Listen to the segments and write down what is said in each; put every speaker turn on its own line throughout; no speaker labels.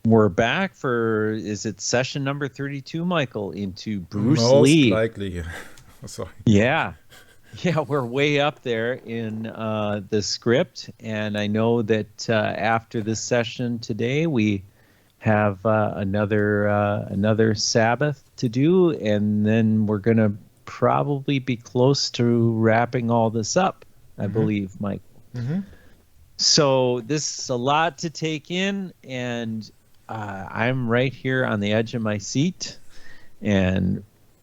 We're back for, is it session number 32, Michael, into Bruce
Most
Lee?
likely. Sorry.
Yeah. Yeah, we're way up there in the script. And I know that after this session today, we have another Sabbath to do. And then we're going to probably be close to wrapping all this up, I believe, Michael. So this is a lot to take in, and I'm right here on the edge of my seat and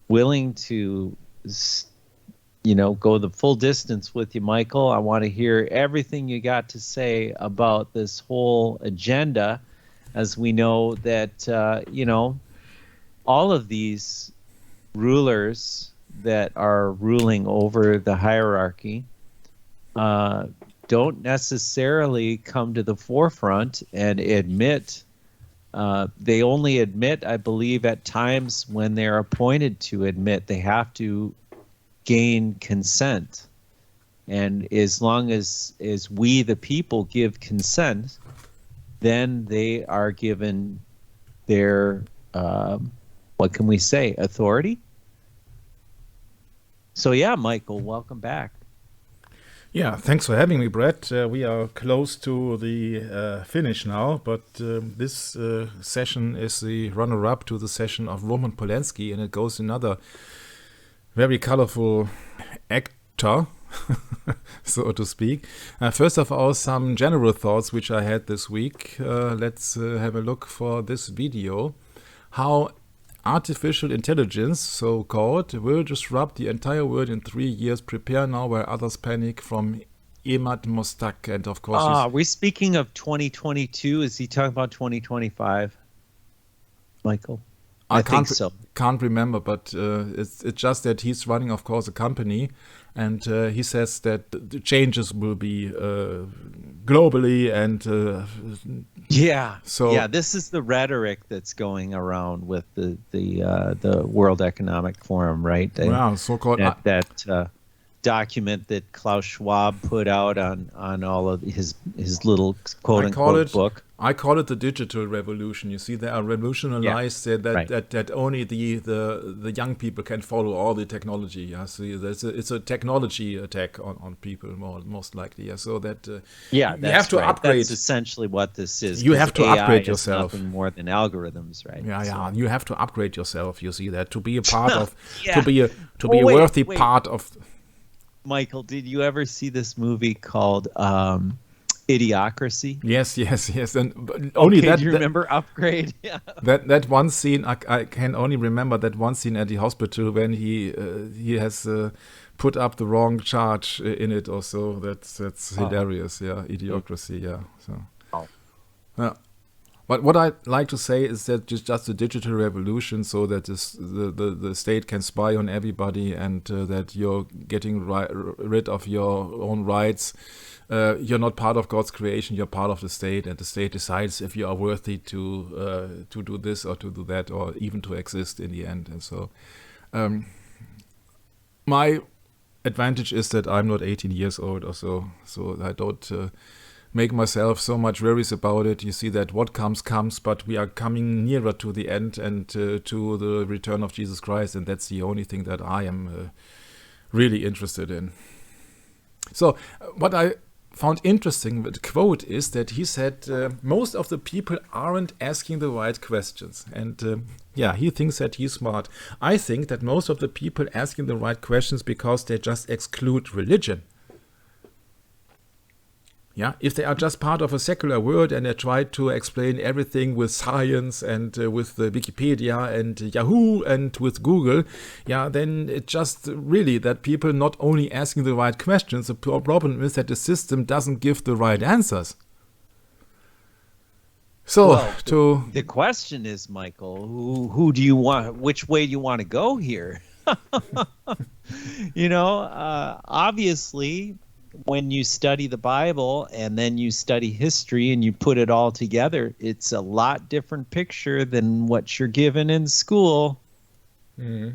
willing to, go the full distance with you, Michael. I want to hear everything you got to say about this whole agenda, as we know that, all of these rulers that are ruling over the hierarchy don't necessarily come to the forefront and admit. They only admit, I believe, at times when they're appointed to admit. They have to gain consent. And as long as we, the people, give consent, then they are given their, what can we say, authority? So yeah, Michael, welcome back.
Yeah, thanks for having me, Brett. We are close to the finish now, but this session is the runner-up to the session of Roman Polanski, and it goes another very colorful actor, so to speak. First of all, some general thoughts which I had this week. Let's have a look for this video. How artificial intelligence, so-called, will disrupt the entire world in 3 years. Prepare now while others panic, from Emad Mostak. And of course,
are we speaking of 2022? Is he talking about 2025, Michael? I think so.
Can't remember, but it's just that he's running, of course, a company, and he says that the changes will be globally and
this is the rhetoric that's going around with the World Economic Forum, right?
So-called
that document that Klaus Schwab put out on all of his little quote unquote book.
I call it the digital revolution. You see, they are revolutionized that only the young people can follow all the technology. Yeah, so it's a technology attack on people most likely. Yeah, so that you have to upgrade.
That's essentially what this is.
You have to
AI
upgrade yourself.
Nothing more than algorithms, right?
Yeah. You have to upgrade yourself. You see that to be a part of, to be a worthy part of.
Michael, did you ever see this movie called Idiocracy?
Yes. And only that.
Do you remember Upgrade? Yeah.
That one scene, I can only remember that one scene at the hospital when he has put up the wrong charge in it or so. That's hilarious. Yeah, Idiocracy. Yeah. So. Yeah. But what I like to say is that it's just a digital revolution, so that the state can spy on everybody, and that you're getting rid of your own rights. You're not part of God's creation, you're part of the state, and the state decides if you are worthy to do this or to do that, or even to exist in the end. And so my advantage is that I'm not 18 years old or so I don't make myself so much worries about it. You see that what comes, but we are coming nearer to the end and to the return of Jesus Christ, and that's the only thing that I am really interested in. So what I found interesting with the quote is that he said most of the people aren't asking the right questions, and he thinks that he's smart. I think that most of the people asking the right questions because they just exclude religion. Yeah, if they are just part of a secular world and they try to explain everything with science and with the Wikipedia and Yahoo and with Google, then it's just really that people not only asking the right questions, the problem is that the system doesn't give the right answers. So
the question is, Michael, who do you want? Which way do you want to go here? Obviously, when you study the Bible and then you study history and you put it all together, it's a lot different picture than what you're given in school.
Mm-hmm.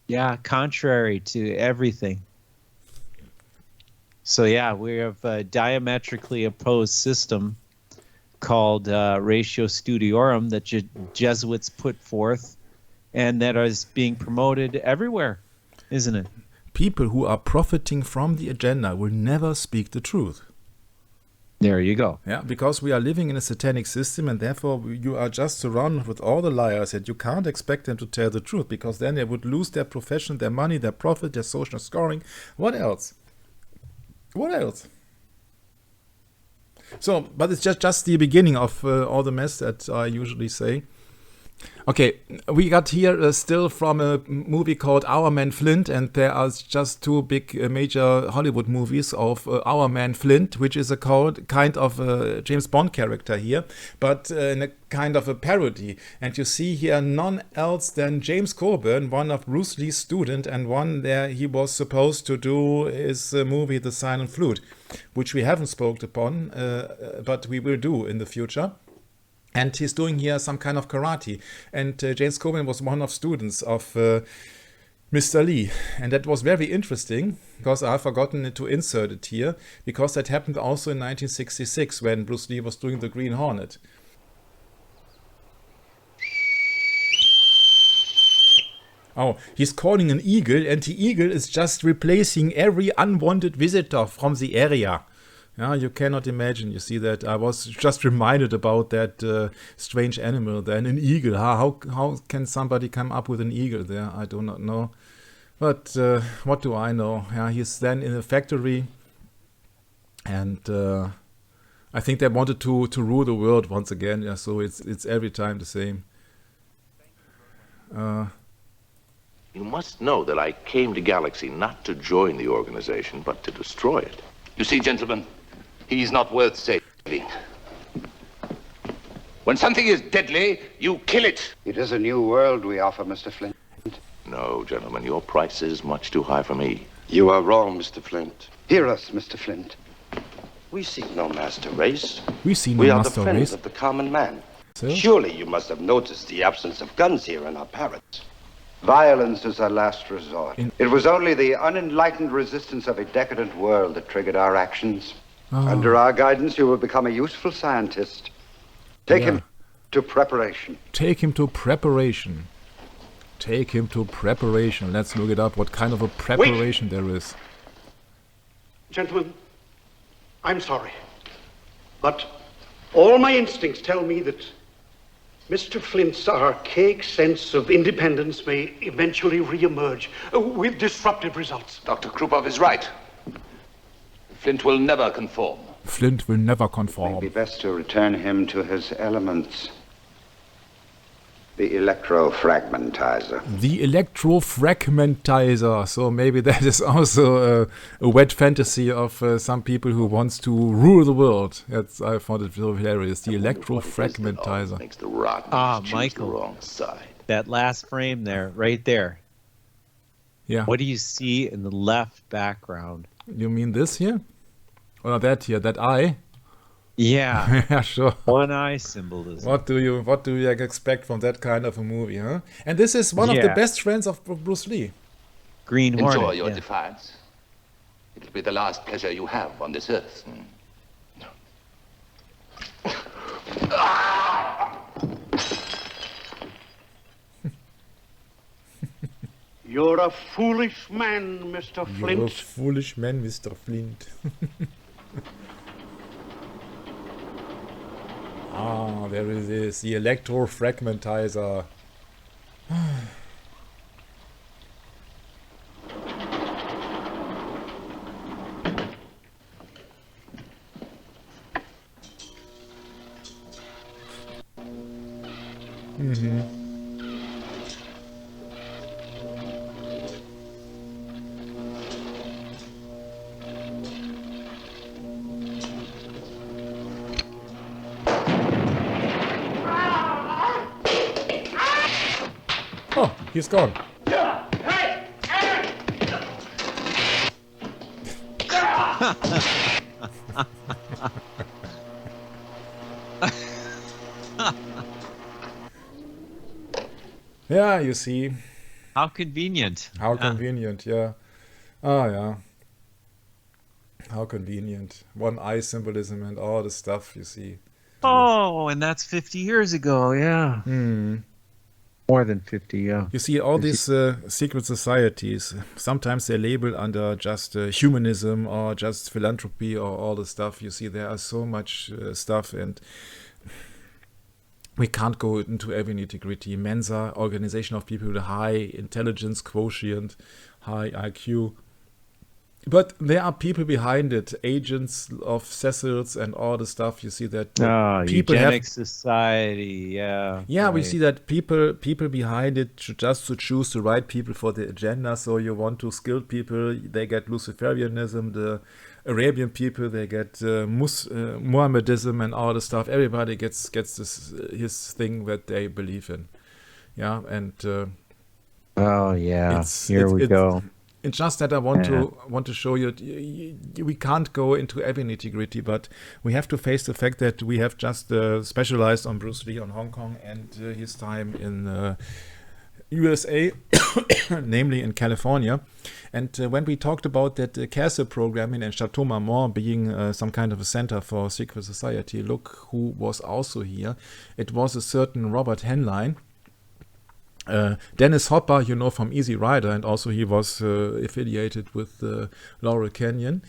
Yeah, contrary to everything. So we have a diametrically opposed system called Ratio Studiorum that Jesuits put forth, and that is being promoted everywhere, isn't it?
People who are profiting from the agenda will never speak the truth.
There you go.
Yeah, because we are living in a satanic system, and therefore you are just surrounded with all the liars, and you can't expect them to tell the truth, because then they would lose their profession, their money, their profit, their social scoring. What else? What else? So, but it's just the beginning of all the mess that I usually say. Okay, we got here still from a movie called Our Man Flint, and there are just two big major Hollywood movies of Our Man Flint, which is a kind of a James Bond character here, but in a kind of a parody. And you see here none else than James Coburn, one of Bruce Lee's student, and one there he was supposed to do his movie The Silent Flute, which we haven't spoken upon, but we will do in the future. And he's doing here some kind of karate. And James Coburn was one of students of Mr. Lee. And that was very interesting, because I've forgotten to insert it here, because that happened also in 1966 when Bruce Lee was doing The Green Hornet. Oh, he's calling an eagle, and the eagle is just replacing every unwanted visitor from the area. Yeah, you cannot imagine. You see that I was just reminded about that strange animal then, an eagle. How can somebody come up with an eagle there? I do not know. But what do I know? Yeah, he's then in a factory, and I think they wanted to rule the world once again. Yeah, so it's every time the same.
You must know that I came to Galaxy not to join the organization, but to destroy it.
You see, gentlemen, he's not worth saving. When something is deadly, you kill it.
It is a new world we offer, Mr. Flint.
No, gentlemen, your price is much too high for me.
You are wrong, Mr. Flint. Hear us, Mr. Flint. We seek no master race.
We
are the friends of the common man.
So?
Surely you must have noticed the absence of guns here in our parrots. Violence is our last resort. It was only the unenlightened resistance of a decadent world that triggered our actions. Under our guidance, you will become a useful scientist. Take him to preparation.
Take him to preparation. Take him to preparation. Let's look it up, what kind of a preparation there is.
Gentlemen, I'm sorry, but all my instincts tell me that Mr. Flint's archaic sense of independence may eventually re-emerge with disruptive results.
Dr. Krupov is right. Flint will never conform.
Flint will never
It may
conform.
be best to return him to his elements. The electrofragmentizer.
The electrofragmentizer. So maybe that is also a wet fantasy of some people who wants to rule the world. I found it very hilarious. The electrofragmentizer.
Makes the rotten choose
Michael.
the wrong side.
That last frame there, right there.
Yeah.
What do you see in the left background?
You mean this here? Or that here? That eye?
Yeah,
Yeah, sure.
one eye symbolism.
What do you expect from that kind of a movie, huh? And this is one of the
Yeah.
best friends of Bruce Lee.
Green Hornet.
Enjoy your
yeah.
defiance. It'll be the last pleasure you have on this earth.
You're a foolish man, Mr.
You're a
Flint.
foolish man, Mr. Flint. There it is, the electrofragmentizer. Oh, he's gone. Yeah, you see.
How convenient.
How convenient, yeah. Ah, yeah. How convenient. One eye symbolism and all the stuff, you see.
Oh, and that's 50 years ago. Yeah. More than 50, yeah.
You see, all these secret societies, sometimes they're labeled under just humanism or just philanthropy or all the stuff. You see, there are so much stuff, and we can't go into every nitty-gritty. Mensa, organization of people with a high intelligence quotient, high IQ. But there are people behind it, agents of Cecils and all the stuff. You see that people
eugenics society, yeah.
Yeah,
right.
we see that people behind it just to choose the right people for the agenda. So you want to skilled people, they get Luciferianism. The Arabian people, they get Mohammedism and all the stuff. Everybody gets this his thing that they believe in. Yeah, and
oh yeah, here we go.
It's just that I want to show you, we can't go into every nitty-gritty, but we have to face the fact that we have just specialized on Bruce Lee, on Hong Kong, and his time in USA, namely in California. And when we talked about that castle programming and Chateau Marmont being some kind of a center for secret society, look who was also here. It was a certain Robert Heinlein. Dennis Hopper, you know, from Easy Rider, and also he was affiliated with Laurel Canyon.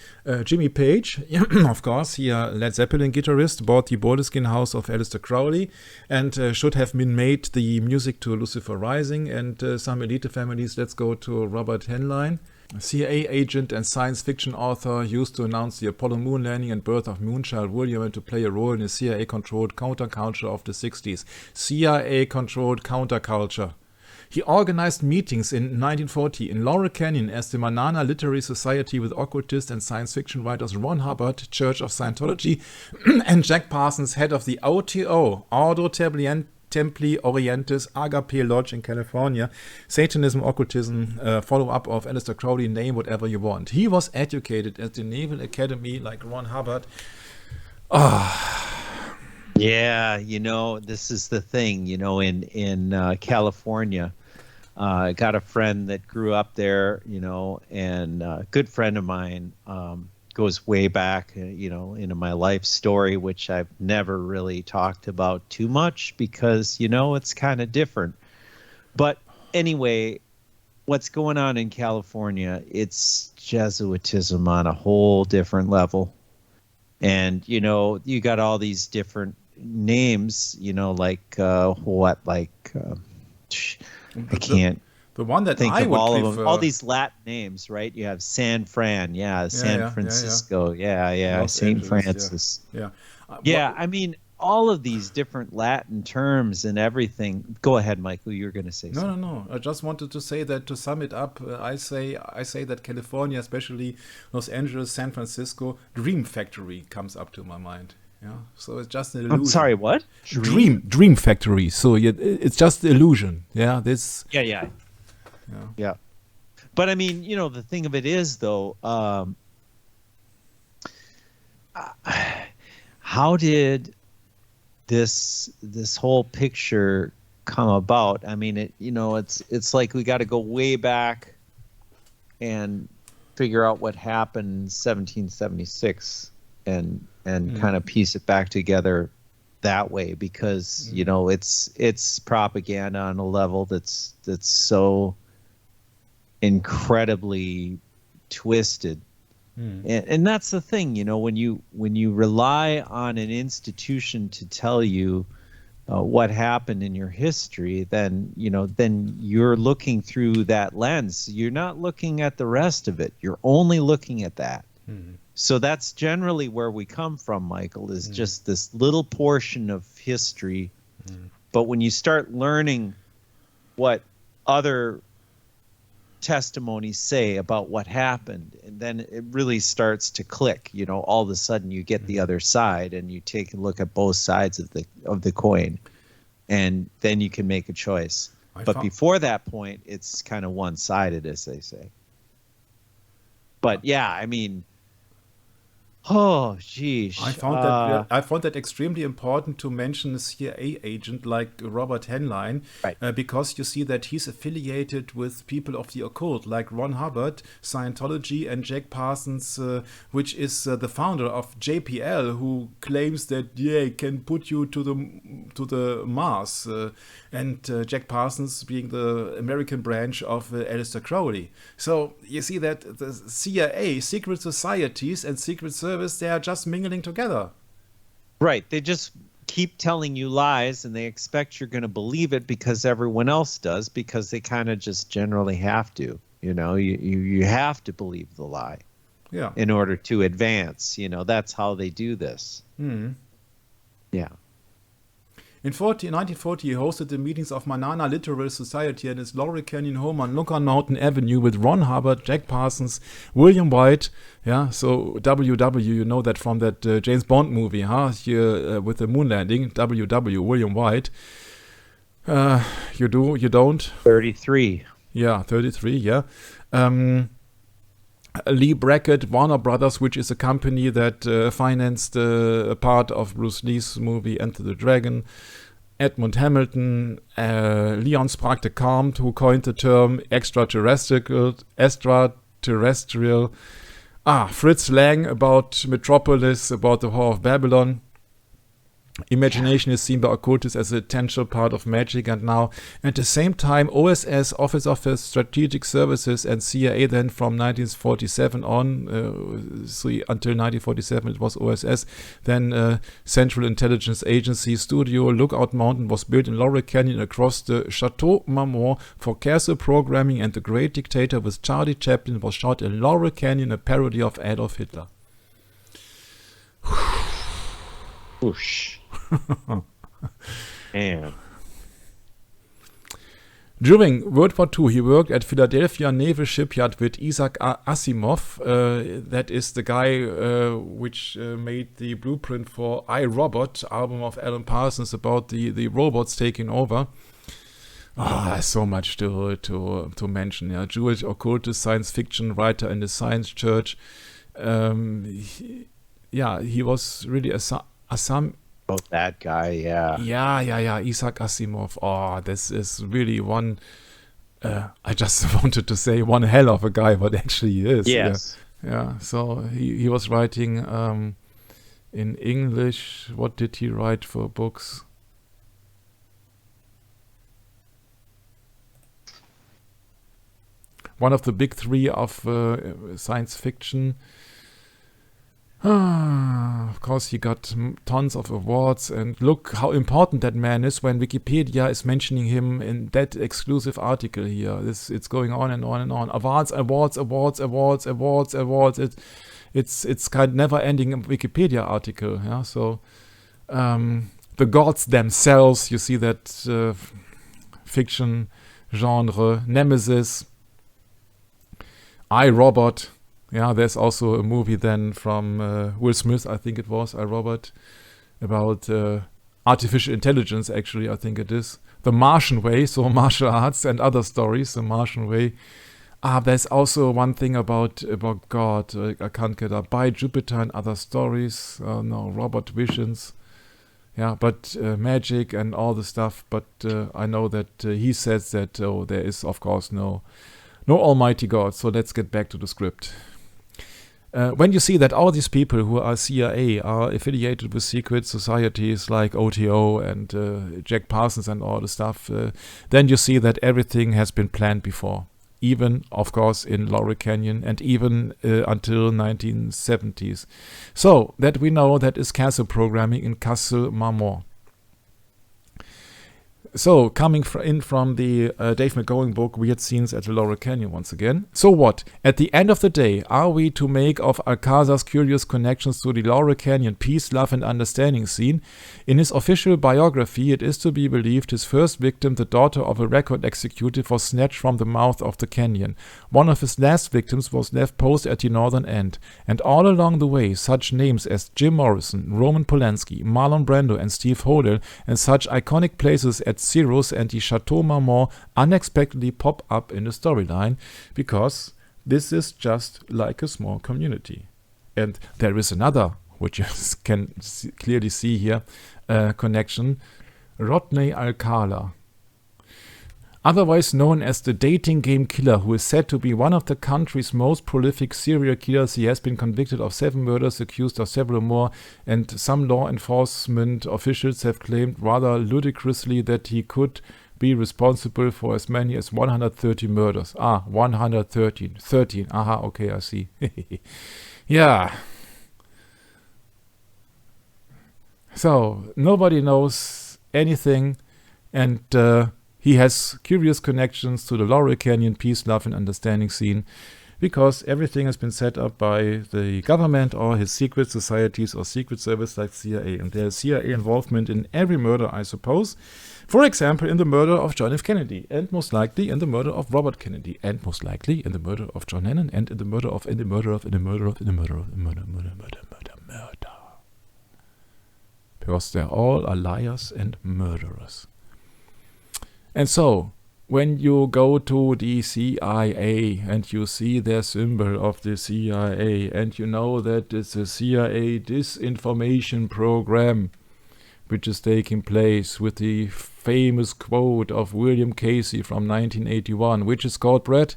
Jimmy Page, of course, he a Led Zeppelin guitarist, bought the Baldeskin house of Aleister Crowley, and should have been made the music to Lucifer Rising, and some elite families. Let's go to Robert Heinlein. CIA agent and science fiction author, used to announce the Apollo moon landing and birth of Moonchild William and to play a role in the CIA-controlled counterculture of the 60s. CIA-controlled counterculture. He organized meetings in 1940 in Laurel Canyon as the Manana Literary Society with occultist and science fiction writers Ron Hubbard, Church of Scientology, and Jack Parsons, head of the OTO, Ordo Templi Orientis Agape Lodge in California. Satanism, occultism, follow-up of Aleister Crowley, name whatever you want. He was educated at the Naval Academy like Ron Hubbard.
Yeah, you know, this is the thing, you know, in California, I got a friend that grew up there, you know, and a good friend of mine, goes way back, you know, into my life story, which I've never really talked about too much because, you know, it's kind of different. But anyway, what's going on in California, it's Jesuitism on a whole different level. And, you know, you got all these different names, you know, like I can't
the one that
think
I
of
would
all
prefer.
of them, all these Latin names, right? You have San Fran, San Francisco,
Los
St.
Angeles,
Francis,
yeah.
I mean, all of these different Latin terms and everything. Go ahead, Michael, you were going to say something.
No. I just wanted to say that, to sum it up, I say that California, especially Los Angeles, San Francisco, Dream Factory comes up to my mind. Yeah, so it's just an illusion.
I'm sorry, what?
Dream Factory. So it's just the illusion. Yeah, this.
Yeah. But I mean, you know, the thing of it is, though, how did this whole picture come about? I mean, it's like we got to go way back and figure out what happened in 1776 and kind of piece it back together that way, because you know it's propaganda on a level that's so incredibly twisted. And that's the thing, you know, when you rely on an institution to tell you what happened in your history, then you're looking through that lens. You're not looking at the rest of it. You're only looking at that. So that's generally where we come from, Michael, is just this little portion of history. But when you start learning what other testimonies say about what happened, and then it really starts to click, you know, all of a sudden you get the other side and you take a look at both sides of the coin, and then you can make a choice. But before that point, it's kind of one-sided, as they say. But yeah, I mean, Oh, geez.
I found that extremely important to mention a CIA agent like Robert Henlein,
Right.
because you see that he's affiliated with people of the occult like Ron Hubbard, Scientology, and Jack Parsons, which is the founder of JPL, who claims that he can put you to the Mars, and Jack Parsons being the American branch of Aleister Crowley. So you see that the CIA, secret societies, and secret service, they are just mingling together.
Right. They just keep telling you lies, and they expect you're going to believe it because everyone else does, because they kind of just generally have to. You have to believe the lie in order to advance. That's how they do this. Yeah.
In 1940, he hosted the meetings of Manana Literary Society at his Laurel Canyon home on Lookout Mountain Avenue with Ron Hubbard, Jack Parsons, William White. Yeah, so WW, you know that from that James Bond movie, Here with the moon landing. WW, William White. You do? You don't?
33.
Yeah, 33. Yeah. Lee Brackett, Warner Brothers, which is a company that financed a part of Bruce Lee's movie Enter the Dragon. Edmund Hamilton, Leon Sprague de Camp, who coined the term extraterrestrial. Fritz Lang about Metropolis, about the Whore of Babylon. Imagination is seen by occultists as a essential part of magic, and now at the same time OSS, Office of Strategic Services, and CIA then from 1947 on, until 1947 it was OSS, then Central Intelligence Agency Studio Lookout Mountain was built in Laurel Canyon across the Chateau Marmont for castle programming, and The Great Dictator with Charlie Chaplin was shot in Laurel Canyon, a parody of Adolf Hitler.
Whoosh. And
during World War II, he worked at Philadelphia Naval Shipyard with Isaac Asimov. That is the guy which made the blueprint for I, Robot, album of Alan Parsons, about the robots taking over. There's so much to mention. Yeah, Jewish occultist, science fiction writer in the Science Church. He was really
about that guy, yeah.
Yeah, Isaac Asimov. This is really one, I just wanted to say one hell of a guy, but actually he is.
Yes.
Yeah, so he was writing in English. What did he write for books? One of the big three of science fiction. Of course, he got tons of awards, and look how important that man is when Wikipedia is mentioning him in that exclusive article here. It's going on and on and on. Awards. It's kind of never-ending Wikipedia article. Yeah, so the gods themselves. You see that fiction genre, Nemesis, I, Robot. Yeah, there's also a movie then from Will Smith, I think it was, I, Robot, about artificial intelligence, actually, I think it is. The Martian Way, so martial arts and other stories, The Martian Way. There's also one thing about God, I can't get up, By Jupiter and Other Stories, Robot Visions. Yeah, but magic and all the stuff, but I know that he says that there is, of course, no almighty God, so let's get back to the script. When you see that all these people who are CIA are affiliated with secret societies like OTO and Jack Parsons and all the stuff, then you see that everything has been planned before. Even, of course, in Laurel Canyon, and even until 1970s. So, that we know that is castle programming in Castle Marmont. So, coming in from the Dave McGowan book, Weird Scenes at the Laurel Canyon once again. So what? At the end of the day, are we to make of Alcazar's curious connections to the Laurel Canyon peace, love and understanding scene? In his official biography, it is to be believed his first victim, the daughter of a record executive, was snatched from the mouth of the canyon. One of his last victims was left posed at the northern end. And all along the way, such names as Jim Morrison, Roman Polanski, Marlon Brando and Steve Hodel, and such iconic places at Cirrus and the Chateau Marmont unexpectedly pop up in the storyline, because this is just like a small community. And there is another, which you can clearly see here, connection. Rodney Alcala, otherwise known as the dating game killer, who is said to be one of the country's most prolific serial killers. He has been convicted of 7 murders, accused of several more, and some law enforcement officials have claimed rather ludicrously that he could be responsible for as many as 130 murders. 113. 13. Aha, okay, I see. Yeah. So, nobody knows anything, and he has curious connections to the Laurel Canyon peace, love, and understanding scene, because everything has been set up by the government or his secret societies or secret service like CIA. And there's CIA involvement in every murder, I suppose. For example, in the murder of John F. Kennedy, and most likely in the murder of Robert Kennedy, and most likely in the murder of John Lennon, and in the murder of, because they all are liars and murderers. And so, when you go to the CIA and you see their symbol of the CIA, and you know that it's a CIA disinformation program which is taking place with the famous quote of William Casey from 1981, which is called, Brett?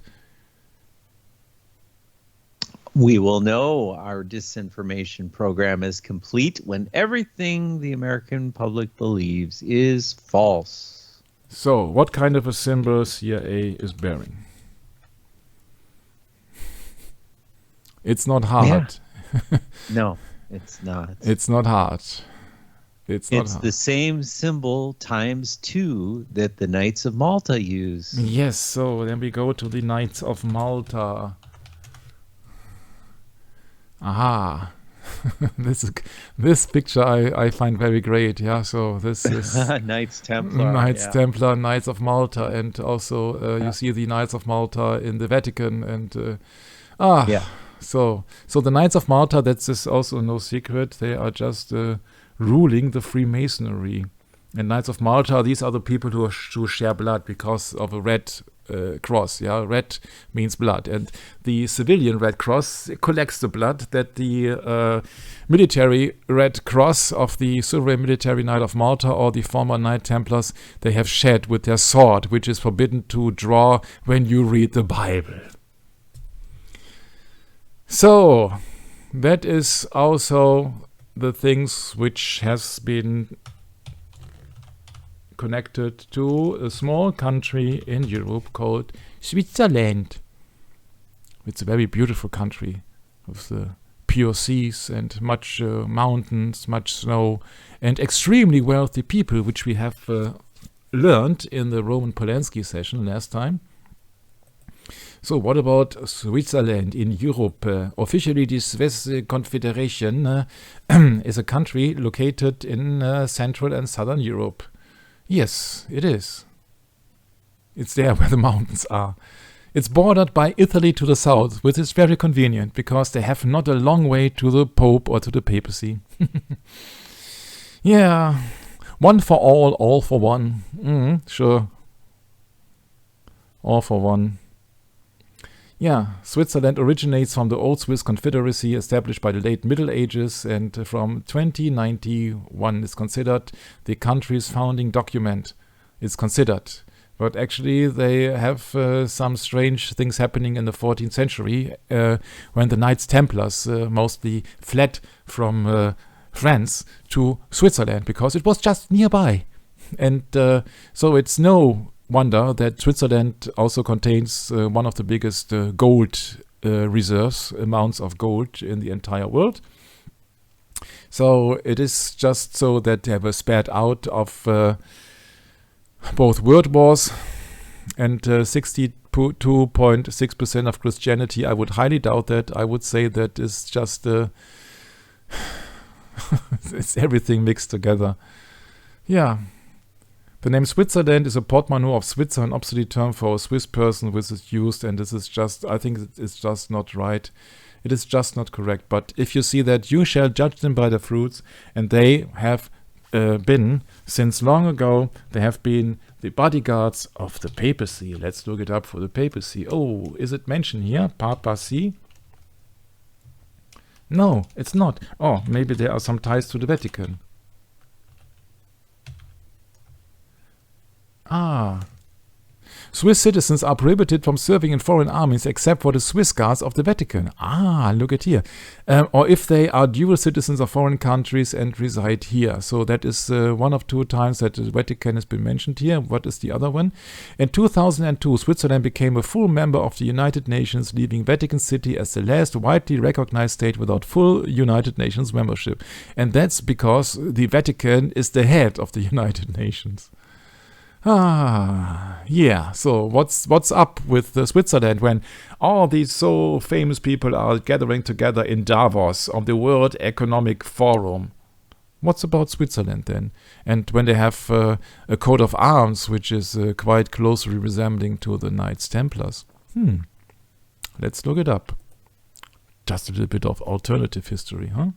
We will know our disinformation program is complete when everything the American public believes is false.
So, what kind of a symbol CIA is bearing? It's not hard.
Yeah. No, it's not.
It's not hard. It's
the same symbol times 2 that the Knights of Malta use.
Yes, so then we go to the Knights of Malta. Aha. This picture I find very great. Yeah, so this is
Knights Templar.
Knights Templar, Knights of Malta, and also you see the Knights of Malta in the Vatican. And
yeah.
So the Knights of Malta, that's also no secret. They are just ruling the Freemasonry. And Knights of Malta, these are the people who share blood because of a red cross. Yeah, red means blood, and the civilian Red Cross collects the blood that the military Red Cross of the Sovereign Military Knight of Malta or the former Knight Templars, they have shed with their sword, which is forbidden to draw when you read the Bible. So that is also the things which has been connected to a small country in Europe called Switzerland. It's a very beautiful country with the pure seas and much mountains, much snow, and extremely wealthy people, which we have learned in the Roman Polanski session last time. So what about Switzerland in Europe? Officially, the Swiss Confederation is a country located in Central and Southern Europe. Yes, it is. It's there where the mountains are. It's bordered by Italy to the south, which is very convenient because they have not a long way to the Pope or to the papacy. Yeah, one for all for one. Sure. All for one. Yeah, Switzerland originates from the Old Swiss Confederacy established by the late Middle Ages, and from 2091 is considered the country's founding document. It's considered. But actually they have some strange things happening in the 14th century when the Knights Templars mostly fled from France to Switzerland because it was just nearby. And so it's no wonder that Switzerland also contains one of the biggest gold reserves, amounts of gold in the entire world. So it is just so that they were spared out of both world wars, and 62.6% of Christianity. I would highly doubt that. I would say that is just it's everything mixed together. Yeah. The name Switzerland is a portmanteau of Switzer, an obsolete term for a Swiss person which is used, and this is just, I think it's just not right. It is just not correct. But if you see that you shall judge them by their fruits, and they have been, since long ago, they have been the bodyguards of the papacy. Let's look it up for the papacy. Oh, is it mentioned here? Papacy? No, it's not. Oh, maybe there are some ties to the Vatican. Ah. Swiss citizens are prohibited from serving in foreign armies except for the Swiss Guards of the Vatican. Ah, look at here. Or if they are dual citizens of foreign countries and reside here. So that is one of two times that the Vatican has been mentioned here. What is the other one? In 2002, Switzerland became a full member of the United Nations, leaving Vatican City as the last widely recognized state without full United Nations membership. And that's because the Vatican is the head of the United Nations. Ah, yeah. So what's up with Switzerland when all these so famous people are gathering together in Davos on the World Economic Forum? What's about Switzerland then? And when they have a coat of arms which is quite closely resembling to the Knights Templars? Let's look it up. Just a little bit of alternative history, huh?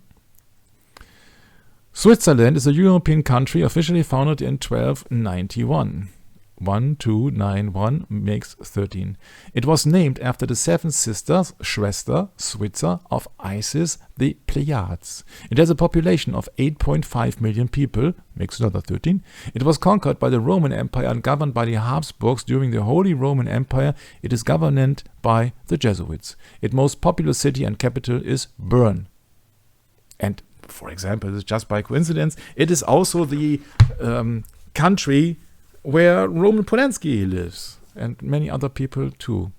Switzerland is a European country officially founded in 1291. 1291 makes 13. It was named after the seven sisters, Schwester, Switzer, of Isis, the Pleiades. It has a population of 8.5 million people, makes another 13. It was conquered by the Roman Empire and governed by the Habsburgs during the Holy Roman Empire. It is governed by the Jesuits. Its most populous city and capital is Bern. And for example, this is just by coincidence, it is also the country where Roman Polanski lives, and many other people too.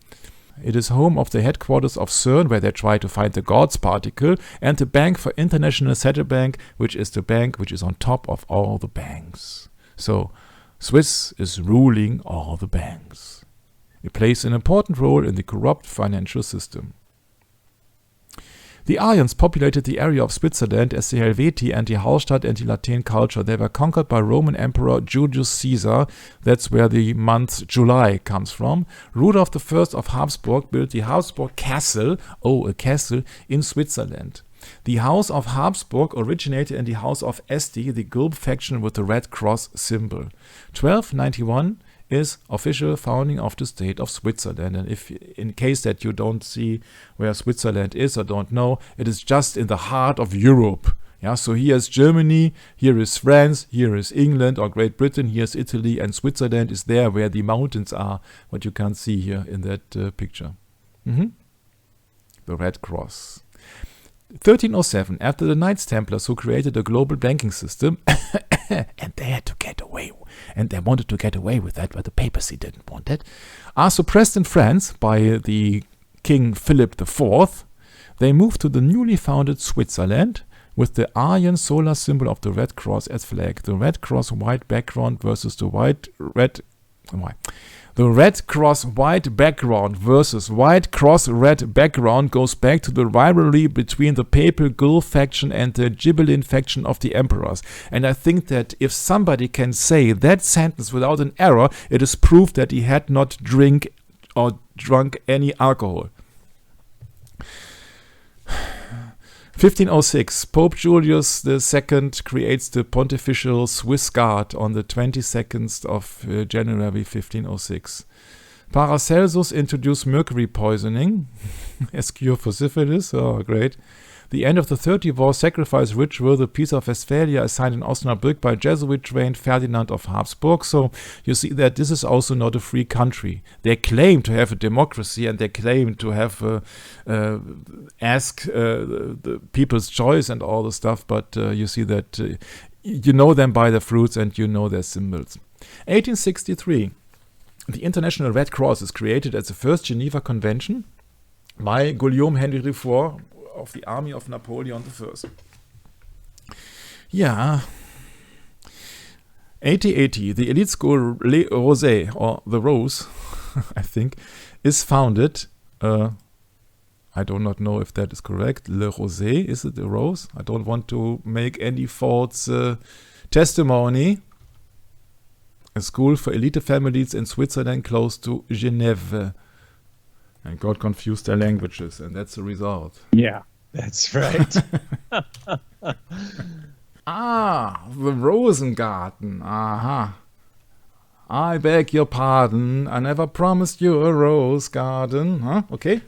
It is home of the headquarters of CERN, where they try to find the God's particle, and the Bank for International Settlement, which is the bank which is on top of all the banks. So, Swiss is ruling all the banks. It plays an important role in the corrupt financial system. The Aryans populated the area of Switzerland as the Helvetii and the Hallstatt and the Latin culture. They were conquered by Roman Emperor Julius Caesar. That's where the month July comes from. Rudolf I of Habsburg built the Habsburg Castle, a castle, in Switzerland. The House of Habsburg originated in the House of Este, the Gulb faction with the Red Cross symbol. 1291 is official founding of the state of Switzerland. And if in case that you don't see where Switzerland is or don't know, it is just in the heart of Europe. Yeah, so here is Germany, here is France, here is England or Great Britain, here is Italy, and Switzerland is there where the mountains are, what you can see here in that picture. The Red Cross. 1307, after the Knights Templars who created a global banking system, and they had to get away, and they wanted to get away with that, but the papacy didn't want it, are suppressed in France by the King Philip IV. They moved to the newly founded Switzerland with the Aryan solar symbol of the Red Cross as flag. The Red Cross white background versus the The Red Cross white background versus White Cross red background goes back to the rivalry between the papal Gulf faction and the Ghibelline faction of the emperors. And I think that if somebody can say that sentence without an error, it is proof that he had not drunk any alcohol. 1506, Pope Julius II creates the Pontifical Swiss Guard on the 22nd of January 1506. Paracelsus introduced mercury poisoning as cure for syphilis. Oh, great. The end of the 30 War sacrifice ritual, the Peace of Westphalia, signed in Osnabrück by Jesuit-trained Ferdinand of Habsburg. So you see that this is also not a free country. They claim to have a democracy and they claim to have ask the people's choice and all the stuff, but you see that you know them by their fruits and you know their symbols. 1863, the International Red Cross is created as the first Geneva Convention by Guillaume Henry IV of the army of Napoleon I. Yeah. 1880, the elite school Le Rosé, or the Rose, I think, is founded. I do not know if that is correct. Le Rosé, is it the Rose? I don't want to make any false testimony. A school for elite families in Switzerland close to Genève. And got confused their languages, and that's the result.
Yeah, that's right.
The Rosengarten. Aha. I beg your pardon. I never promised you a rose garden. Huh? Okay.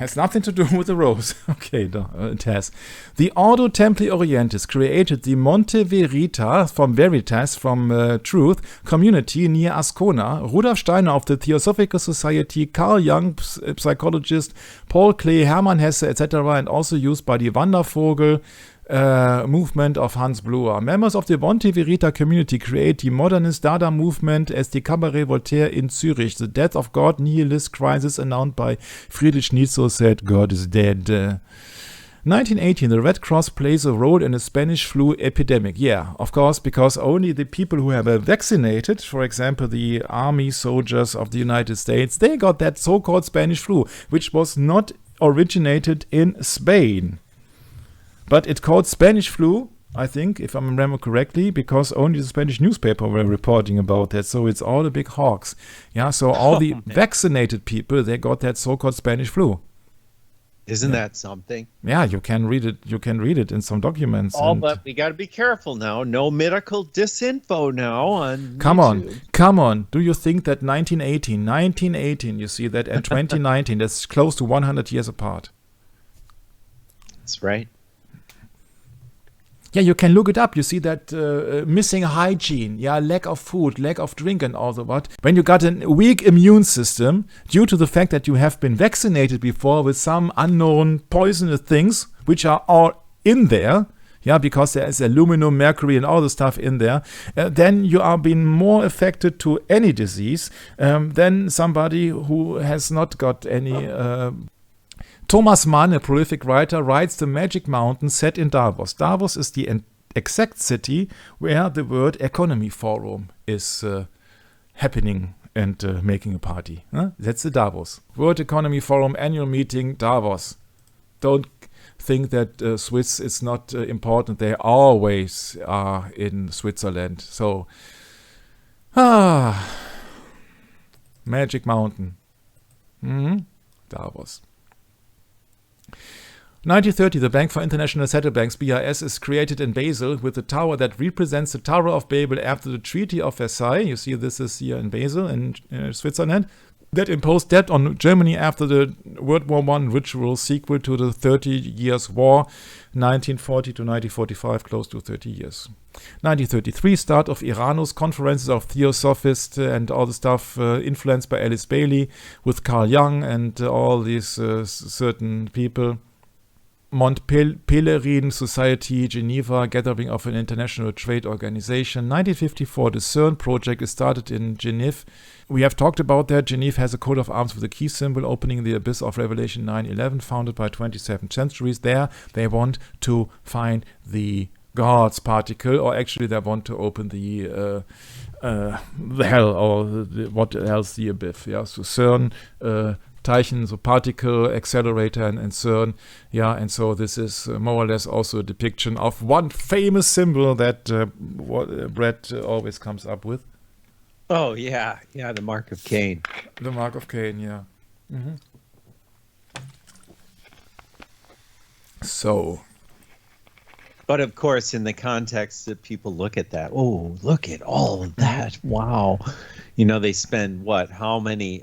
Has nothing to do with the rose. Okay, no, it has. The Ordo Templi Orientis created the Monte Verita from Veritas, from Truth, community near Ascona. Rudolf Steiner of the Theosophical Society, Carl Jung, psychologist, Paul Klee, Hermann Hesse, etc., and also used by the Wandervogel movement of Hans Bloer. Members of the Monte Verita community create the modernist Dada movement as the Cabaret Voltaire in Zurich. The death of God nihilist crisis announced by Friedrich Nietzsche said God is dead. 1918, the Red Cross plays a role in the Spanish flu epidemic. Yeah, of course, because only the people who have vaccinated, for example, the army soldiers of the United States, they got that so-called Spanish flu, which was not originated in Spain. But it called Spanish flu, I think, if I remember correctly, because only the Spanish newspaper were reporting about that. So it's all a big hoax. Yeah, so all the vaccinated people, they got that so-called Spanish flu.
Isn't that something?
Yeah, you can read it. You can read it in some documents.
But we got to be careful now. No medical disinfo now on
Come
YouTube.
on. Do you think that 1918, you see that, and 2019, that's close to 100 years apart.
That's right.
Yeah, you can look it up. You see that missing hygiene, lack of food, lack of drink and all the what. When you got a weak immune system due to the fact that you have been vaccinated before with some unknown poisonous things, which are all in there, because there is aluminum, mercury and all the stuff in there, then you are being more affected to any disease than somebody who has not got any... Thomas Mann, a prolific writer, writes The Magic Mountain set in Davos. Davos is the exact city where the World Economy Forum is happening and making a party. That's the Davos. World Economy Forum annual meeting, Davos. Don't think that Swiss is not important. They always are in Switzerland. So, Magic Mountain. Davos. 1930, the Bank for International Settlements, BIS, is created in Basel with a tower that represents the Tower of Babel after the Treaty of Versailles. You see this is here in Basel in Switzerland. That imposed debt on Germany after the World War I ritual sequel to the 30 Years' War, 1940 to 1945, close to 30 years. 1933, start of Iranus, conferences of Theosophists and all the stuff influenced by Alice Bailey with Carl Jung and all these certain people. Mont Pelerin Society, Geneva, gathering of an international trade organization. 1954, the CERN project is started in Geneva. We have talked about that. Geneva has a coat of arms with a key symbol opening the abyss of Revelation 9:11, founded by 27 centuries. There, they want to find the God's particle, or actually they want to open the hell, or what else, the abyss. Yeah, so CERN, Teilchen, so particle accelerator and CERN, and so this is more or less also a depiction of one famous symbol that Brett always comes up with.
Oh yeah, the Mark of Cain.
The Mark of Cain, yeah. Mm-hmm. So,
but of course, in the context that people look at that, oh, look at all of that! Wow. They spend what? How many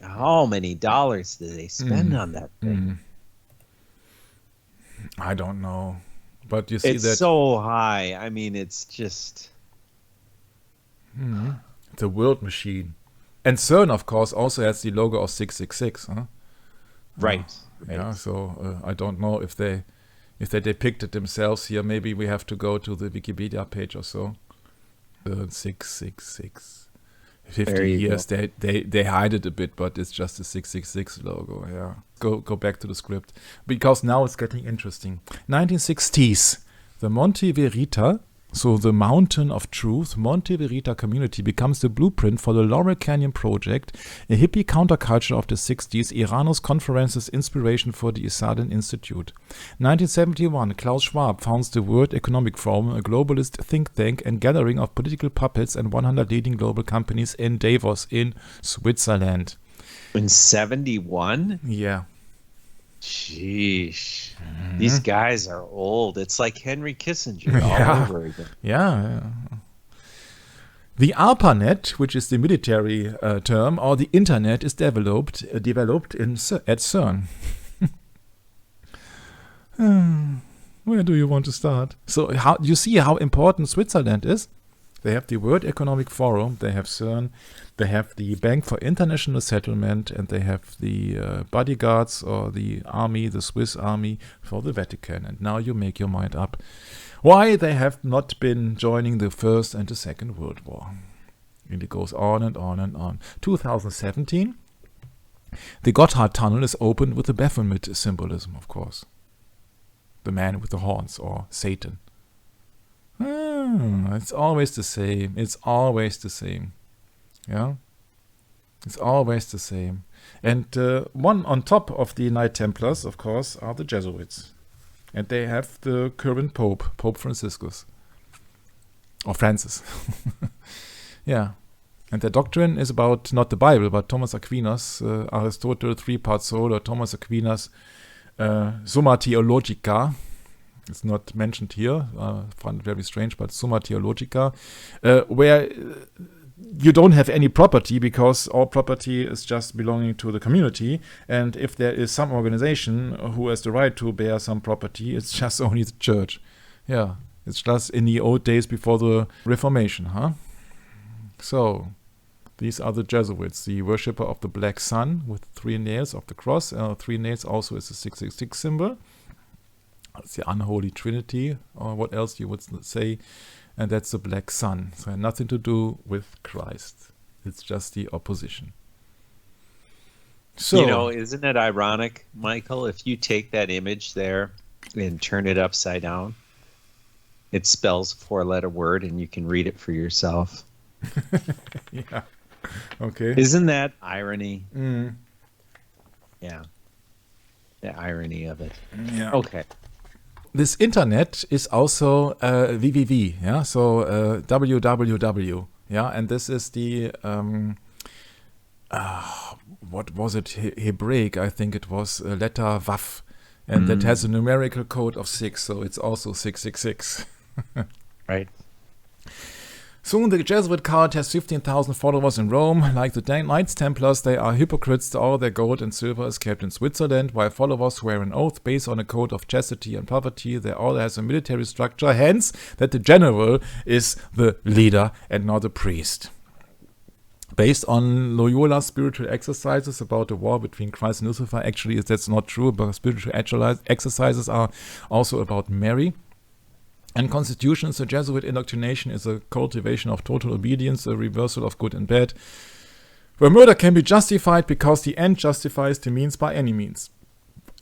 dollars do they spend on that thing?
I don't know, but you see
it's so high. I mean, it's just
it's a world machine. And CERN, of course, also has the logo of 666, huh?
Right.
Yeah. So I don't know if they depicted themselves here. Maybe we have to go to the Wikipedia page or so. 666. 50 years, they hide it a bit, but it's just a 666 logo, yeah. Go back to the script, because now it's getting interesting. 1960s, the Monte Verita, so the Mountain of Truth, Monte Verita community becomes the blueprint for the Laurel Canyon Project, a hippie counterculture of the 60s, Iranus conferences inspiration for the Isaden Institute. 1971, Klaus Schwab founds the World Economic Forum, a globalist think tank and gathering of political puppets and 100 leading global companies in Davos in Switzerland.
In 71?
Yeah.
Sheesh. These guys are old. It's like Henry Kissinger all over again.
Yeah. The ARPANET, which is the military term, or the internet, is developed at CERN. Where do you want to start? So how you see how important Switzerland is? They have the World Economic Forum, they have CERN, they have the Bank for International Settlement, and they have the bodyguards or the army, the Swiss army for the Vatican. And now you make your mind up why they have not been joining the First and the Second World War. And it goes on and on and on. 2017, the Gotthard Tunnel is opened with the Baphomet symbolism, of course. The man with the horns, or Satan. It's always the same. It's always the same. Yeah? It's always the same. And one on top of the Knight Templars, of course, are the Jesuits. And they have the current Pope, Pope Franciscus. Or Francis. Yeah. And their doctrine is about not the Bible, but Thomas Aquinas, Aristotle, three-part soul, or Thomas Aquinas, Summa Theologica. It's not mentioned here. Found it very strange, but Summa Theologica, where you don't have any property because all property is just belonging to the community. And if there is some organization who has the right to bear some property, it's just only the church. Yeah, it's just in the old days before the Reformation, huh? So, these are the Jesuits, the worshipper of the black sun with 3 nails of the cross. 3 nails also is a 666 symbol. It's the unholy trinity, or what else you would say. And that's the black sun. So nothing to do with Christ. It's just the opposition. So,
you know, isn't it ironic, Michael, if you take that image there and turn it upside down, it spells a 4-letter word and you can read it for yourself.
Yeah. Okay.
Isn't that irony?
Mm.
Yeah. The irony of it.
Yeah.
Okay.
This internet is also www, yeah, so www, yeah, and this is the what was it, Hebraic, I think it was letter Waf, and that has a numerical code of 6, so it's also 666.
Right.
Soon the Jesuit cult has 15,000 followers in Rome. Like the Knights Templars, they are hypocrites. All their gold and silver is kept in Switzerland, while followers swear an oath based on a code of chastity and poverty. Their order has a military structure, hence that the general is the leader and not a priest. Based on Loyola's spiritual exercises about the war between Christ and Lucifer, actually that's not true, but spiritual exercises are also about Mary. And constitutions, the Jesuit indoctrination is a cultivation of total obedience, a reversal of good and bad, where murder can be justified because the end justifies the means by any means.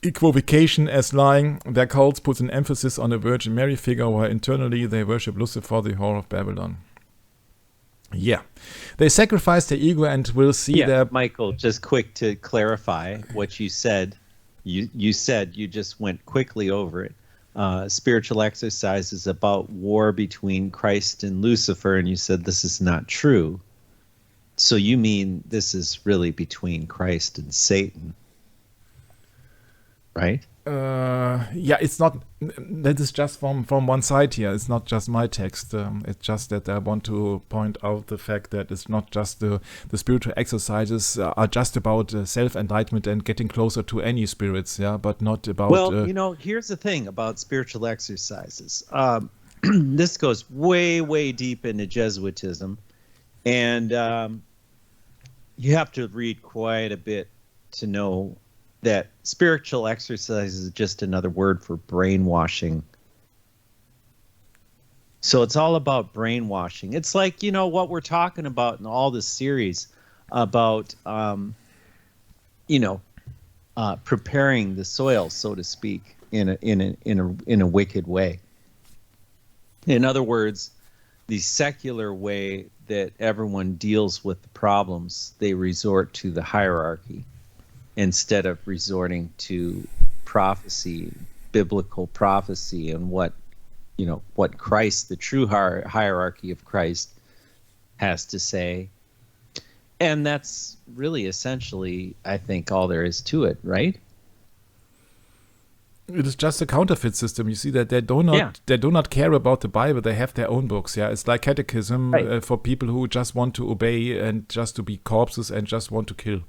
Equivocation as lying, their cults put an emphasis on the Virgin Mary figure, while internally they worship Lucifer, the whore of Babylon. Yeah. They sacrifice their ego and will see their...
Michael, just quick to clarify what you said. You said, you just went quickly over it. Spiritual exercise is about war between Christ and Lucifer, and you said this is not true. So you mean this is really between Christ and Satan, right?
Yeah, it's not. That is just from one side here. It's not just my text. It's just that I want to point out the fact that it's not just the spiritual exercises are just about self-enlightenment and getting closer to any spirits, yeah, but not about...
Well, you know, here's the thing about spiritual exercises. This goes way, way deep into Jesuitism, and you have to read quite a bit to know that spiritual exercise is just another word for brainwashing. So it's all about brainwashing. It's like, you know, what we're talking about in all this series about, preparing the soil, so to speak, in a wicked way. In other words, the secular way that everyone deals with the problems, they resort to the hierarchy instead of resorting to prophecy, biblical prophecy, and what Christ, the true hierarchy of Christ, has to say. And that's really essentially, I think, all there is to it, right?
It is just a counterfeit system. You see that they do not care about the Bible. They have their own books. Yeah, it's like catechism for people who just want to obey and just to be corpses and just want to kill.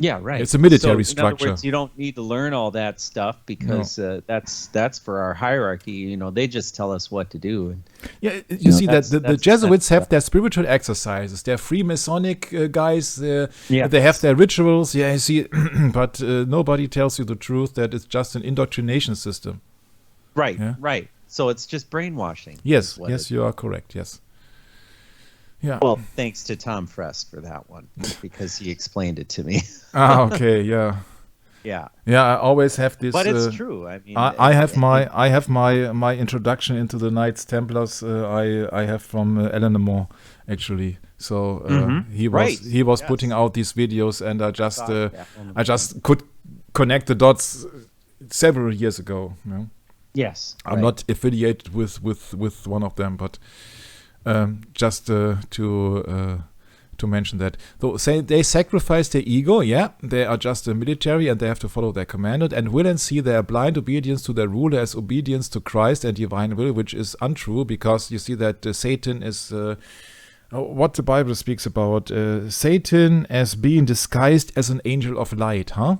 Yeah, right.
It's a military
so,
structure.
In other words, you don't need to learn all that stuff because that's for our hierarchy. You know, they just tell us what to do. And,
Yeah, you see that the
that's
Jesuits have their spiritual exercises. They're Freemasonic guys.
Yeah.
They have their rituals. Yeah, you see, but nobody tells you the truth that it's just an indoctrination system.
Right,
Yeah.
right. So it's just brainwashing.
Yes,
is what
yes,
it-
you are correct. Yes. Yeah.
Well, thanks to Tom Frest for that one because he explained it to me.
Okay. Yeah.
Yeah,
Yeah. I always have this.
but it's true. I mean,
I have my introduction into the Knights Templars. I have from Alan Moore actually. So he was
Yes.
putting out these videos, and I
Yeah.
just could connect the dots several years ago. You know?
Yes,
I'm
right.
not affiliated with one of them, but just to mention that. So say they sacrifice their ego, yeah, they are just a military and they have to follow their commander, and will and see their blind obedience to their ruler as obedience to Christ and divine will, which is untrue, because you see that Satan is what the Bible speaks about, Satan as being disguised as an angel of light, huh?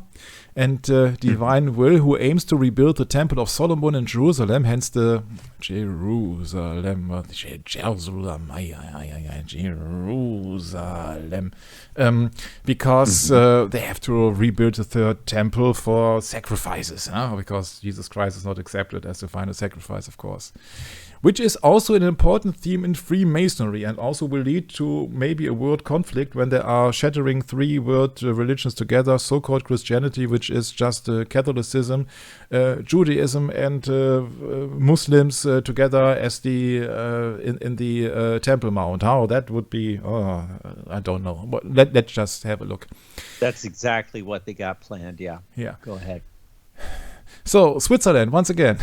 And divine will, who aims to rebuild the temple of Solomon in Jerusalem, hence the Jerusalem, because they have to rebuild the third temple for sacrifices, huh? Because Jesus Christ is not accepted as the final sacrifice, of course. Which is also an important theme in Freemasonry, and also will lead to maybe a world conflict when they are shattering three world religions together, so-called Christianity, which is just Catholicism, Judaism, and Muslims together as the in the Temple Mount. How that would be, I don't know. But let's just have a look.
That's exactly what they got planned. Yeah.
Yeah.
Go ahead.
So Switzerland once again.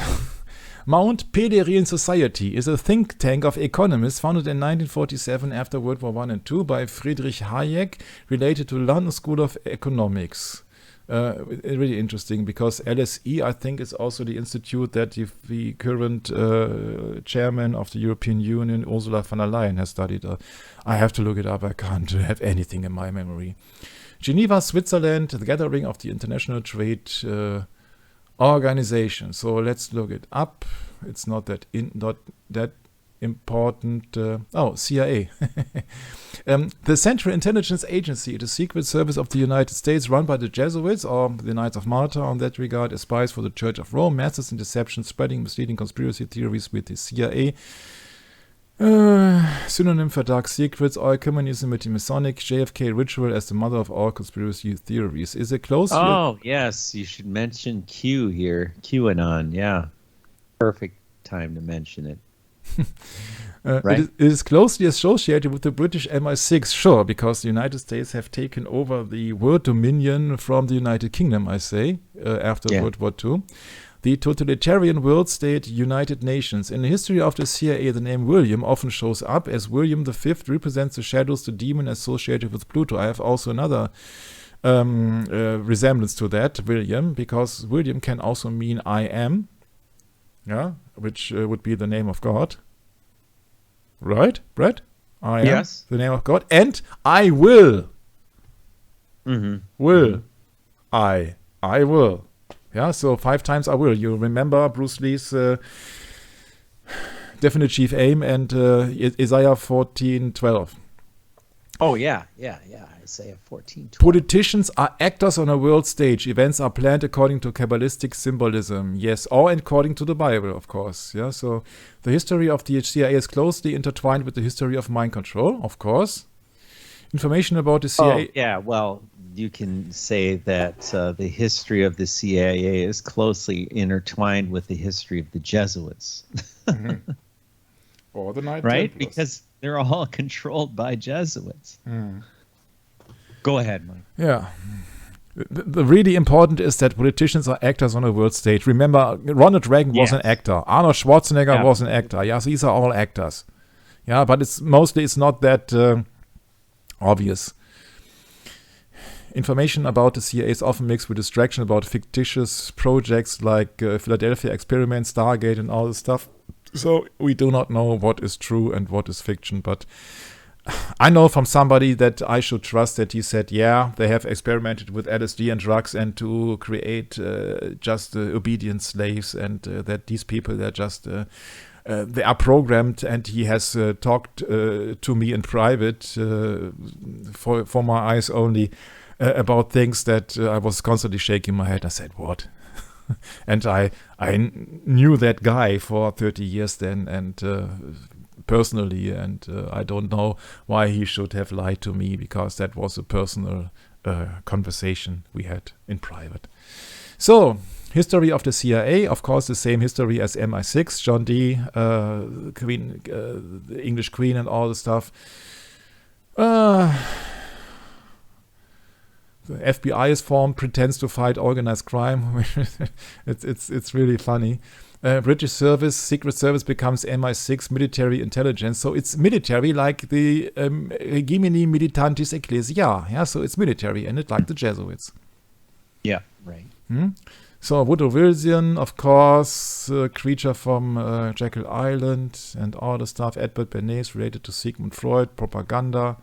Mount Pelerin Society is a think tank of economists founded in 1947 after World War I and II by Friedrich Hayek, related to London School of Economics. Really interesting, because LSE, I think, is also the institute that the current chairman of the European Union, Ursula von der Leyen, has studied. I have to look it up. I can't have anything in my memory. Geneva, Switzerland, the gathering of the International Trade Organization. So let's look it up. It's not that important. CIA. The Central Intelligence Agency, the secret service of the United States, run by the Jesuits or the Knights of Malta on that regard, as spies for the Church of Rome, masters in deception, spreading misleading conspiracy theories with the CIA. Synonym for dark secrets, all communism with the Masonic JFK ritual as the mother of all conspiracy theories. Is it close?
Oh, yes. You should mention Q here. QAnon. Yeah. Perfect time to mention it. Right?
It is closely associated with the British MI6, sure, because the United States have taken over the world dominion from the United Kingdom, I say, after World War II. The totalitarian world state United Nations. In the history of the CIA, the name William often shows up, as William V represents the shadows, the demon associated with Pluto. I have also another resemblance to that, William, because William can also mean I am, yeah, which would be the name of God. Right, Brett? I am the name of God. And I will. Will. I will. Yeah, so 5 times I will. You remember Bruce Lee's definite chief aim and Isaiah 14:12.
Oh, yeah. Isaiah 14:12.
Politicians are actors on a world stage. Events are planned according to Kabbalistic symbolism. Yes, or according to the Bible, of course. Yeah, so the history of the CIA is closely intertwined with the history of mind control, of course. Information about the CIA.
Oh, yeah, well, you can say that the history of the CIA is closely intertwined with the history of the Jesuits.
Or the Knight
right?
Templars.
Because they're all controlled by Jesuits. Go ahead, Mike.
Yeah. The really important is that politicians are actors on a world stage. Remember, Ronald Reagan was an actor. Arnold Schwarzenegger was an actor. Yes, these are all actors. Yeah, but it's not that obvious. Information about the CIA is often mixed with distraction about fictitious projects like Philadelphia Experiment, Stargate, and all this stuff. So we do not know what is true and what is fiction. But I know from somebody that I should trust that he said, yeah, they have experimented with LSD and drugs and to create just obedient slaves, and that these people, they're just they are programmed. And he has talked to me in private for my eyes only about things that I was constantly shaking my head. I said, what? And I knew that guy for 30 years then, and personally, and I don't know why he should have lied to me, because that was a personal conversation we had in private. So, history of the CIA, of course, the same history as MI6, John D, Queen, the English Queen, and all the stuff. The FBI is formed, pretends to fight organized crime. It's really funny. British service, Secret Service becomes MI6, military intelligence. So it's military like the Regimini Militantis Ecclesia. Yeah, so it's military, and it's like the Jesuits.
Yeah, right.
So Woodrow Wilson, of course, creature from Jekyll Island and all the stuff. Edward Bernays related to Sigmund Freud, propaganda.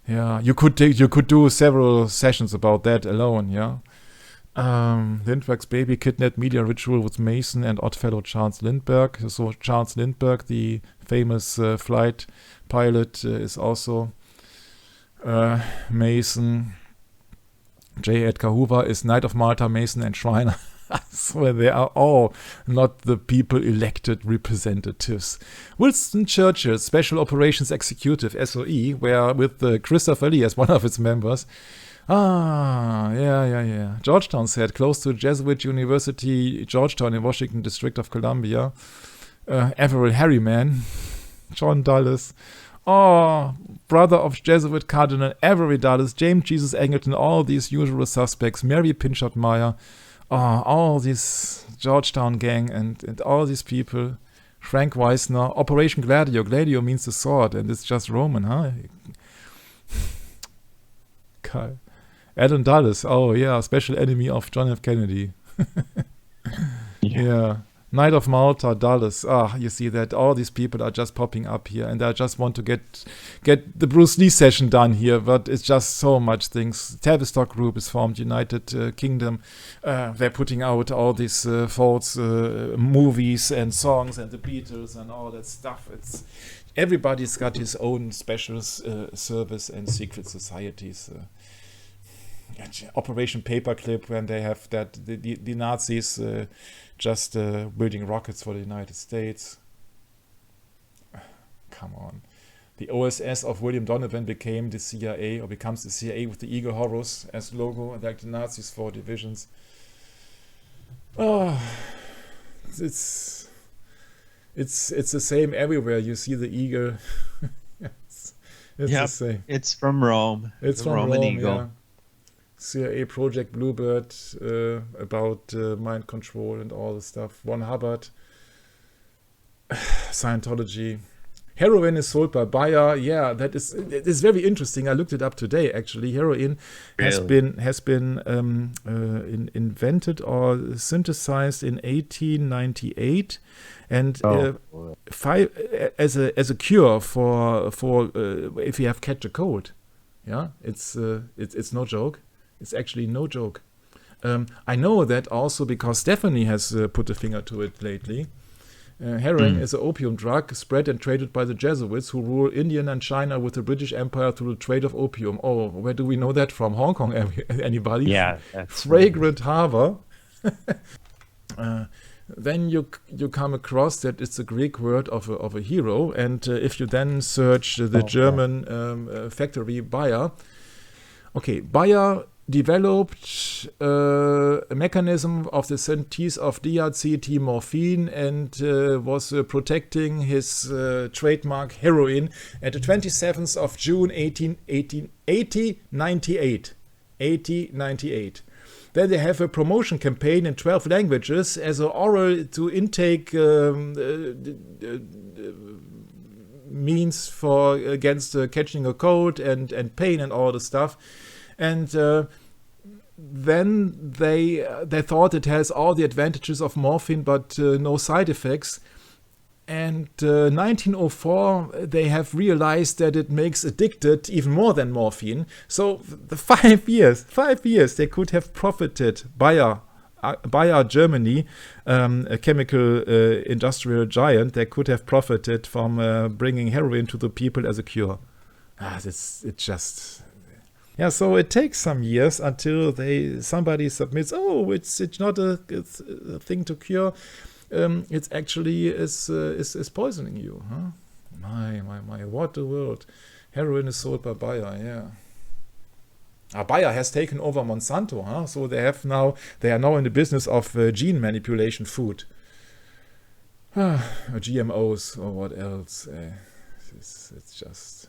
Yeah, you could do several sessions about that alone. Yeah. Lindbergh's baby kidnapped media ritual with Mason and Oddfellow Charles Lindbergh. So Charles Lindbergh, the famous flight pilot, is also Mason. J. Edgar Hoover is Knight of Malta, Mason, and Shriner. I swear they are all not the people elected representatives. Winston Churchill, Special Operations Executive, SOE, where with Christopher Lee as one of its members. Yeah. Georgetown said, close to Jesuit University, Georgetown in Washington, District of Columbia. Averill Harriman, John Dulles. Brother of Jesuit Cardinal Avery Dulles, James Jesus Angleton, all these usual suspects, Mary Pinchot Meyer, all this Georgetown gang and all these people. Frank Weisner, Operation Gladio. Gladio means the sword, and it's just Roman, huh? Kyle. Alan Dulles, special enemy of John F. Kennedy. Yeah. Knight of Malta, Dulles. You see that all these people are just popping up here, and I just want to get the Bruce Lee session done here, but it's just so much things. Tavistock Group is formed, United Kingdom. They're putting out all these false movies and songs and the Beatles and all that stuff. Everybody's got his own special service and secret societies. Operation Paperclip, when they have that the Nazis just building rockets for the United States. Come on. The OSS of William Donovan became the CIA, or becomes the CIA with the Eagle Horus as logo, like the Nazis' 4 divisions. It's the same everywhere. You see the eagle. It's the same.
It's from Rome.
It's
the
from
Roman
Rome,
eagle.
yeah. CIA Project Bluebird, about mind control and all the stuff. Ron Hubbard, Scientology. Heroin is sold by Bayer. Yeah, it is very interesting. I looked it up today. Actually, heroin has been invented or synthesized in 1898, and as a cure for if you have catch a cold. Yeah, it's no joke. It's actually no joke. I know that also because Stephanie has put a finger to it lately. Heroin is an opium drug spread and traded by the Jesuits, who rule India and China with the British Empire through the trade of opium. Oh, where do we know that from? Hong Kong, anybody?
Yeah. That's
Fragrant Harbor. Then you come across that it's a Greek word of a hero, and if you then search the German factory Bayer, Bayer developed a mechanism of the synthesis of DHT morphine and was protecting his trademark heroin at the 27th of June 1898. Then they have a promotion campaign in 12 languages as an oral to intake means for against catching a cold and pain and all the stuff. And then they thought it has all the advantages of morphine but no side effects. And 1904, they have realized that it makes addicted even more than morphine. So the 5 years, they could have profited. Bayer Germany, a chemical industrial giant, they could have profited from bringing heroin to the people as a cure. So it takes some years until somebody submits, it's not a thing to cure. It's actually is poisoning you, huh? My, what the world. Heroin is sold by Bayer, yeah. Bayer has taken over Monsanto, huh? So they are now in the business of gene manipulation food. GMOs or what else. It's just...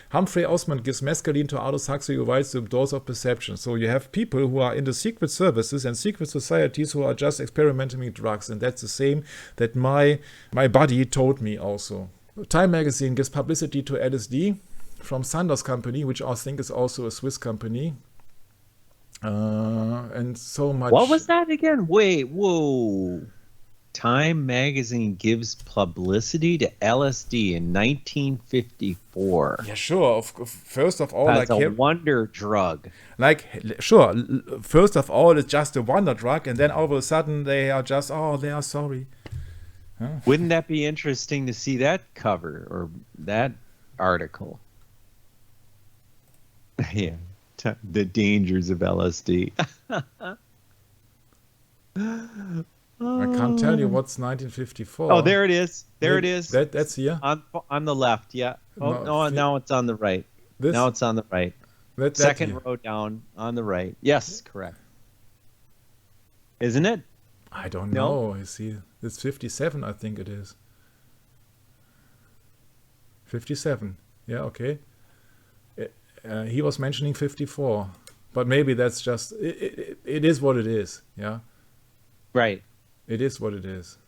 Humphrey Osmond gives mescaline to Aldous Huxley, who writes The Doors of Perception. So you have people who are in the secret services and secret societies who are just experimenting with drugs, and that's the same that my buddy told me also. Time magazine gives publicity to LSD from Sandoz Company, which I think is also a Swiss company. And so much...
What was that again? Wait, whoa. Time magazine gives publicity to LSD in 1954.
Yeah, sure. First of all,
as a wonder drug.
Sure. First of all, it's just a wonder drug, and then all of a sudden they are just, they are sorry. Huh?
Wouldn't that be interesting to see that cover or that article? Yeah, the dangers of LSD.
I can't tell you what's 1954.
Oh, there it is. It is.
That's here?
On the left, yeah. Oh, no, now it's on the right. Now it's on the right. Second row down on the right. Yes, correct. Isn't it?
I don't know. I see. It's 57, I think it is. 57. Yeah, okay. He was mentioning 54. But maybe that's just... It is what it is, yeah?
Right.
It is what it is.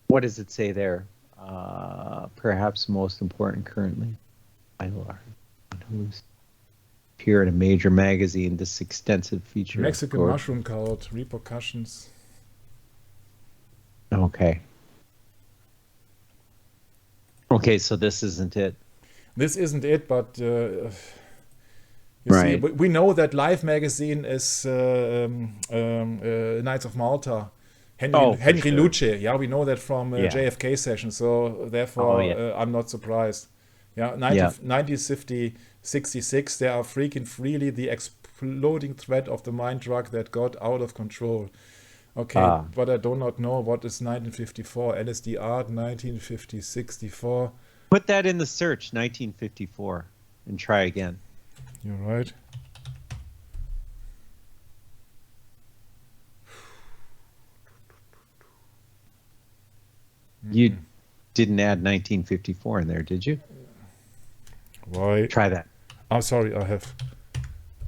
What does it say there? Perhaps most important currently. Who's appear in a major magazine. This extensive feature.
Mexican mushroom cult, repercussions.
Okay. Okay, so this isn't it.
This isn't it, but
right.
See, we know that Life magazine is Knights of Malta. Henry
sure.
Luce. Yeah, we know that from JFK session. So therefore, I'm not surprised. Yeah, 1950, 66. They are freaking freely the exploding threat of the mind drug that got out of control. Okay, but I do not know what is 1954. LSD art, 1950, 64.
Put that in the search, 1954, and try again.
You're right.
You didn't add 1954 in there, did you?
Why?
Try that.
I'm sorry, I have.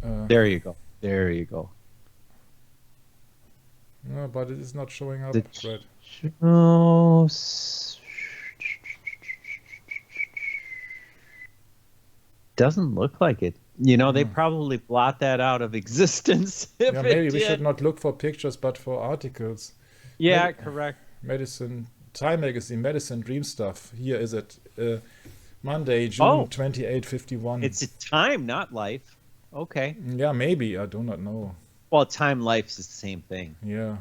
There you go. There you go.
No, but it is not showing up.
Doesn't look like it. You know, they probably blot that out of existence.
Maybe we should not look for pictures, but for articles.
Yeah, correct.
Medicine, Time magazine, medicine, dream stuff. Here is it. Monday, June 28, 51.
It's a Time, not Life. Okay.
Yeah, maybe. I do not know.
Well, Time, Life is the same thing.
Yeah.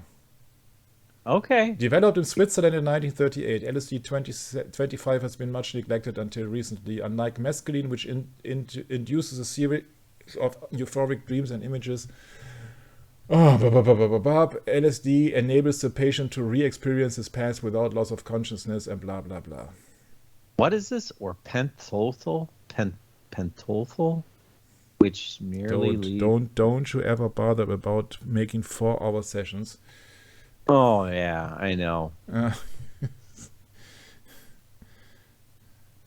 Okay.
Developed in Switzerland in 1938, LSD 25 has been much neglected until recently. Unlike mescaline, which induces a series of euphoric dreams and images, LSD enables the patient to re-experience his past without loss of consciousness and blah, blah, blah.
What is this? Or pentothal? Pentothal? Which merely
Don't you ever bother about making 4-hour sessions.
Oh, yeah, I know.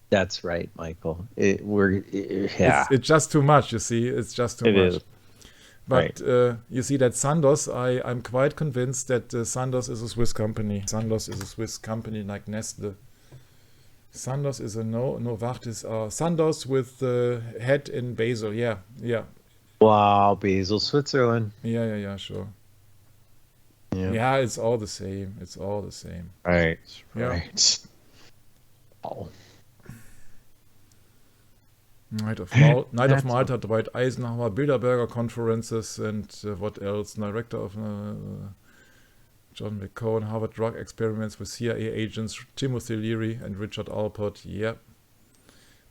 That's right, Michael.
It's just too much, you see. It's just too much.
Is.
But you see that Sandoz, I'm quite convinced that Sandoz is a Swiss company. Sandoz is a Swiss company like Nestle. Sandoz is a Novartis. Sandoz with the head in Basel. Yeah.
Wow, Basel, Switzerland.
Yeah, sure. Yeah, it's all the same. It's all the same.
Right.
Yeah.
Right. Oh.
Night of Malta, Dwight Eisenhower, Bilderberger conferences, and what else? Director of John McCone, Harvard drug experiments with CIA agents, Timothy Leary and Richard Alpert. Yep.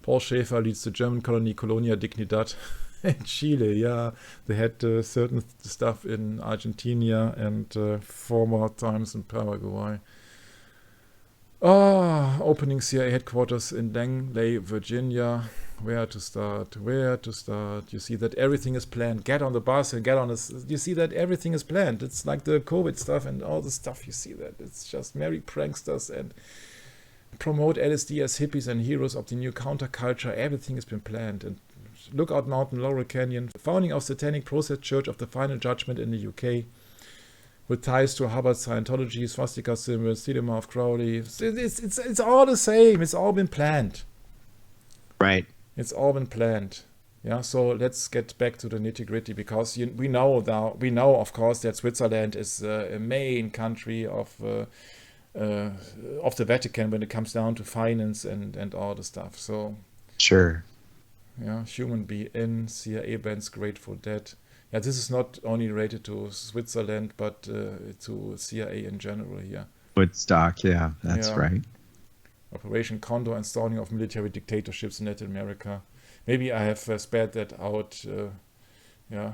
Paul Schaefer leads the German colony Colonia Dignidad in Chile. Yeah, they had certain stuff in Argentina and former times in Paraguay. Opening CIA headquarters in Langley, Virginia. Where to start? You see that everything is planned. Get on the bus and get on this. You see that everything is planned. It's like the COVID stuff and all the stuff. You see that. It's just merry pranksters and promote LSD as hippies and heroes of the new counterculture. Everything has been planned. And Lookout Mountain, Laurel Canyon. Founding of Satanic Process Church of the Final Judgment in the UK. With ties to Hubbard Scientology, swastika symbols, Theodema of Crowley. It's all the same. It's all been planned.
Right.
It's all been planned. Yeah, so let's get back to the nitty-gritty, because we know, of course, that Switzerland is a main country of the Vatican when it comes down to finance and all the stuff. So
Sure.
yeah, Human Be-In, CIA bans Grateful Dead. Yeah, this is not only related to Switzerland, but to CIA in general here.
Woodstock, yeah, that's
Yeah.
right.
Operation Condor, installing of military dictatorships in Latin America. Maybe I have spared that out. Yeah,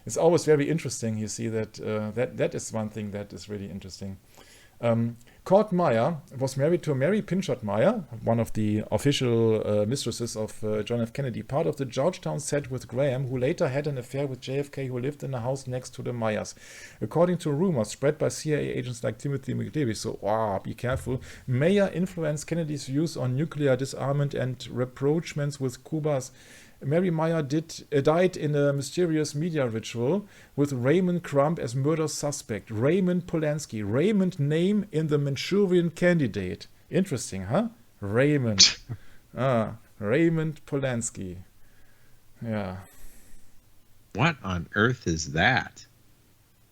it's always very interesting. You see that that is one thing that is really interesting. Cord Meyer was married to Mary Pinchot Meyer, one of the official mistresses of John F. Kennedy, part of the Georgetown set with Graham, who later had an affair with JFK, who lived in a house next to the Meyers. According to rumors spread by CIA agents like Timothy McDavid, so be careful, Meyer influenced Kennedy's views on nuclear disarmament and rapprochements with Cuba's. Mary Meyer died in a mysterious media ritual with Raymond Crump as murder suspect. Raymond Polanski. Raymond name in the Manchurian Candidate. Interesting, huh? Raymond. Raymond Polanski. Yeah.
What on earth is that?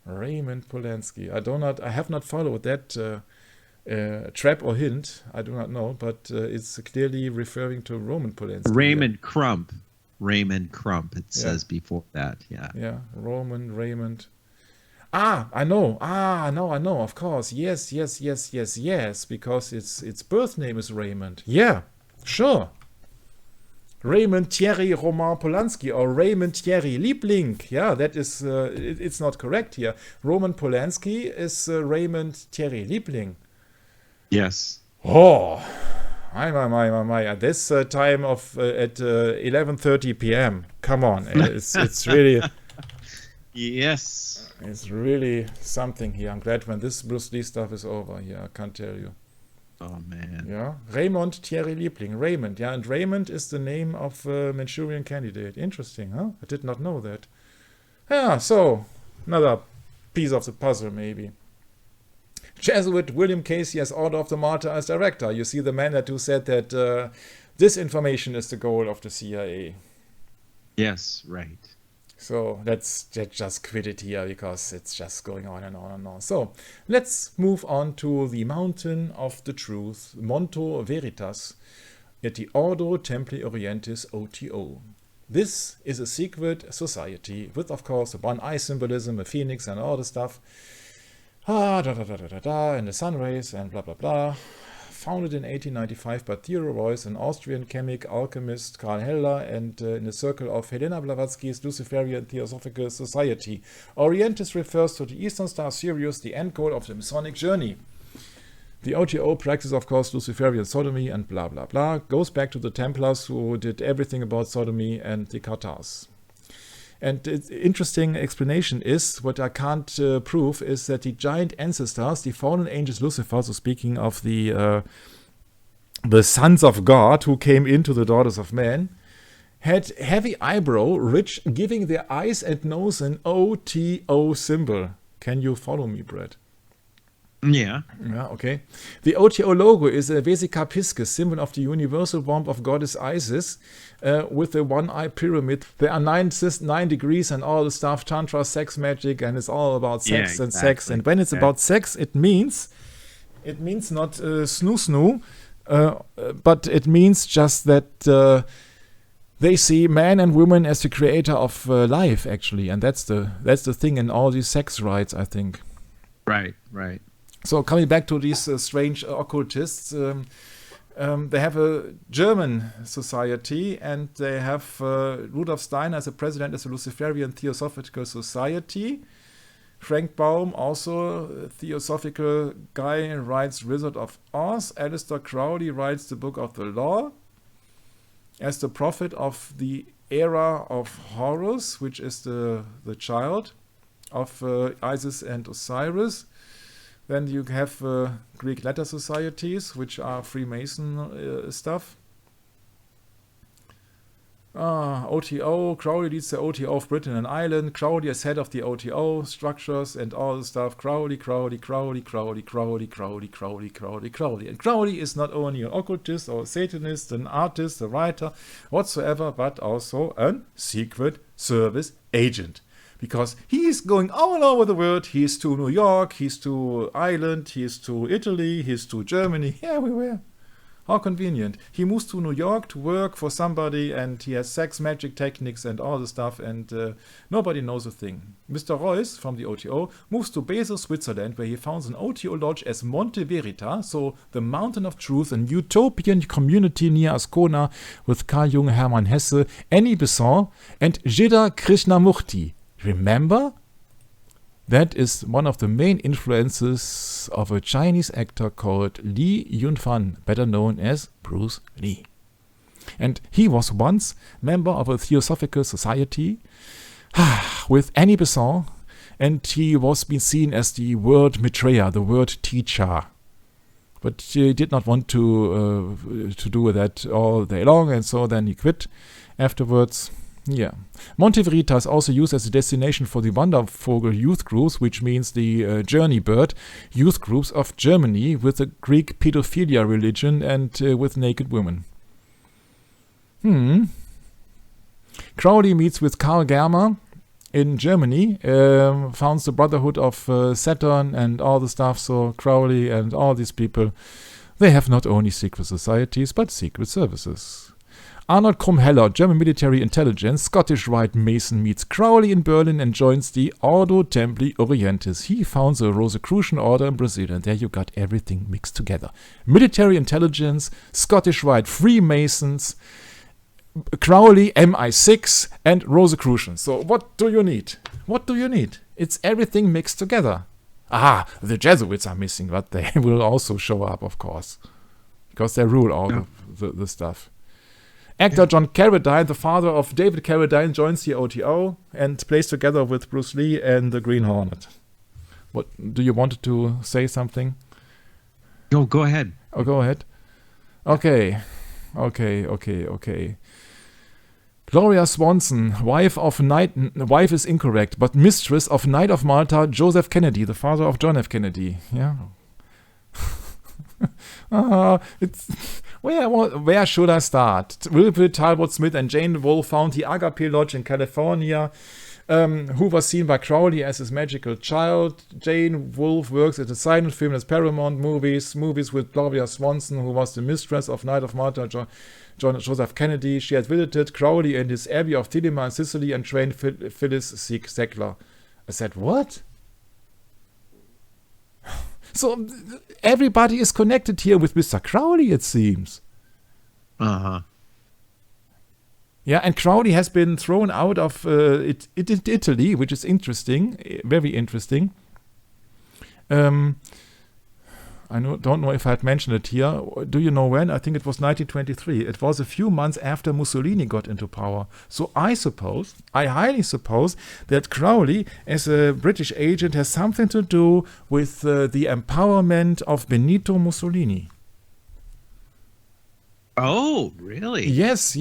Raymond Polanski. I have not followed that trap or hint. I do not know, but it's clearly referring to Roman Polanski.
Raymond Crump. Raymond Crump, it says before that, yeah.
Yeah, Raymond. I know. I know, of course. Yes, because its birth name is Raymond. Yeah, sure. Raymond Thierry Roman Polanski or Raymond Thierry Liebling. Yeah, that is, it's not correct here. Roman Polanski is Raymond Thierry Liebling.
Yes.
Oh, my. At this time of at 11:30 p.m. Come on, it's really
Yes.
it's really something here. I'm glad when this Bruce Lee stuff is over here. I can't tell you.
Oh man.
Yeah, Raymond Thierry Liebling. Raymond. Yeah, and Raymond is the name of Manchurian Candidate. Interesting, huh? I did not know that. Yeah, so another piece of the puzzle, maybe. Jesuit William Casey as Order of the Martyr as director. You see the man who said that disinformation is the goal of the CIA.
Yes, right.
So let's just quit it here because it's just going on and on and on. So let's move on to the Mountain of the Truth, Monto Veritas, at the Ordo Templi Orientis OTO. This is a secret society with, of course, a one-eye symbolism, a phoenix and all the stuff. And the sun rays and blah blah blah. Founded in 1895 by Theodor Reuss, an Austrian chemic, alchemist, Karl Heller, and in the circle of Helena Blavatsky's Luciferian Theosophical Society. Orientis refers to the Eastern Star Sirius, the end goal of the Masonic journey. The OTO practice, of course, Luciferian sodomy and blah blah blah. Goes back to the Templars who did everything about sodomy and the Cathars. And its interesting explanation is, what I can't prove, is that the giant ancestors, the fallen angels Lucifer, so speaking of the sons of God who came into the daughters of men, had heavy eyebrow, rich, giving their eyes and nose an OTO symbol. Can you follow me, Brett?
Yeah.
Yeah, okay. The OTO logo is a Vesica piscis, symbol of the universal womb of goddess Isis, with a one-eye pyramid. There are 9 degrees and all the stuff, tantra, sex magic, and it's all about sex
Yeah,
and sex.
exactly.
And when it's about sex, it means not snoo, but it means just that they see man and woman as the creator of life, actually, and that's the thing in all these sex rites, I think.
Right, right.
So coming back to these strange occultists, they have a German society, and they have Rudolf Steiner as a president as a Luciferian Theosophical Society. Frank Baum, also a theosophical guy, writes Wizard of Oz. Aleister Crowley writes the Book of the Law as the prophet of the era of Horus, which is the child of Isis and Osiris. Then you have Greek letter societies, which are Freemason stuff. OTO, Crowley leads the OTO of Britain and Ireland. Crowley is head of the OTO structures and all the stuff. Crowley. And Crowley is not only an occultist or a Satanist, an artist, a writer, whatsoever, but also a secret service agent. Because he is going all over the world. He is to New York, he's to Ireland, he is to Italy, he's to Germany, everywhere. How convenient. He moves to New York to work for somebody, and he has sex magic techniques and all the stuff, and nobody knows a thing. Mr. Royce from the OTO moves to Basel, Switzerland, where he founds an OTO lodge as Monte Verita, so the Mountain of Truth, an utopian community near Ascona with Carl Jung, Hermann Hesse, Annie Besant, and Jidda Krishnamurti. Remember? That is one of the main influences of a Chinese actor called Li Yunfan, better known as Bruce Lee. And he was once member of a Theosophical Society with Annie Besant, and he was being seen as the word Maitreya, the word teacher. But he did not want to do that all day long, and so then he quit afterwards. Yeah. Monte Verita is also used as a destination for the Wandervogel youth groups, which means the journey bird youth groups of Germany with the Greek pedophilia religion and with naked women. Crowley meets with Karl Germer in Germany, founds the Brotherhood of Saturn and all the stuff. So Crowley and all these people, they have not only secret societies, but secret services. Arnold Krummheller, German military intelligence, Scottish Rite Mason meets Crowley in Berlin and joins the Ordo Templi Orientis. He founds a Rosicrucian order in Brazil, and there you got everything mixed together. Military intelligence, Scottish Rite Freemasons, Crowley, MI6, and Rosicrucians. So what do you need? What do you need? It's everything mixed together. The Jesuits are missing, but they will also show up, of course, because they rule all the stuff. Actor John Carradine, the father of David Carradine, joins the OTO and plays together with Bruce Lee and the Green Hornet. What do you want to say something?
No, go ahead.
Oh, go ahead. Okay. Gloria Swanson, wife is incorrect, but mistress of Knight of Malta, Joseph Kennedy, the father of John F. Kennedy. Yeah. Where should I start? Wilfred Talbot Smith and Jane Wolfe found the Agape Lodge in California, who was seen by Crowley as his magical child. Jane Wolfe works at the silent film as Paramount movies with Gloria Swanson, who was the mistress of Knight of Malta, Joseph Kennedy. She had visited Crowley in his abbey of Thelema in Sicily and trained Phyllis Sackler. I said, what? So everybody is connected here with Mr. Crowley, it seems.
Uh-huh.
Yeah, and Crowley has been thrown out of Italy, which is interesting, very interesting. I don't know if I had mentioned it here. Do you know when? I think it was 1923. It was a few months after Mussolini got into power. So I highly suppose that Crowley, as a British agent, has something to do with the empowerment of Benito Mussolini.
Oh, really?
Yes.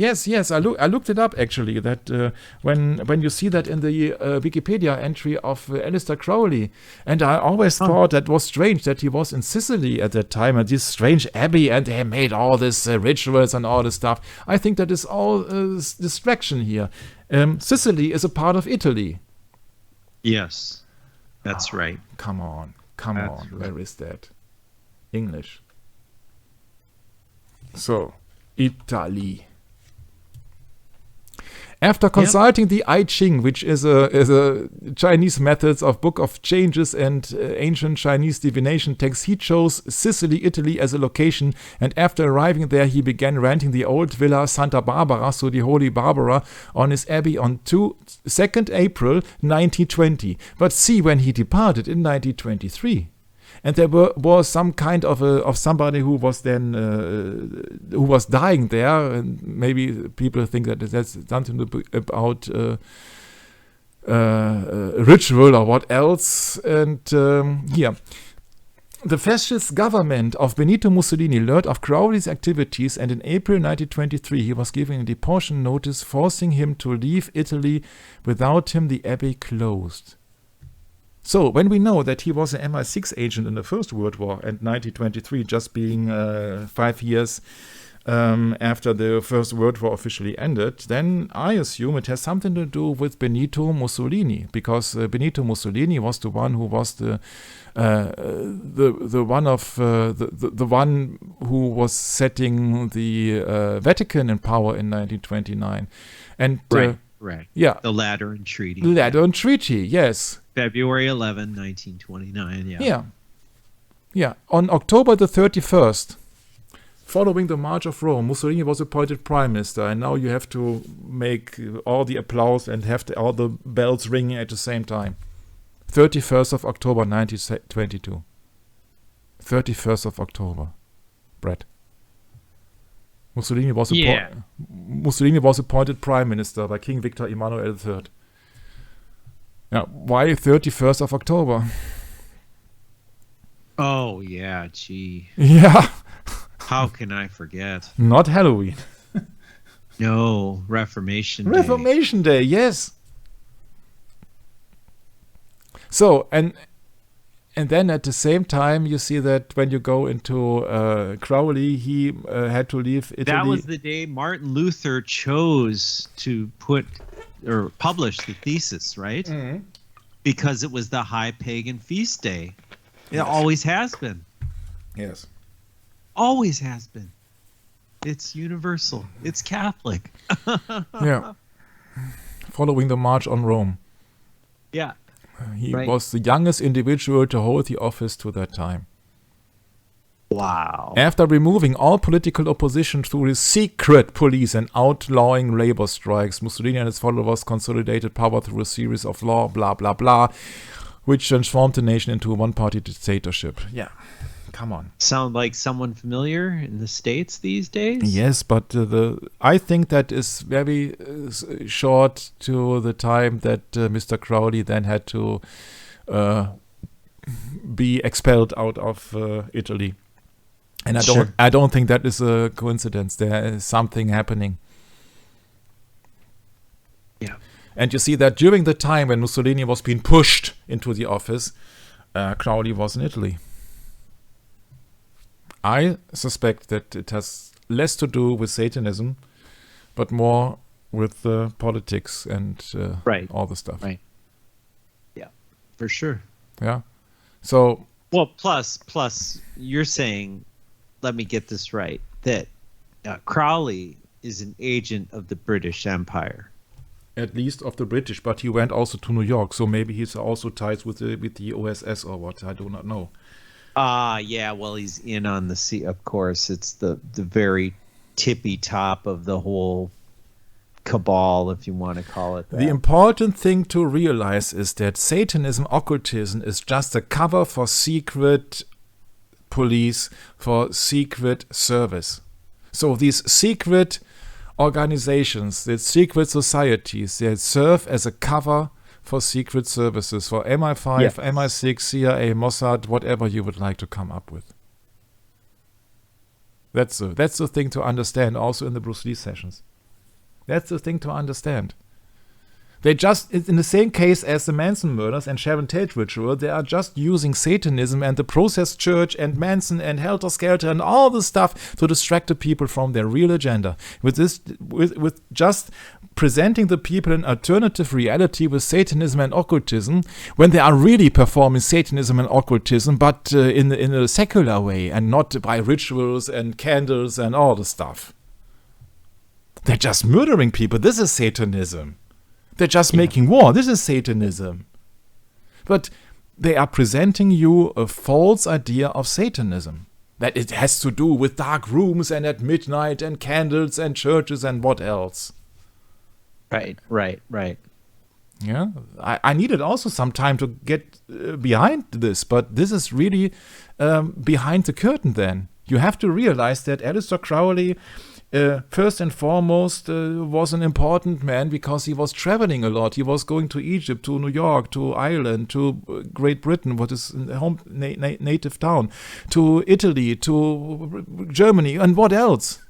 I looked it up actually. That when you see that in the Wikipedia entry of Aleister Crowley, and I always thought that was strange that he was in Sicily at that time, and this strange abbey, and they made all this rituals and all this stuff. I think that is all distraction here. Sicily is a part of Italy.
Yes, that's right.
Come on.
Right.
Where is that? English. So, Italy. After consulting the I Ching, which is a Chinese methods of book of changes and ancient Chinese divination texts, he chose Sicily, Italy as a location, and after arriving there, he began renting the old villa Santa Barbara, so the Holy Barbara, on his abbey on 2nd April 1920. But see, when he departed in 1923. And there was some kind of somebody who was then who was dying there, and maybe people think that that's something about ritual or what else. And here, the fascist government of Benito Mussolini learned of Crowley's activities, and in April 1923 he was given a deportation notice, forcing him to leave Italy. Without him, the abbey closed. So, when we know that he was an MI6 agent in the First World War, and 1923 just being 5 years after the First World War officially ended, then I assume it has something to do with Benito Mussolini, because Benito Mussolini was the one who was the one who was setting the Vatican in power in 1929, and
Right.
Yeah,
the Lateran Treaty.
Lateran Treaty, yes.
February 11, 1929.
Yeah. On October the 31st, following the March of Rome, Mussolini was appointed prime minister, and now you have to make all the applause and have all the bells ringing at the same time. 31st of October 1922. 31st of October. Brett. Mussolini was appointed prime minister by King Victor Emmanuel III. Yeah, why 31st of October?
Oh, yeah, gee.
Yeah.
How can I forget?
Not Halloween.
No, Reformation Day.
Reformation Day, yes. So, and then at the same time, you see that when you go into Crowley, he had to leave Italy.
That was the day Martin Luther chose to publish the thesis, right? Mm-hmm. Because it was the high pagan feast day. It always has been.
Yes.
Always has been. It's universal. It's Catholic.
Yeah. Following the March on Rome.
Yeah.
He was the youngest individual to hold the office to that time.
Wow.
After removing all political opposition through his secret police and outlawing labor strikes, Mussolini and his followers consolidated power through a series of law, blah, blah, blah, which transformed the nation into a one-party dictatorship. Yeah, come on.
Sound like someone familiar in the States these days?
Yes, but I think that is very short to the time that Mr. Crowley then had to be expelled out of Italy. And I don't think that is a coincidence. There is something happening.
Yeah.
And you see that during the time when Mussolini was being pushed into the office, Crowley was in Italy. I suspect that it has less to do with Satanism, but more with politics and all the stuff.
Right. Yeah, for sure.
Yeah. So.
Well, plus, you're saying, let me get this right, that Crowley is an agent of the British Empire.
At least of the British, but he went also to New York, so maybe he's also ties with the OSS or what, I do not know.
Yeah, well, he's in on the sea, of course. It's the very tippy top of the whole cabal, if you want to call it that.
The important thing to realize is that Satanism, occultism is just a cover for secret police, for secret service. So these secret organizations, these secret societies, they serve as a cover for secret services, for MI5, MI6, CIA, Mossad, whatever you would like to come up with. That's the thing to understand also in the Bruce Lee sessions. That's the thing to understand. They just, in the same case as the Manson murders and Sharon Tate ritual, they are just using Satanism and the process church and Manson and Helter Skelter and all the stuff to distract the people from their real agenda. With just presenting the people an alternative reality with Satanism and occultism, when they are really performing Satanism and occultism, but in a secular way and not by rituals and candles and all the stuff. They're just murdering people. This is Satanism. They're just making war. This is Satanism. But they are presenting you a false idea of Satanism. That it has to do with dark rooms and at midnight and candles and churches and what else.
Right.
Yeah, I needed also some time to get behind this, but this is really behind the curtain then. You have to realize that Aleister Crowley, first and foremost, was an important man because he was traveling a lot. He was going to Egypt, to New York, to Ireland, to Great Britain, what is home native town, to Italy, to Germany, and what else?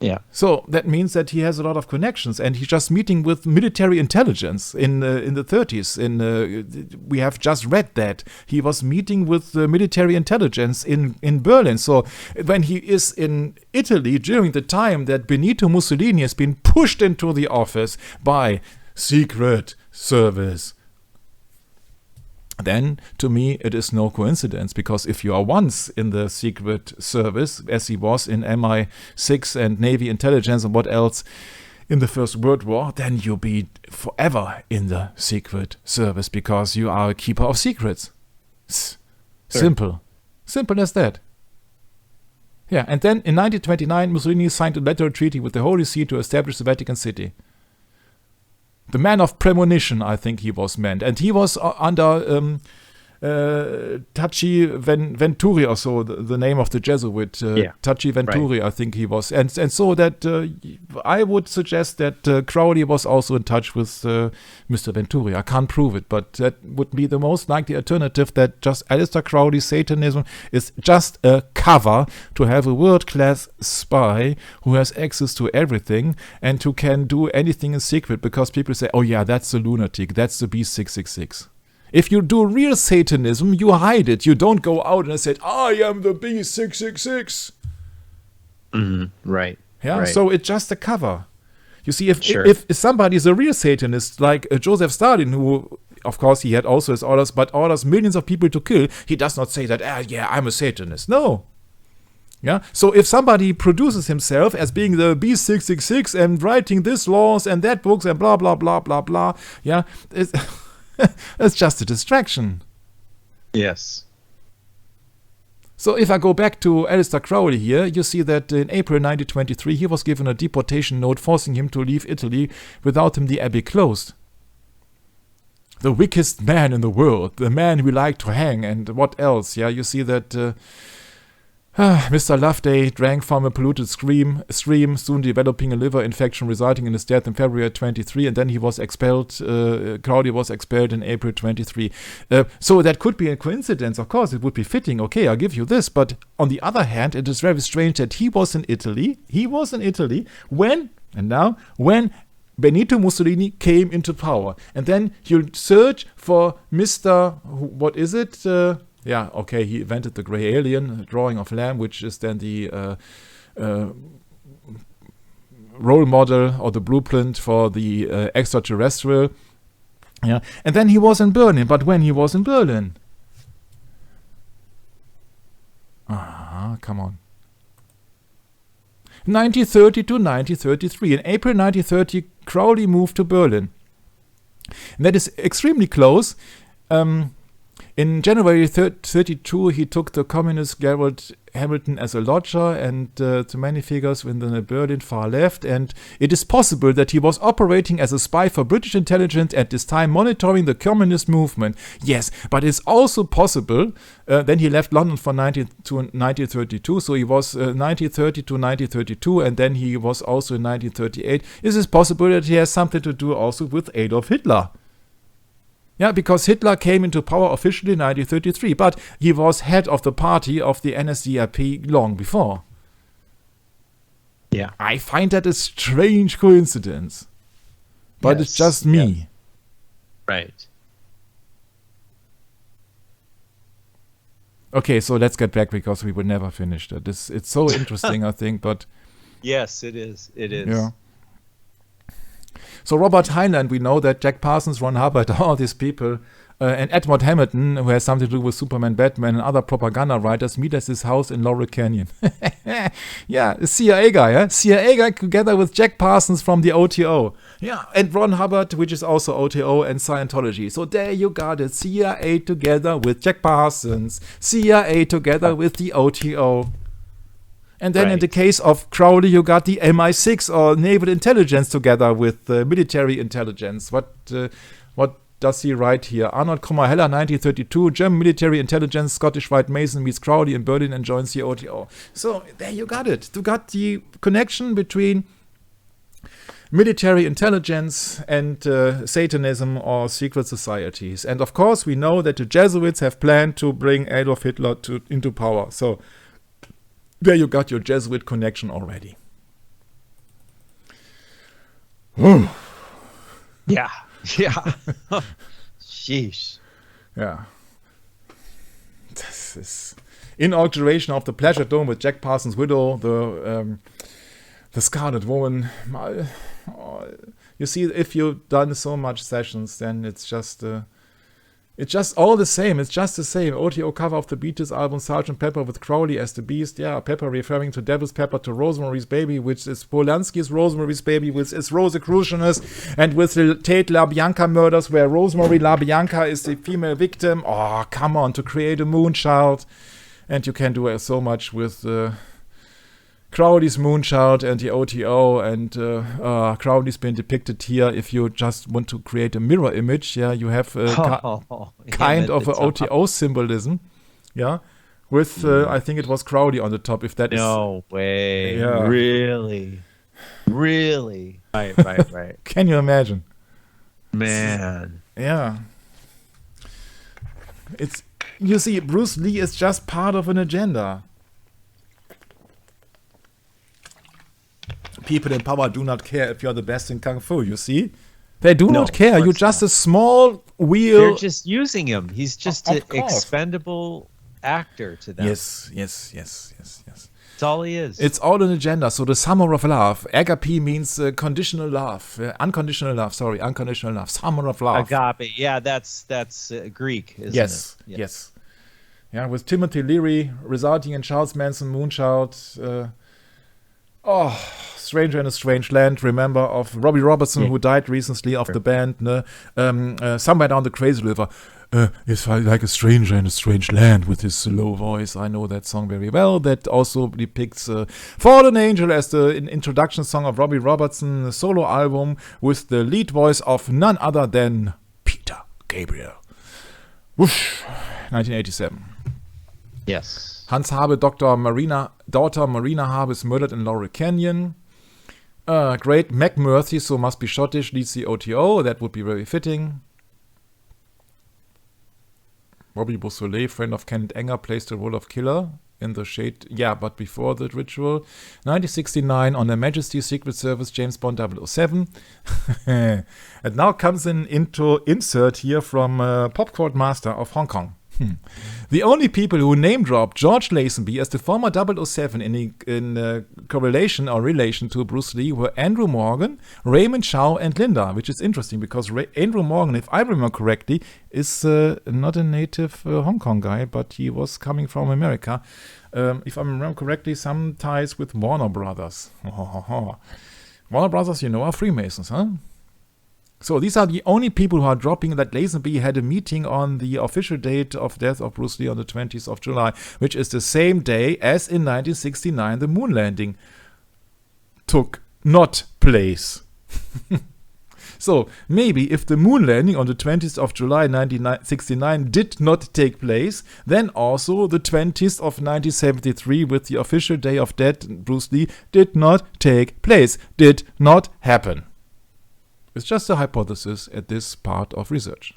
Yeah.
So that means that he has a lot of connections, and he's just meeting with military intelligence in the 30s. We have just read that he was meeting with military intelligence in Berlin. So when he is in Italy during the time that Benito Mussolini has been pushed into the office by Secret Service, then to me it is no coincidence, because if you are once in the Secret Service, as he was in MI6 and Navy intelligence and what else in the First World War, then you'll be forever in the Secret Service because you are a keeper of secrets. Simple as that. Yeah, and then in 1929 Mussolini signed a bilateral treaty with the Holy See to establish the Vatican City. The man of premonition, I think he was meant. And he was under Taci Venturi, or so, the name of the Jesuit. Taci Venturi, right. I think he was. And so that I would suggest that Crowley was also in touch with Mr. Venturi. I can't prove it, but that would be the most likely alternative, that just Aleister Crowley's Satanism is just a cover to have a world-class spy who has access to everything and who can do anything in secret, because people say, oh yeah, that's the lunatic, that's the B666. If you do real Satanism, you hide it. You don't go out and say, I am the B666.
Mm-hmm. Right.
Yeah.
Right.
So it's just a cover. You see, if somebody is a real Satanist, like Joseph Stalin, who, of course, he had also his orders, but orders millions of people to kill, he does not say that, I'm a Satanist. No. Yeah. So if somebody produces himself as being the B666 and writing this laws and that books and blah, blah, blah, blah, blah, yeah, it's just a distraction.
Yes.
So if I go back to Aleister Crowley here, you see that in April 1923 he was given a deportation note forcing him to leave Italy without him the abbey closed. The wickedest man in the world, the man we like to hang, and what else? Yeah, you see that Mr. Loveday drank from a polluted stream, soon developing a liver infection resulting in his death in February 23, and then he was expelled. Crowley was expelled in April 23. So that could be a coincidence. Of course, it would be fitting. Okay, I'll give you this. But on the other hand, it is very strange that he was in Italy. When Benito Mussolini came into power. And then you search for Mr. What is it? Yeah, okay, he invented the grey alien, drawing of Lamb, which is then the role model or the blueprint for the extraterrestrial. Yeah, and then he was in Berlin. But when he was in Berlin? Come on. 1930 to 1933. In April 1930, Crowley moved to Berlin. And that is extremely close. In January 32, he took the communist Gerald Hamilton as a lodger, and to many figures within the Berlin far left. And it is possible that he was operating as a spy for British intelligence at this time, monitoring the communist movement. Yes, but it's also possible. Then he left London for 1932, so he was 1930 to 1932, and then he was also in 1938. Is it possible that he has something to do also with Adolf Hitler? Yeah, because Hitler came into power officially in 1933, but he was head of the party of the NSDAP long before.
Yeah.
I find that a strange coincidence. But
Yes,
it's just me.
yes. Right.
Okay, so let's get back because we will never finish that. It's so interesting, I think, but
Yes, it is. It is.
yeah. So Robert Heinlein, we know that Jack Parsons, Ron Hubbard, all these people, and Edward Hamilton, who has something to do with Superman, Batman, and other propaganda writers, meet at his house in Laurel Canyon. Yeah, a CIA guy, huh? CIA guy together with Jack Parsons from the OTO. Yeah, and Ron Hubbard, which is also OTO and Scientology. So there you got it. CIA together with Jack Parsons. CIA together with the OTO. And then in
Right.
the case of Crowley, you got the MI6 or naval intelligence together with military intelligence. What does he write here? Arnold Heller, 1932, German military intelligence, Scottish White Mason meets Crowley in Berlin and joins the OTO. So there you got it. You got the connection between military intelligence and Satanism or secret societies. And of course, we know that the Jesuits have planned to bring Adolf Hitler into power. So there you got your Jesuit connection already.
Yeah. Yeah. Sheesh.
Yeah. This is inauguration of the Pleasure Dome with Jack Parsons' widow, the Scarlet Woman. You see, if you've done so much sessions, then it's just all the same. It's just the same. OTO cover of the Beatles album, Sgt. Pepper with Crowley as the Beast. Yeah, Pepper referring to Devil's Pepper, to Rosemary's Baby, which is Polanski's Rosemary's Baby, which is Rosicrucianist, and with the Tate LaBianca murders, where Rosemary LaBianca is the female victim. Oh, come on, to create a moonchild. And you can do so much with Crowley's Moonchild and the OTO, and Crowley's been depicted here. If you just want to create a mirror image, yeah, you have kind of an OTO symbolism, yeah, with I think it was Crowley on the top. If that
No way.
Yeah.
Really? Right.
can you imagine?
Man.
Yeah, it's, you see, Bruce Lee is just part of an agenda. People in power do not care if you're the best in Kung Fu, you see? They do
No,
not care.
of
You're
course
just
not.
a small wheel.
They're just using him. He's just
Of
an
course.
expendable actor to them.
Yes.
That's all he is.
It's all an agenda. So the summer of love. Agape means conditional love. Unconditional love. Summer of love.
Agape. Yeah, that's Greek, isn't
Yes.
it?
Yes. Yeah, with Timothy Leary resulting in Charles Manson Moonchild. Stranger in a Strange Land. Remember of Robbie Robertson, who died recently of the band. Somewhere Down the Crazy River. It's like a stranger in a strange land with his low voice. I know that song very well. That also depicts Fallen Angel as the introduction song of Robbie Robertson, solo album with the lead voice of none other than Peter Gabriel. Whoosh, 1987.
Yes.
Hans Habe, daughter Marina Habe is murdered in Laurel Canyon. Great McMurphy, so must be Schottish, leads the OTO. That would be very fitting. Bobby Beausoleil, friend of Kenneth Anger, plays the role of killer in The Shade. Yeah, but before the ritual. 1969 on Her Majesty's Secret Service, James Bond 007. And now comes an insert here from Popcorn Master of Hong Kong. The only people who name drop George Lazenby as the former 007 in correlation or relation to Bruce Lee were Andrew Morgan, Raymond Chow, and Linda, which is interesting because Andrew Morgan, if I remember correctly, is not a native Hong Kong guy, but he was coming from America. If I remember correctly, some ties with Warner Brothers. Warner Brothers, are Freemasons, huh? So these are the only people who are dropping that Lazenby had a meeting on the official date of death of Bruce Lee on the 20th of July, which is the same day as in 1969 the moon landing took not place. So maybe if the moon landing on the 20th of July 1969 did not take place, then also the 20th of 1973 with the official day of death Bruce Lee did not take place, did not happen. It's just a hypothesis at this part of research.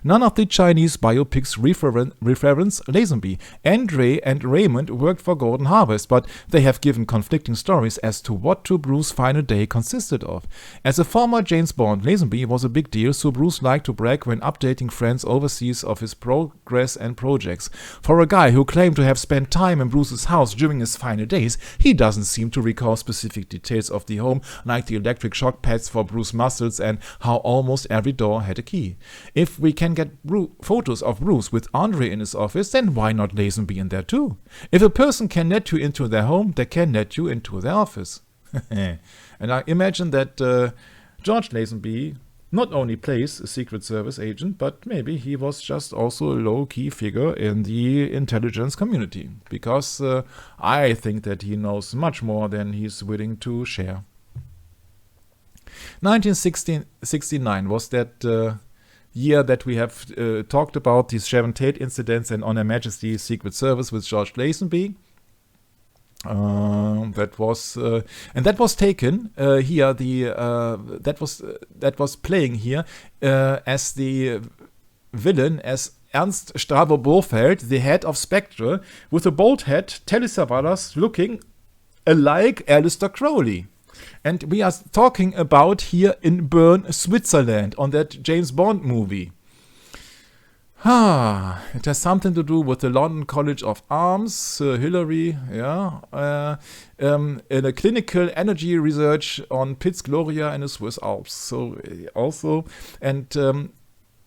None of the Chinese biopics reference Lazenby. Andre and Raymond worked for Golden Harvest, but they have given conflicting stories as to what True Bruce's final day consisted of. As a former James Bond, Lazenby was a big deal, so Bruce liked to brag when updating friends overseas of his progress and projects. For a guy who claimed to have spent time in Bruce's house during his final days, he doesn't seem to recall specific details of the home, like the electric shock pads for Bruce's muscles and how almost every door had a key. If we can get photos of Bruce with Andre in his office, then why not Lazenby in there too? If a person can let you into their home, they can let you into their office. And I imagine that George Lazenby not only plays a Secret Service agent, but maybe he was just also a low-key figure in the intelligence community, because I think that he knows much more than he's willing to share. 1969 was that year that we have talked about these Sharon Tate incidents and On Her Majesty's Secret Service with George Lazenby. That was taken here. That was playing here as the villain as Ernst Strabo-Burfeld, the head of Spectre, with a bald head, Telly Savalas looking alike Aleister Crowley. And we are talking about here in Bern, Switzerland, on that James Bond movie. It has something to do with the London College of Arms, Hillary, and a clinical energy research on Piz Gloria and the Swiss Alps. So also, and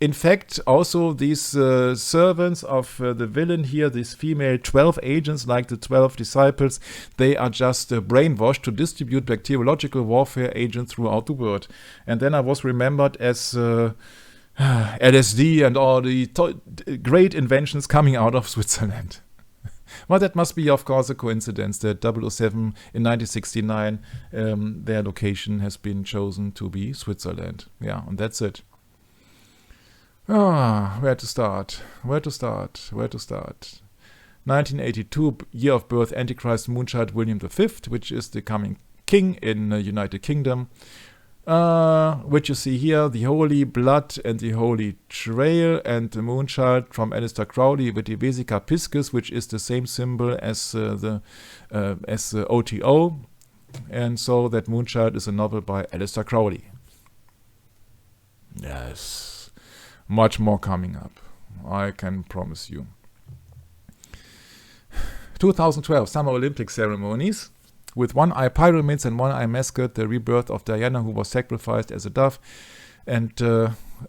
in fact, also these servants of the villain here, these female 12 agents like the 12 disciples, they are just brainwashed to distribute bacteriological warfare agents throughout the world. And then I was remembered as LSD and all the great inventions coming out of Switzerland. Well, that must be, of course, a coincidence that 007 in 1969, their location has been chosen to be Switzerland. Yeah, and that's it. Where to start? 1982, year of birth, Antichrist Moonchild William V, which is the coming king in the United Kingdom. Which you see here, the Holy Blood and the Holy Trail, and the Moonchild from Aleister Crowley with the Vesica Piscis, which is the same symbol as the OTO, and so that Moonchild is a novel by Aleister Crowley. Yes, much more coming up, I can promise you. 2012 Summer Olympic ceremonies. With one-eye pyramids and one-eye mascot, the rebirth of Diana, who was sacrificed as a dove, and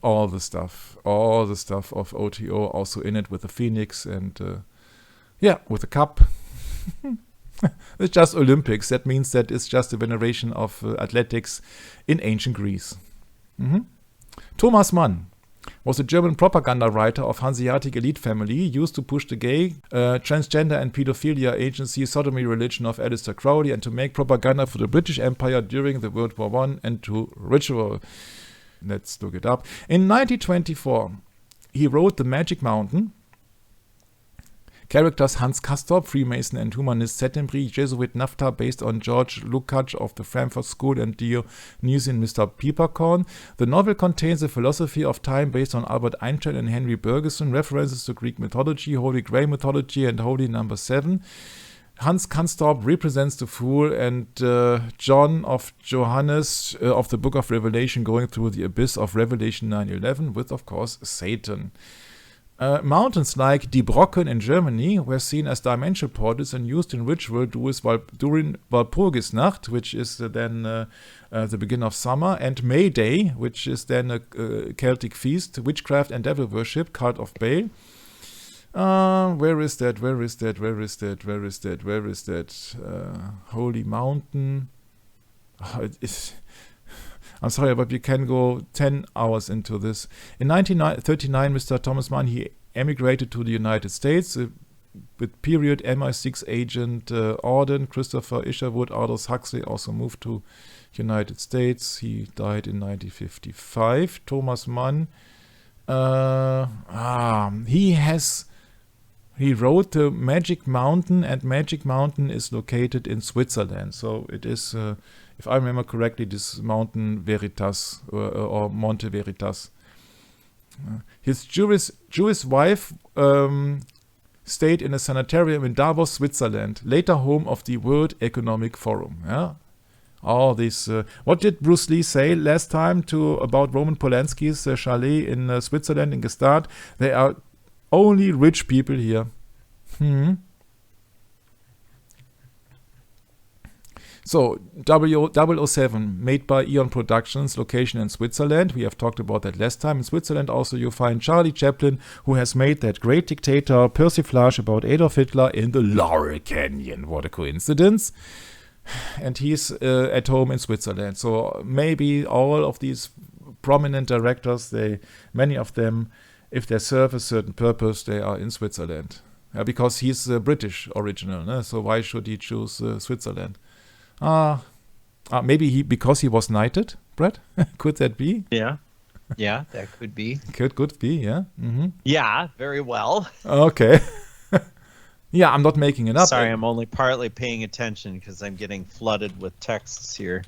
all the stuff of OTO also in it with the phoenix and with the cup. It's just Olympics. That means that it's just a veneration of athletics in ancient Greece. Thomas Mann was a German propaganda writer of Hanseatic elite family, used to push the gay, transgender and pedophilia agency sodomy religion of Aleister Crowley and to make propaganda for the British Empire during the World War I and to ritual. Let's look it up. In 1924, he wrote The Magic Mountain. Characters Hans Castorp, Freemason and humanist Settembree, Jesuit Nafta based on George Lukács of the Frankfurt School and Dionysian Mr. Peppercorn. The novel contains a philosophy of time based on Albert Einstein and Henry Bergson, references to Greek mythology, Holy Grail mythology and Holy Number 7. Hans Castorp represents the fool and John of Johannes of the Book of Revelation going through the abyss of Revelation 9:11 with, of course, Satan. Mountains like Die Brocken in Germany were seen as dimensional portals and used in ritual during Walpurgisnacht, which is then the beginning of summer, and May Day, which is then a Celtic feast, witchcraft and devil worship, cult of Baal. Where is that? Holy Mountain. I'm sorry, but we can go 10 hours into this. In 1939, Mr. Thomas Mann, he emigrated to the United States with period MI6 agent Auden. Christopher Isherwood, Aldous Huxley also moved to United States. He died in 1955. Thomas Mann, he wrote The Magic Mountain, and Magic Mountain is located in Switzerland. So it is, if I remember correctly, this Mountain Veritas or Monte Veritas. His Jewish wife stayed in a sanitarium in Davos, Switzerland, later home of the World Economic Forum. Yeah, all this. What did Bruce Lee say last time about Roman Polanski's chalet in Switzerland in Gstaad? They are only rich people here. So, 007, made by Eon Productions, location in Switzerland. We have talked about that last time. In Switzerland also you find Charlie Chaplin, who has made that great dictator persiflage about Adolf Hitler in the Laurel Canyon. What a coincidence. And he's at home in Switzerland. So maybe all of these prominent directors, many of them, if they serve a certain purpose, they are in Switzerland. Because he's British original, so why should he choose Switzerland? Maybe because he was knighted, Brett? Could that be?
Yeah, that could be.
Could be, yeah. Mm-hmm.
Yeah, very well.
Okay. Yeah, I'm not making it up.
Sorry, I'm only partly paying attention because I'm getting flooded with texts here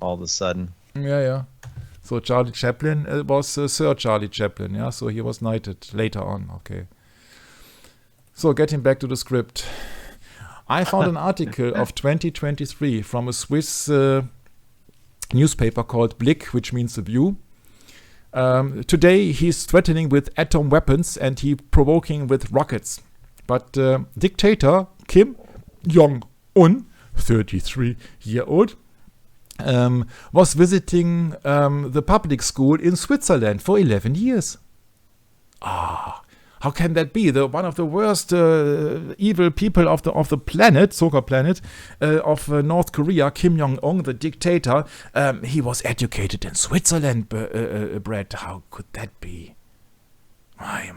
all of a sudden.
Yeah. So Charlie Chaplin was Sir Charlie Chaplin, yeah? So he was knighted later on, okay. So getting back to the script. I found an article of 2023 from a Swiss newspaper called Blick, which means the view. Today he's threatening with atom weapons and he provoking with rockets. But dictator Kim Jong-un, 33-year-old, was visiting the public school in Switzerland for 11 years. How can that be? One of the worst evil people of the planet, so-called planet, of North Korea, Kim Jong-un, the dictator, he was educated in Switzerland, Brett. How could that be? My.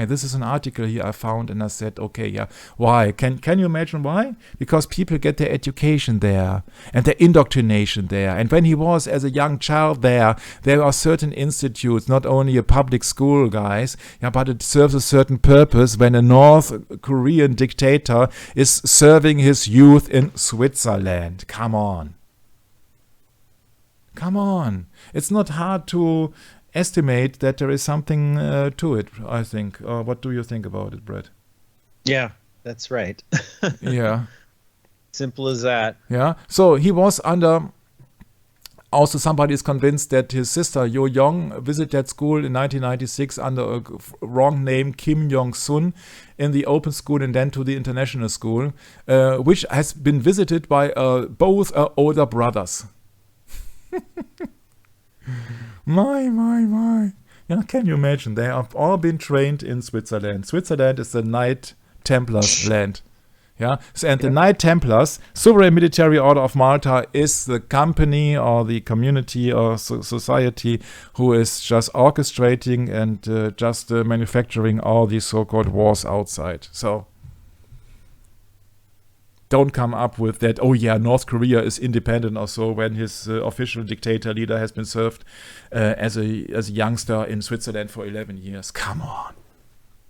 This is an article here I found and I said, okay, yeah. Why? Can you imagine why? Because people get their education there and their indoctrination there. And when he was as a young child there are certain institutes, not only a public school, guys, but it serves a certain purpose when a North Korean dictator is serving his youth in Switzerland. Come on. It's not hard to estimate that there is something to it, I think. What do you think about it, Brett?
Yeah, that's right.
Yeah.
Simple as that.
Yeah. So he was under... Also, somebody is convinced that his sister, Yo Young, visited that school in 1996 under a wrong name, Kim Jong-sun, in the open school and then to the international school, which has been visited by both older brothers. My. Yeah, can you imagine? They have all been trained in Switzerland. Switzerland is the Knight Templars land. Yeah, and the Knight Templars, Sovereign Military Order of Malta, is the company or the community or society who is just orchestrating and just manufacturing all these so-called wars outside. So don't come up with that, oh yeah, North Korea is independent or so, when his official dictator leader has been served as a youngster in Switzerland for 11 years. Come on.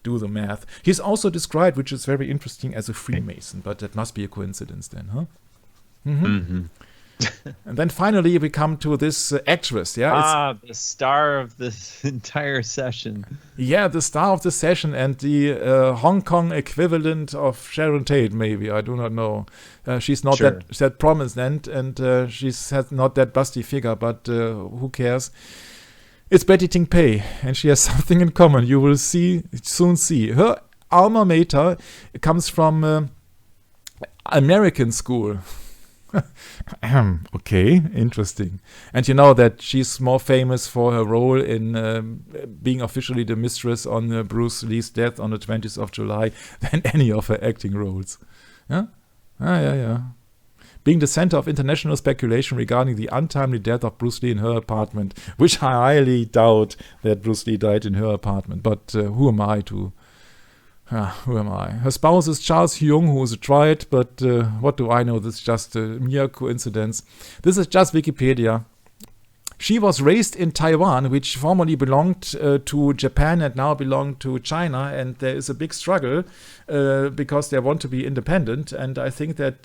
Do the math. He's also described, which is very interesting, as a Freemason, but that must be a coincidence then, huh? Mm-hmm. And then finally we come to this actress, yeah?
The star of this entire session.
Yeah, the star of the session and the Hong Kong equivalent of Sharon Tate, maybe, I do not know. She's not that prominent and she's not that busty figure, but who cares? It's Betty Ting Pei, and she has something in common. You will soon see. Her alma mater comes from American school. Okay, interesting. And you know that she's more famous for her role in being officially the mistress on Bruce Lee's death on the 20th of July than any of her acting roles. Yeah? Yeah. Being the center of international speculation regarding the untimely death of Bruce Lee in her apartment, which I highly doubt that Bruce Lee died in her apartment. But who am I to... who am I? Her spouse is Charles Hyung, who is a triad, but what do I know? This is just a mere coincidence. This is just Wikipedia. She was raised in Taiwan, which formerly belonged to Japan and now belonged to China, and there is a big struggle because they want to be independent, and I think that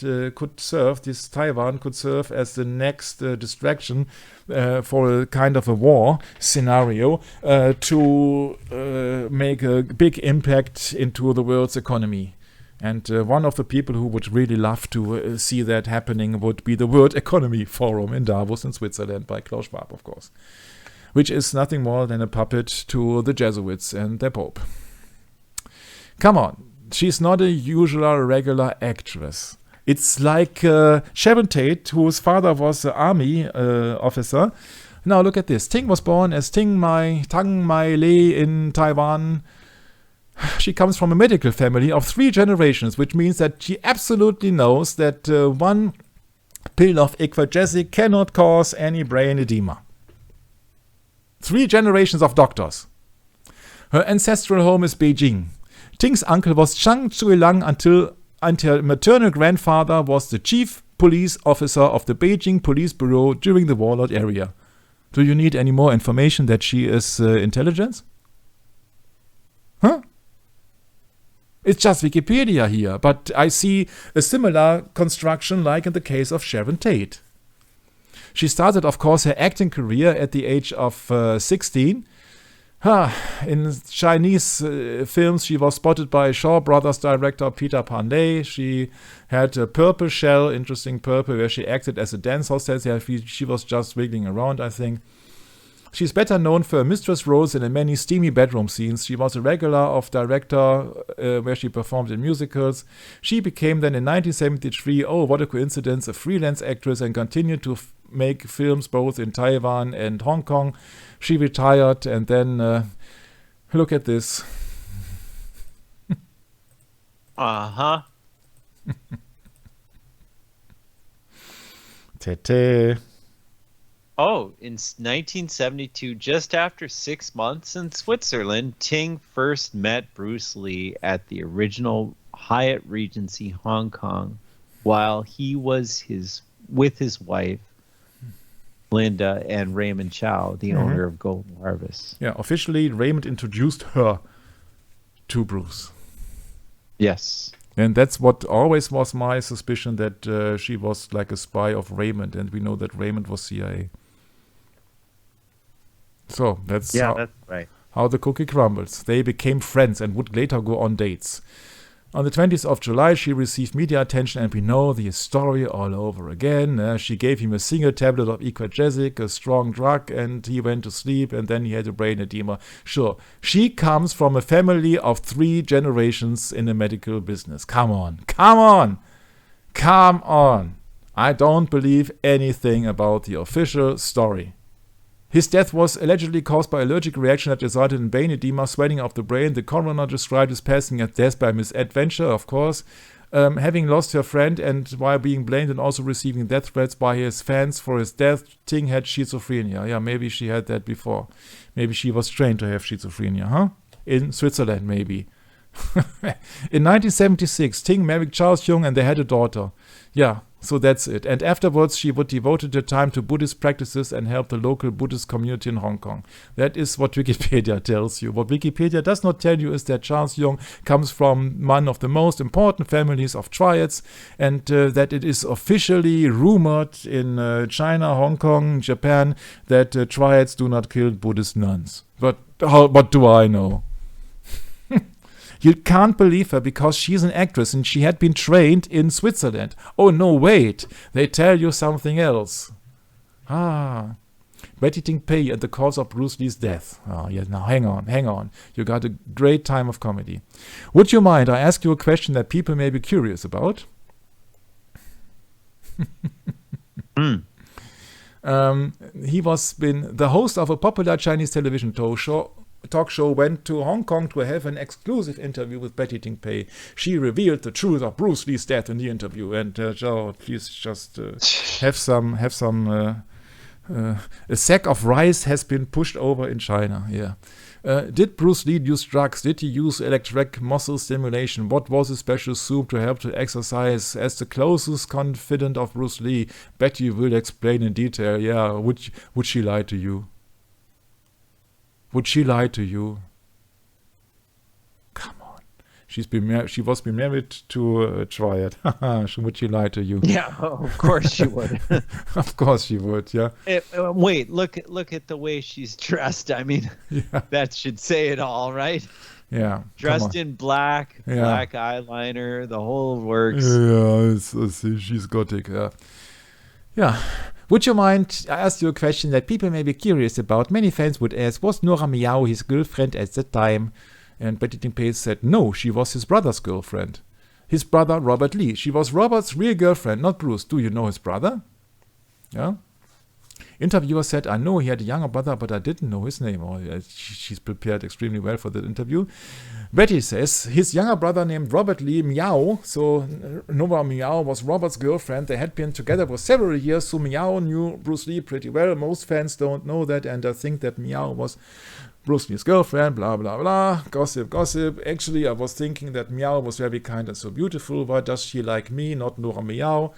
Taiwan could serve as the next distraction for a kind of a war scenario to make a big impact into the world's economy. And one of the people who would really love to see that happening would be the World Economy Forum in Davos in Switzerland by Klaus Schwab, of course, which is nothing more than a puppet to the Jesuits and their Pope. Come on, she's not a usual regular actress. It's like Sharon Tate, whose father was an army officer. Now look at this. Ting was born as Tang Mai Lei in Taiwan. She comes from a medical family of 3 generations, which means that she absolutely knows that one pill of Equagesic cannot cause any brain edema. 3 generations of doctors. Her ancestral home is Beijing. Ting's uncle was Zhang Zuilang until her maternal grandfather was the chief police officer of the Beijing Police Bureau during the warlord era. Do you need any more information that she is intelligence? Huh? It's just Wikipedia here, but I see a similar construction like in the case of Sharon Tate. She started, of course, her acting career at the age of 16. In Chinese films, she was spotted by Shaw Brothers director Peter Panday. She had a Purple Shell, interesting Purple, where she acted as a dance hostess. She was just wiggling around, I think. She's better known for her mistress roles in many steamy bedroom scenes. She was a regular of director where she performed in musicals. She became then in 1973, oh what a coincidence, a freelance actress and continued to make films both in Taiwan and Hong Kong. She retired and then, look at this.
Uh-huh.
Tete.
Oh, in 1972, just after 6 months in Switzerland, Ting first met Bruce Lee at the original Hyatt Regency Hong Kong while he was with his wife, Linda, and Raymond Chow, the owner of Golden Harvest.
Yeah, officially Raymond introduced her to Bruce.
Yes.
And that's what always was my suspicion, that she was like a spy of Raymond, and we know that Raymond was CIA. So that's
that's right.
How the cookie crumbles. They became friends and would later go on dates. On the 20th of July, she received media attention, and we know the story all over again. She gave him a single tablet of Equagesic, a strong drug, and he went to sleep, and then he had a brain edema. Sure, she comes from a family of 3 generations in the medical business. Come on. I don't believe anything about the official story. His death was allegedly caused by allergic reaction that resulted in brain edema, swelling of the brain. The coroner described his passing as death by misadventure, of course. Having lost her friend and while being blamed and also receiving death threats by his fans for his death, Ting had schizophrenia. Yeah, maybe she had that before. Maybe she was trained to have schizophrenia, huh? In Switzerland, maybe. In 1976, Ting married Charles Jung and they had a daughter. Yeah, so that's it. And afterwards, she would devote her time to Buddhist practices and help the local Buddhist community in Hong Kong. That is what Wikipedia tells you. What Wikipedia does not tell you is that Charles Jung comes from one of the most important families of triads, and that it is officially rumored in China, Hong Kong, Japan, that triads do not kill Buddhist nuns. But what do I know? You can't believe her because she's an actress and she had been trained in Switzerland. Oh, no, wait. They tell you something else. Betty Ting Pei and the cause of Bruce Lee's death. Oh, yeah, now hang on. You got a great time of comedy. Would you mind I ask you a question that people may be curious about? He was been the host of a popular Chinese television talk show, went to Hong Kong to have an exclusive interview with Betty Ting Pei. She revealed the truth of Bruce Lee's death in the interview. And please just have some A sack of rice has been pushed over in China. Yeah. Did Bruce Lee use drugs? Did he use electric muscle stimulation? What was his special soup to help to exercise? As the closest confidant of Bruce Lee, Betty will explain in detail. Yeah, would she lie to you? Would she lie to you? Come on. She was been married to a triad. Would she lie to you?
Yeah, of course she would.
Of course she would, yeah.
Wait, look at the way she's dressed. I mean,
Yeah.
that should say it all, right?
Yeah.
Dressed in black,
Yeah.
black eyeliner, the whole works.
Yeah, she's gothic, yeah. Yeah. Would you mind, I asked you a question that people may be curious about. Many fans would ask, was Nora Miao his girlfriend at the time? And Betty Ting Pei said, no, she was his brother's girlfriend. His brother, Robert Lee. She was Robert's real girlfriend, not Bruce. Do you know his brother? Yeah. Interviewer said, I know he had a younger brother, but I didn't know his name. Oh, yeah, she's prepared extremely well for that interview. Betty says, his younger brother named Robert Lee Miao. So Nora Miao was Robert's girlfriend. They had been together for several years, so Miao knew Bruce Lee pretty well. Most fans don't know that, and I think that Miao was Bruce Lee's girlfriend, blah, blah, blah. Gossip, gossip. Actually, I was thinking that Miao was very kind and so beautiful. Why does she like me, not Nora Miao?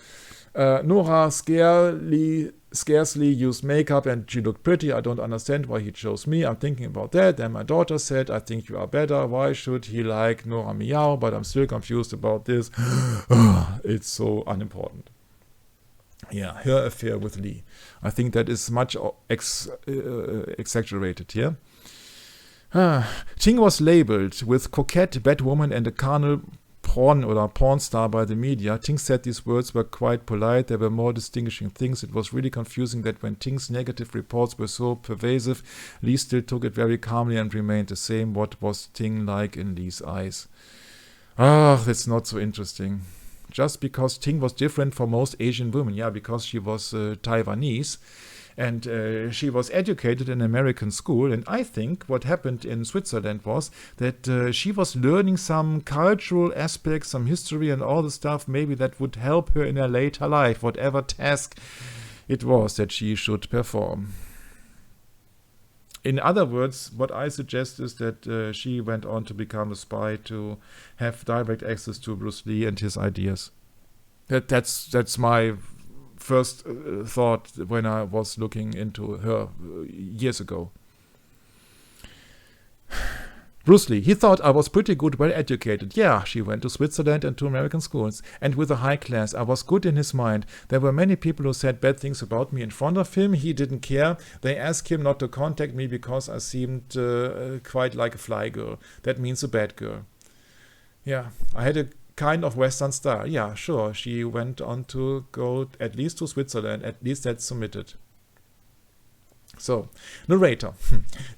Nora scarcely used makeup and she looked pretty. I don't understand why he chose me. I'm thinking about that. Then my daughter said, I think you are better. Why should he like Nora Miao? But I'm still confused about this. It's so unimportant. Yeah, her affair with Lee. I think that is much exaggerated here. Ting was labeled with coquette, bad woman and a carnal porn star by the media. Ting said these words were quite polite. There were more distinguishing things. It was really confusing that when Ting's negative reports were so pervasive, Lee still took it very calmly and remained the same. What was Ting like in Lee's eyes? That's not so interesting. Just because Ting was different from most Asian women. Yeah, because she was Taiwanese. And she was educated in American school. And I think what happened in Switzerland was that she was learning some cultural aspects, some history and all the stuff. Maybe that would help her in her later life, whatever task it was that she should perform. In other words, what I suggest is that she went on to become a spy to have direct access to Bruce Lee and his ideas. That's my first thought when I was looking into her years ago. Bruce Lee, he thought I was pretty good, well educated. Yeah, she went to Switzerland and to American schools, and with a high class. I was good in his mind. There were many people who said bad things about me in front of him. He didn't care. They asked him not to contact me because I seemed quite like a fly girl. That means a bad girl. Yeah, I had a kind of Western style. Yeah, sure. She went on to go at least to Switzerland. At least that's submitted. So, narrator.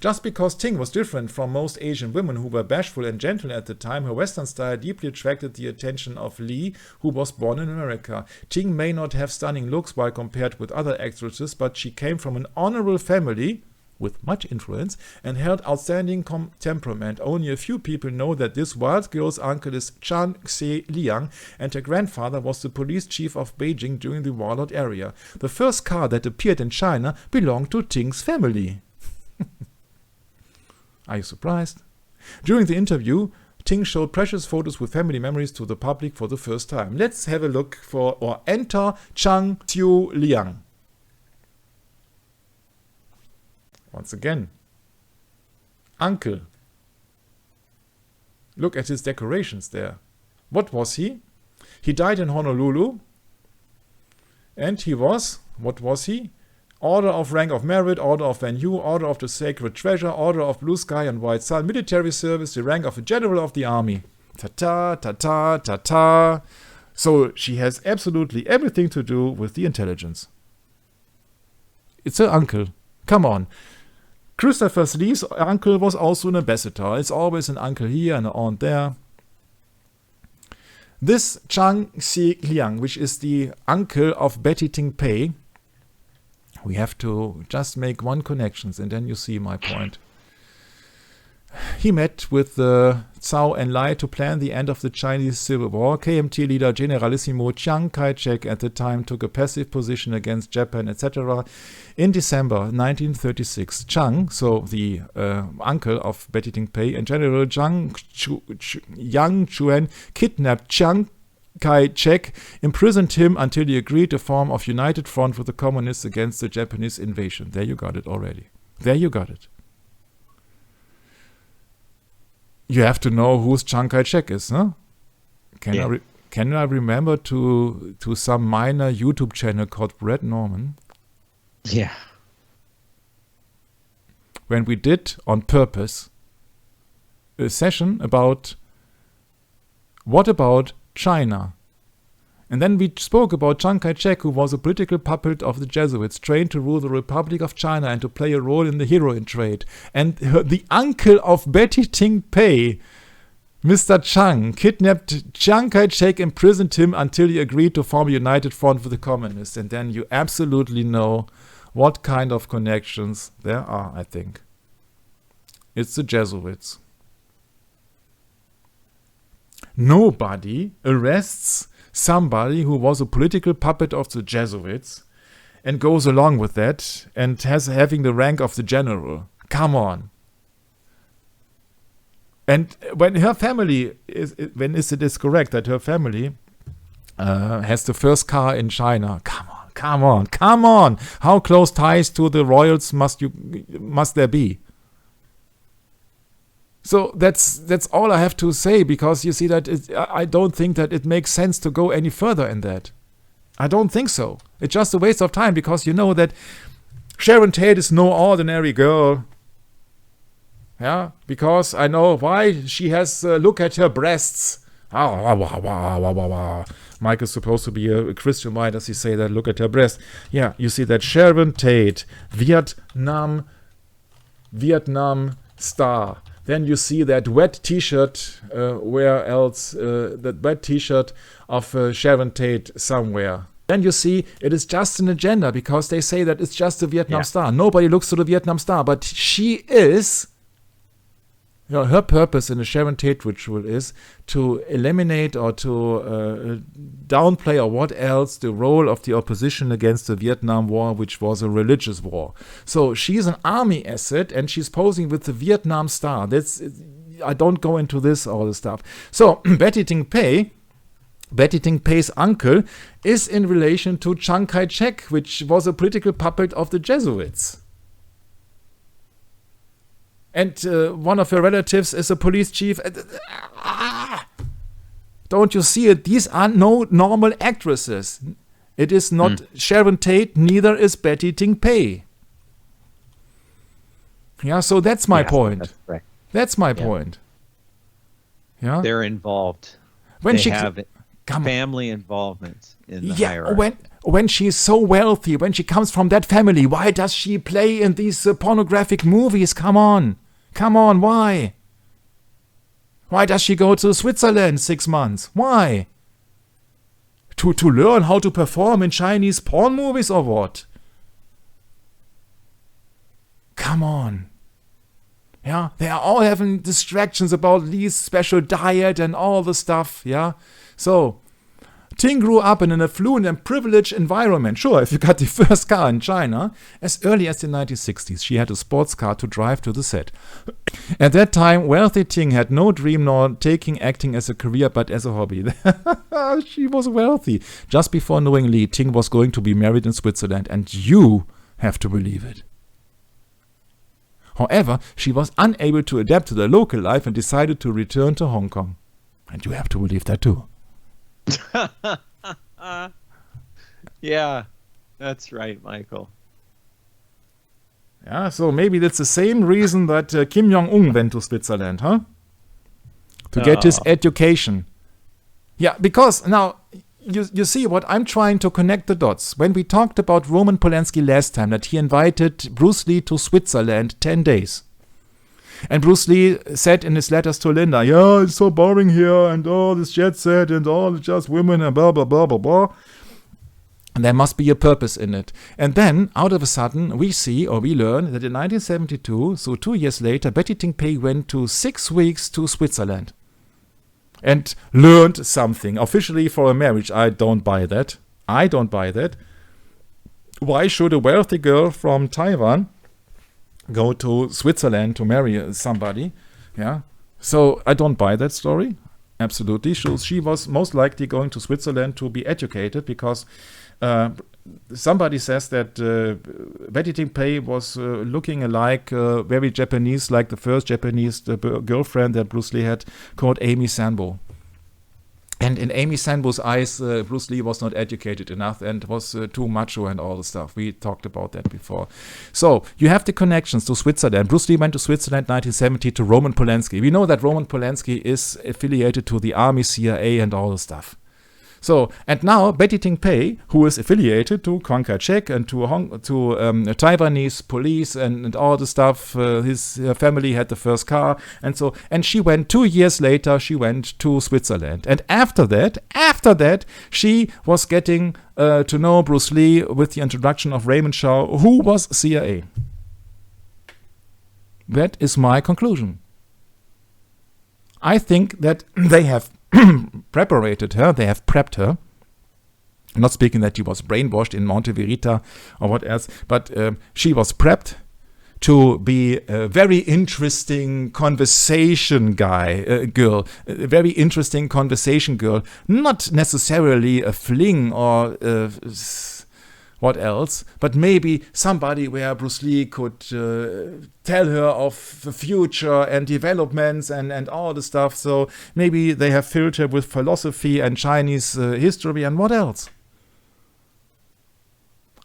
Just because Ting was different from most Asian women who were bashful and gentle at the time, her Western style deeply attracted the attention of Lee, who was born in America. Ting may not have stunning looks while compared with other actresses, but she came from an honorable family with much influence and held outstanding temperament. Only a few people know that this wild girl's uncle is Chan Xe-liang, and her grandfather was the police chief of Beijing during the warlord era. The first car that appeared in China belonged to Ting's family. Are you surprised? During the interview, Ting showed precious photos with family memories to the public for the first time. Let's have a look for or enter Chan Xe-liang. Once again, uncle. Look at his decorations there. What was he? He died in Honolulu. And he was, what was he? Order of Rank of Merit, Order of Van Yu, Order of the Sacred Treasure, Order of Blue Sky and White Sun, military service, the rank of a general of the army. Ta-ta, ta-ta, ta-ta. So she has absolutely everything to do with the intelligence. It's her uncle. Come on. Christopher Lee's uncle was also an ambassador. It's always an uncle here and an aunt there. This Chan Xe-liang, which is the uncle of Betty Ting Pei, we have to just make one connection and then you see my point. he met with Zhao Enlai to plan the end of the Chinese Civil War. KMT leader Generalissimo Chiang Kai-shek at the time took a passive position against Japan, etc. In December 1936, Chiang, so the uncle of Betty Ting Pei, and General Yang Chuen kidnapped Chiang Kai-shek, imprisoned him until he agreed to form of united front with the communists against the Japanese invasion. There you got it already. There you got it. You have to know who Chiang Kai-shek is, huh? Can I remember to some minor YouTube channel called Brett Norman?
Yeah.
When we did on purpose a session about what about China? And then we spoke about Chiang Kai-shek, who was a political puppet of the Jesuits, trained to rule the Republic of China and to play a role in the heroin trade. And the uncle of Betty Ting Pei, Mr. Chiang, kidnapped Chiang Kai-shek, imprisoned him until he agreed to form a united front with the communists. And then you absolutely know what kind of connections there are, I think. It's the Jesuits. Nobody arrests somebody who was a political puppet of the Jesuits and goes along with that and having the rank of the general. Come on. And when her family it is correct that her family has the first car in China. Come on. How close ties to the royals must there be? So that's all I have to say, because you see that I don't think that it makes sense to go any further in that. I don't think so. It's just a waste of time, because you know that Sharon Tate is no ordinary girl. Yeah, because I know why. She has look at her breasts. Mike is supposed to be a Christian. Why does he say that? Look at her breast. Yeah, you see that Sharon Tate, Vietnam star. Then you see that wet T-shirt, where else? That wet T-shirt of Sharon Tate somewhere. Then you see it is just an agenda, because they say that it's just a Vietnam star. Nobody looks to the Vietnam star, but she is. You know, her purpose in the Sharon Tate ritual is to eliminate or to downplay or what else the role of the opposition against the Vietnam War, which was a religious war. So she's an army asset, and she's posing with the Vietnam star. I don't go into this all the stuff. So Betty Ting Pei's uncle is in relation to Chiang Kai-shek, which was a political puppet of the Jesuits. And one of her relatives is a police chief. Don't you see it? These are no normal actresses. It is not Sharon Tate, neither is Betty Ting Pei. Yeah, so that's my point.
That's correct.
That's my point. Yeah,
they're involved.
When
they have family involvement in the hierarchy.
When she's so wealthy, when she comes from that family, why does she play in these pornographic movies? Come on, why? Why does she go to Switzerland 6 months? Why? To learn how to perform in Chinese porn movies or what? Come on. Yeah, they are all having distractions about Lee's special diet and all the stuff, yeah? So, Ting grew up in an affluent and privileged environment. Sure, if you got the first car in China, as early as the 1960s, she had a sports car to drive to the set. At that time, wealthy Ting had no dream nor taking acting as a career, but as a hobby. She was wealthy. Just before knowing Lee, Ting was going to be married in Switzerland, and you have to believe it. However, she was unable to adapt to the local life and decided to return to Hong Kong. And you have to believe that too.
Yeah, that's right, Michael.
Yeah, so maybe that's the same reason that Kim Jong-un went to Switzerland, huh? To get his education. Yeah, because now, you see what I'm trying to connect the dots. When we talked about Roman Polanski last time, that he invited Bruce Lee to Switzerland 10 days. And Bruce Lee said in his letters to Linda, yeah, it's so boring here, and all this jet set, and all just women, and blah, blah, blah, blah, blah. There must be a purpose in it. And then, out of a sudden, we see or we learn that in 1972, so 2 years later, Betty Ting Pei went to 6 weeks to Switzerland and learned something officially for a marriage. I don't buy that. I don't buy that. Why should a wealthy girl from Taiwan go to Switzerland to marry somebody? Yeah. So I don't buy that story. Absolutely. She was most likely going to Switzerland to be educated because somebody says that Betty Ting Pei was looking alike, very Japanese, like the first Japanese girlfriend that Bruce Lee had, called Amy Sanbo. And in Amy Sanbo's eyes, Bruce Lee was not educated enough and was too macho and all the stuff. We talked about that before. So you have the connections to Switzerland. Bruce Lee went to Switzerland 1970 to Roman Polanski. We know that Roman Polanski is affiliated to the Army, CIA, and all the stuff. So, and now Betty Ting Pei, who is affiliated to Chiang Kai-shek and to Taiwanese police and all the stuff, her family had the first car, and she went 2 years later, she went to Switzerland. And after that, she was getting to know Bruce Lee with the introduction of Raymond Shaw, who was CIA. That is my conclusion. I think that they have they have prepped her. I'm not speaking that she was brainwashed in Monte Verita or what else, but she was prepped to be a very interesting conversation girl, a very interesting conversation girl, not necessarily a fling or what else, but maybe somebody where Bruce Lee could tell her of the future and developments and all the stuff. So maybe they have filled her with philosophy and Chinese history and what else.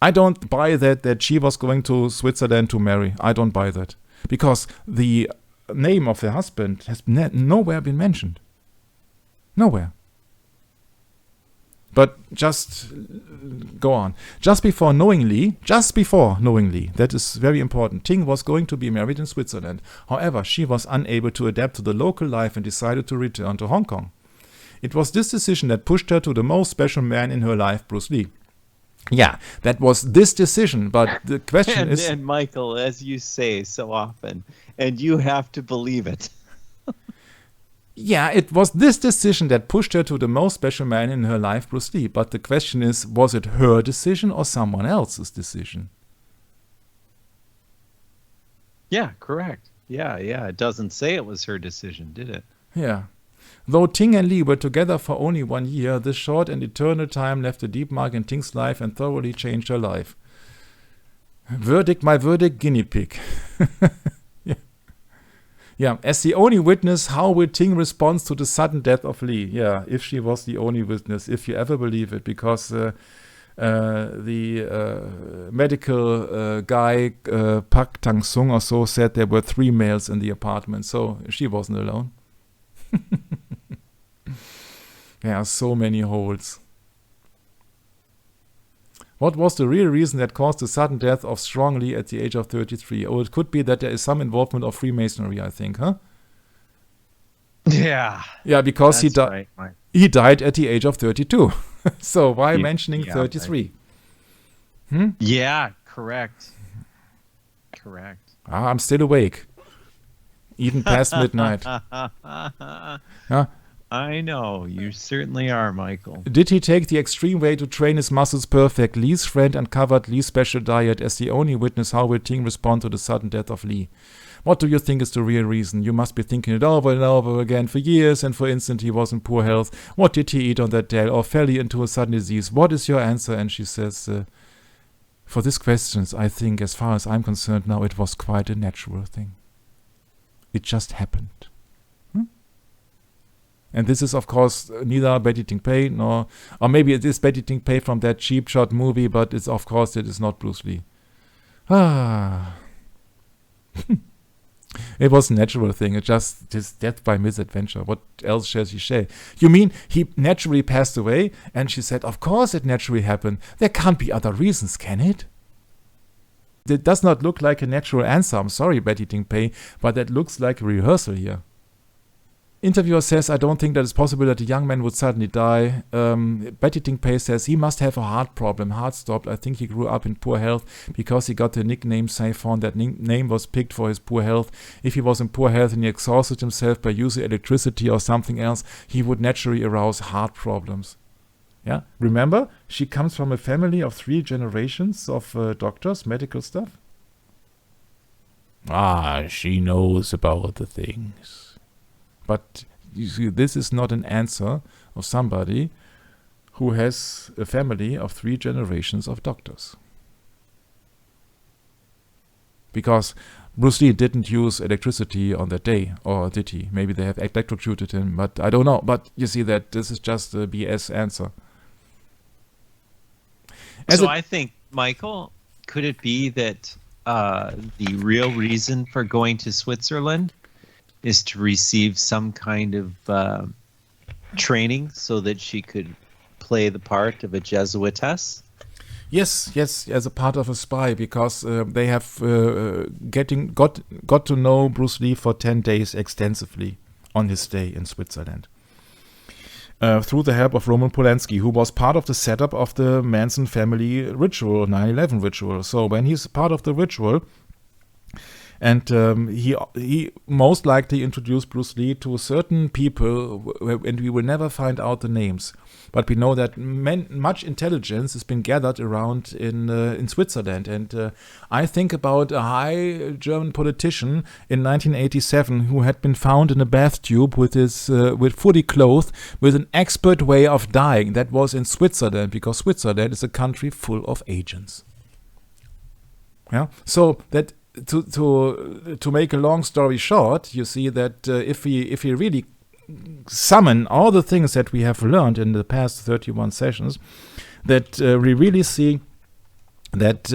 I don't buy that she was going to Switzerland to marry. I don't buy that. Because the name of her husband has nowhere been mentioned. Nowhere. But just go on. Just before knowing Lee, that is very important, Ting was going to be married in Switzerland. However, she was unable to adapt to the local life and decided to return to Hong Kong. It was this decision that pushed her to the most special man in her life, Bruce Lee. Yeah, that was this decision, but the question is...
And Michael, as you say so often, and you have to believe it.
Yeah, it was this decision that pushed her to the most special man in her life, Bruce Lee. But the question is, was it her decision or someone else's decision?
Yeah, correct. Yeah. It doesn't say it was her decision, did it?
Yeah. Though Ting and Lee were together for only 1 year, this short and eternal time left a deep mark in Ting's life and thoroughly changed her life. My verdict, guinea pig. Yeah, as the only witness, how will Ting respond to the sudden death of Lee? Yeah, if she was the only witness, if you ever believe it, because the medical guy, Pak Tang Sung or so, said there were 3 males in the apartment, so she wasn't alone. There are so many holes. What was the real reason that caused the sudden death of Strong Lee at the age of 33? Oh, it could be that there is some involvement of Freemasonry, I think, huh?
Yeah.
Yeah, because he died at the age of 32. So why mentioning 33?
Right. Yeah, correct.
I'm still awake. Even past midnight. Huh?
I know, you certainly are, Michael.
Did he take the extreme way to train his muscles perfect? Lee's friend uncovered Lee's special diet as the only witness. How will Ting respond to the sudden death of Lee? What do you think is the real reason? You must be thinking it over and over again for years, and for instance, he was in poor health. What did he eat on that day, or fell he into a sudden disease? What is your answer? And she says, for these questions, I think, as far as I'm concerned now, it was quite a natural thing. It just happened. And this is, of course, neither Betty Ting Pei or maybe it is Betty Ting Pei from that cheap shot movie, but it's, of course, it is not Bruce Lee. It was a natural thing. It just his death by misadventure. What else shall she say? You mean he naturally passed away? And she said, of course it naturally happened. There can't be other reasons, can it? It does not look like a natural answer. I'm sorry, Betty Ting Pei, but that looks like a rehearsal here. Interviewer says, I don't think that it's possible that a young man would suddenly die. Betty Ting Pei says he must have a heart problem. Heart stopped. I think he grew up in poor health because he got the nickname Siphon. That name was picked for his poor health. If he was in poor health and he exhausted himself by using electricity or something else, he would naturally arouse heart problems. Yeah, remember, she comes from a family of 3 generations of doctors, medical stuff. She knows about the things. But you see, this is not an answer of somebody who has a family of 3 generations of doctors. Because Bruce Lee didn't use electricity on that day, or did he? Maybe they have electrocuted him, but I don't know. But you see that this is just a BS answer.
So I think, Michael, could it be that the real reason for going to Switzerland is to receive some kind of training so that she could play the part of a Jesuitess?
Yes, as a part of a spy, because they have got to know Bruce Lee for 10 days extensively on his stay in Switzerland. Through the help of Roman Polanski, who was part of the setup of the Manson family ritual, 9/11 ritual. So when he's part of the ritual, and he most likely introduced Bruce Lee to certain people, and we will never find out the names. But we know that much intelligence has been gathered around in Switzerland. And I think about a high German politician in 1987 who had been found in a bath tube with fully clothed, with an expert way of dying. That was in Switzerland, because Switzerland is a country full of agents. Yeah, so that. To make a long story short, you see that if we really summon all the things that we have learned in the past 31 sessions, that we really see that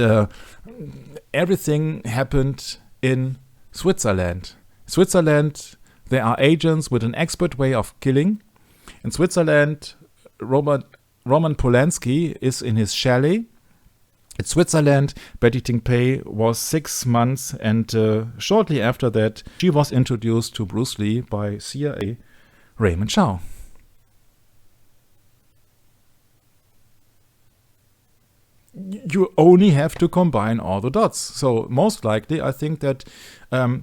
everything happened in Switzerland. Switzerland, there are agents with an expert way of killing. In Switzerland, Roman Polanski is in his chalet. In Switzerland, Betty Ting Pei was 6 months, and shortly after that, she was introduced to Bruce Lee by CIA Raymond Chow. You only have to combine all the dots. So most likely, I think that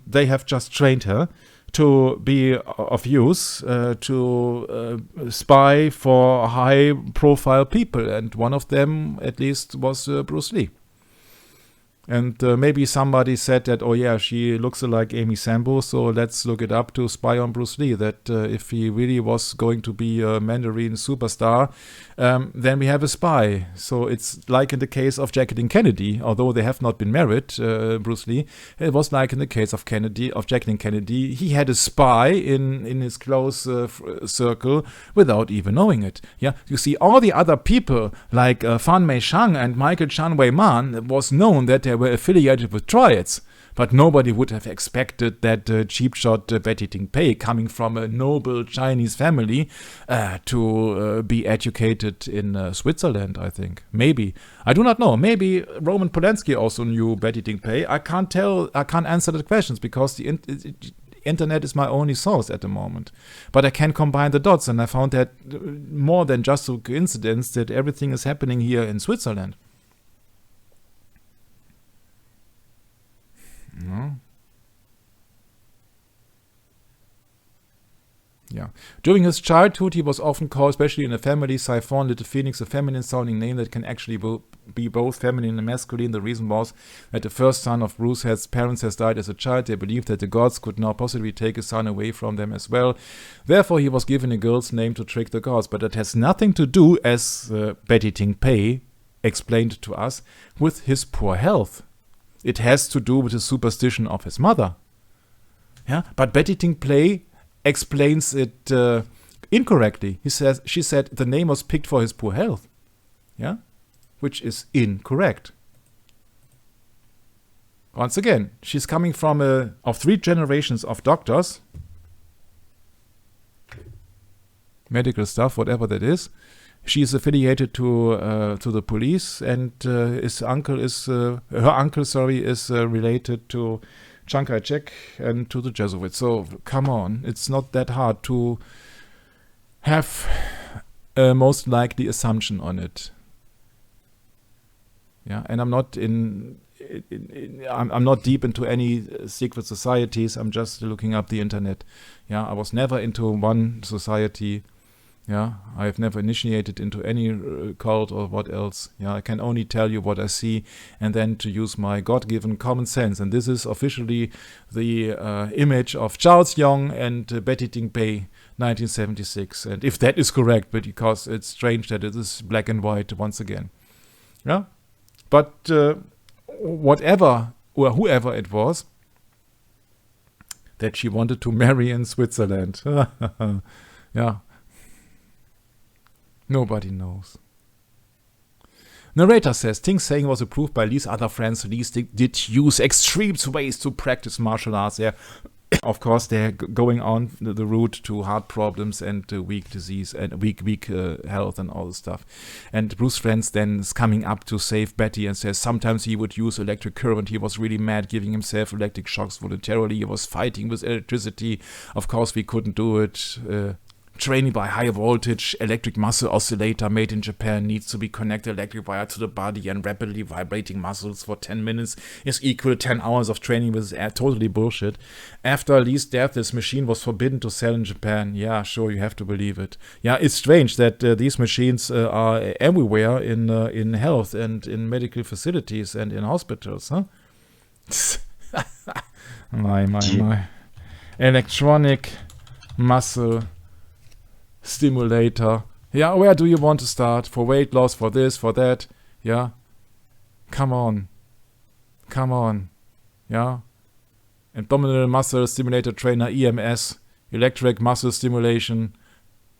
they have just trained her to be of use, to spy for high-profile people, and one of them, at least, was Bruce Lee. And maybe somebody said that, oh yeah, she looks like Amy Sambo, so let's look it up to spy on Bruce Lee, that if he really was going to be a Mandarin superstar, then we have a spy. So it's like in the case of Jacqueline Kennedy, although they have not been married, Bruce Lee, it was like in the case of Jacqueline Kennedy, he had a spy in his close circle without even knowing it. Yeah, you see, all the other people like Fan Mei Shang and Michael Chan Wei Man, it was known that they were affiliated with triads, but nobody would have expected that cheap shot Betty Ting Pei, coming from a noble Chinese family, to be educated in Switzerland, I think. Maybe. I do not know. Maybe Roman Polanski also knew Betty Ting Pei. I can't answer the questions because the internet is my only source at the moment. But I can combine the dots, and I found that more than just a coincidence that everything is happening here in Switzerland. No. Yeah. During his childhood, he was often called, especially in a family, Siphon, Little Phoenix, a feminine-sounding name that can actually be both feminine and masculine. The reason was that the first son of Bruce's parents has died as a child. They believed that the gods could now possibly take a son away from them as well. Therefore, he was given a girl's name to trick the gods. But that has nothing to do, as Betty Ting Pei explained to us, with his poor health. It has to do with the superstition of his mother. Yeah, but Betty Ting Pei explains it incorrectly. She said the name was picked for his poor health. Yeah, which is incorrect. Once again, she's coming from of 3 generations of doctors, medical stuff, whatever that is. She is affiliated to the police, and her uncle is related to Chiang Kai-shek and to the Jesuits. So come on, it's not that hard to have a most likely assumption on it. Yeah, and I'm not I'm not deep into any secret societies. I'm just looking up the internet. Yeah, I was never into one society. Yeah, I've never initiated into any cult or what else. Yeah, I can only tell you what I see, and then to use my God-given common sense. And this is officially the image of Charles Young and Betty Ting Pei, 1976. And if that is correct, but because it's strange that it is black and white once again. Yeah, but whatever or whoever it was that she wanted to marry in Switzerland. Yeah. Nobody knows. Narrator says, Ting saying was approved by Lee's other friends. Lee did use extreme ways to practice martial arts. Yeah. Of course, they're going on the route to heart problems and weak disease and weak health and all this stuff. And Bruce Friends then is coming up to save Betty and says sometimes he would use electric current. He was really mad, giving himself electric shocks voluntarily. He was fighting with electricity. Of course, we couldn't do it. Training by high voltage electric muscle oscillator made in Japan needs to be connected electric wire to the body, and rapidly vibrating muscles for 10 minutes is equal to 10 hours of training, with totally bullshit. After Lee's death, this machine was forbidden to sell in Japan. Yeah, sure, you have to believe it. Yeah, it's strange that these machines are everywhere in health and in medical facilities and in hospitals, huh? my. Electronic muscle stimulator. Yeah, where do you want to start? For weight loss, for this, for that? Yeah. Come on. Yeah. Abdominal muscle stimulator trainer, EMS, electric muscle stimulation.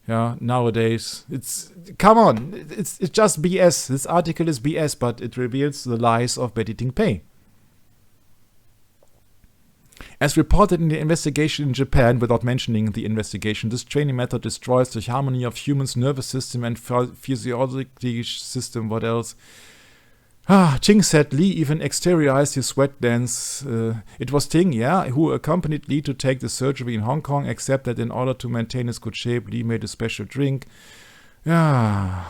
Yeah, nowadays it's just BS. This article is BS, but it reveals the lies of Betty Ting Pei. As reported in the investigation in Japan, without mentioning the investigation, this training method destroys the harmony of humans' nervous system and physiological system. What else? Ting said Lee even exteriorized his sweat glands. It was Ting, yeah, who accompanied Lee to take the surgery in Hong Kong, except that in order to maintain his good shape, Lee made a special drink. Yeah.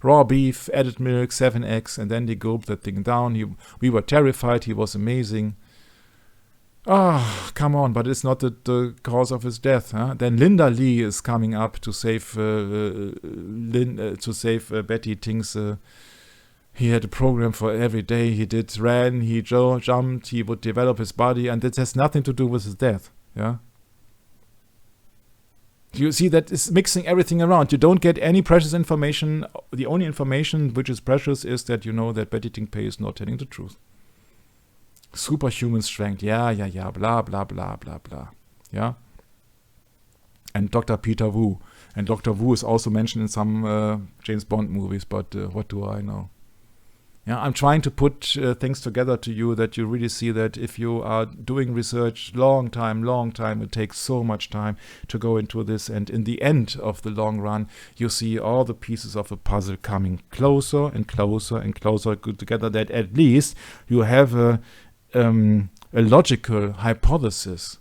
Raw beef, added milk, 7 eggs, and then they gulped that thing down. We were terrified. He was amazing. Come on, but it's not the cause of his death. Huh? Then Linda Lee is coming up to save Betty Ting's. He had a program for every day. He ran, he jumped, he would develop his body, and it has nothing to do with his death. Yeah. You see, that is mixing everything around. You don't get any precious information. The only information which is precious is that you know that Betty Ting Pei is not telling the truth. Superhuman strength, yeah, blah, blah, blah, blah, blah, yeah. And Dr. Peter Wu. And Dr. Wu is also mentioned in some James Bond movies, but what do I know? Yeah, I'm trying to put things together to you that you really see that if you are doing research long time, it takes so much time to go into this, and in the end of the long run, you see all the pieces of a puzzle coming closer and closer and closer together, that at least you have a logical hypothesis.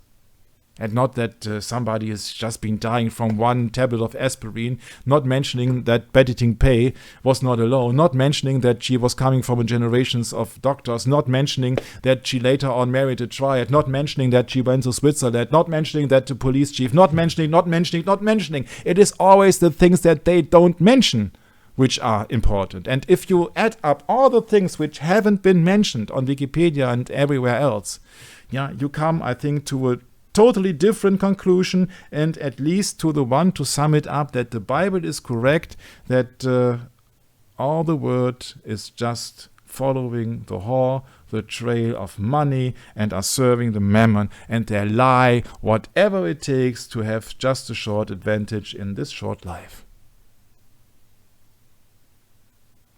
And not that somebody has just been dying from one tablet of aspirin, not mentioning that Betty Ting Pei was not alone, not mentioning that she was coming from generations of doctors, not mentioning that she later on married a triad, not mentioning that she went to Switzerland, not mentioning that the police chief, not mentioning. It is always the things that they don't mention which are important. And if you add up all the things which haven't been mentioned on Wikipedia and everywhere else, yeah, you come, I think, to a totally different conclusion, and at least to the one, to sum it up, that the Bible is correct, that all the word is just following the whore, the trail of money, and are serving the mammon, and they lie whatever it takes to have just a short advantage in this short life.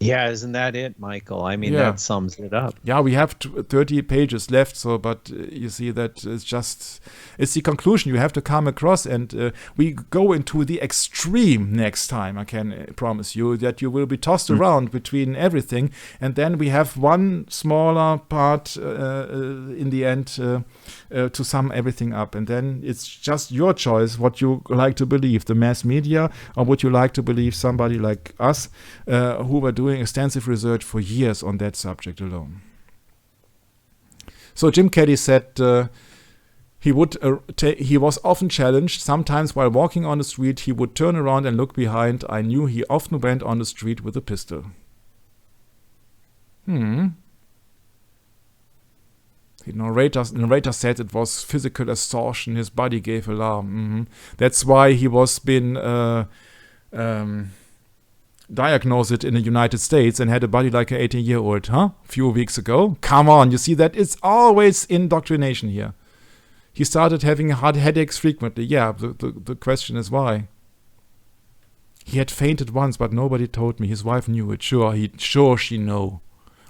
Yeah, isn't that it, Michael? I mean,
Yeah.
that sums it up.
Yeah, we have 30 pages left, so but you see that it's the conclusion you have to come across, and we go into the extreme next time. I can promise you that you will be tossed around between everything, and then we have one smaller part in the end to sum everything up, and then it's just your choice what you like to believe, the mass media, or would you like to believe somebody like us who were doing extensive research for years on that subject alone. So Jim Kelly said he was often challenged. Sometimes while walking on the street, he would turn around and look behind. I knew he often went on the street with a pistol. The narrator said it was physical exhaustion. His body gave alarm. That's why he was been diagnosed in the United States and had a body like an 18-year-old, a few weeks ago. Come on, you see that it's always indoctrination here. He started having hard headaches frequently. Yeah, the question is why. He had fainted once, but nobody told me. His wife knew it. Sure she know.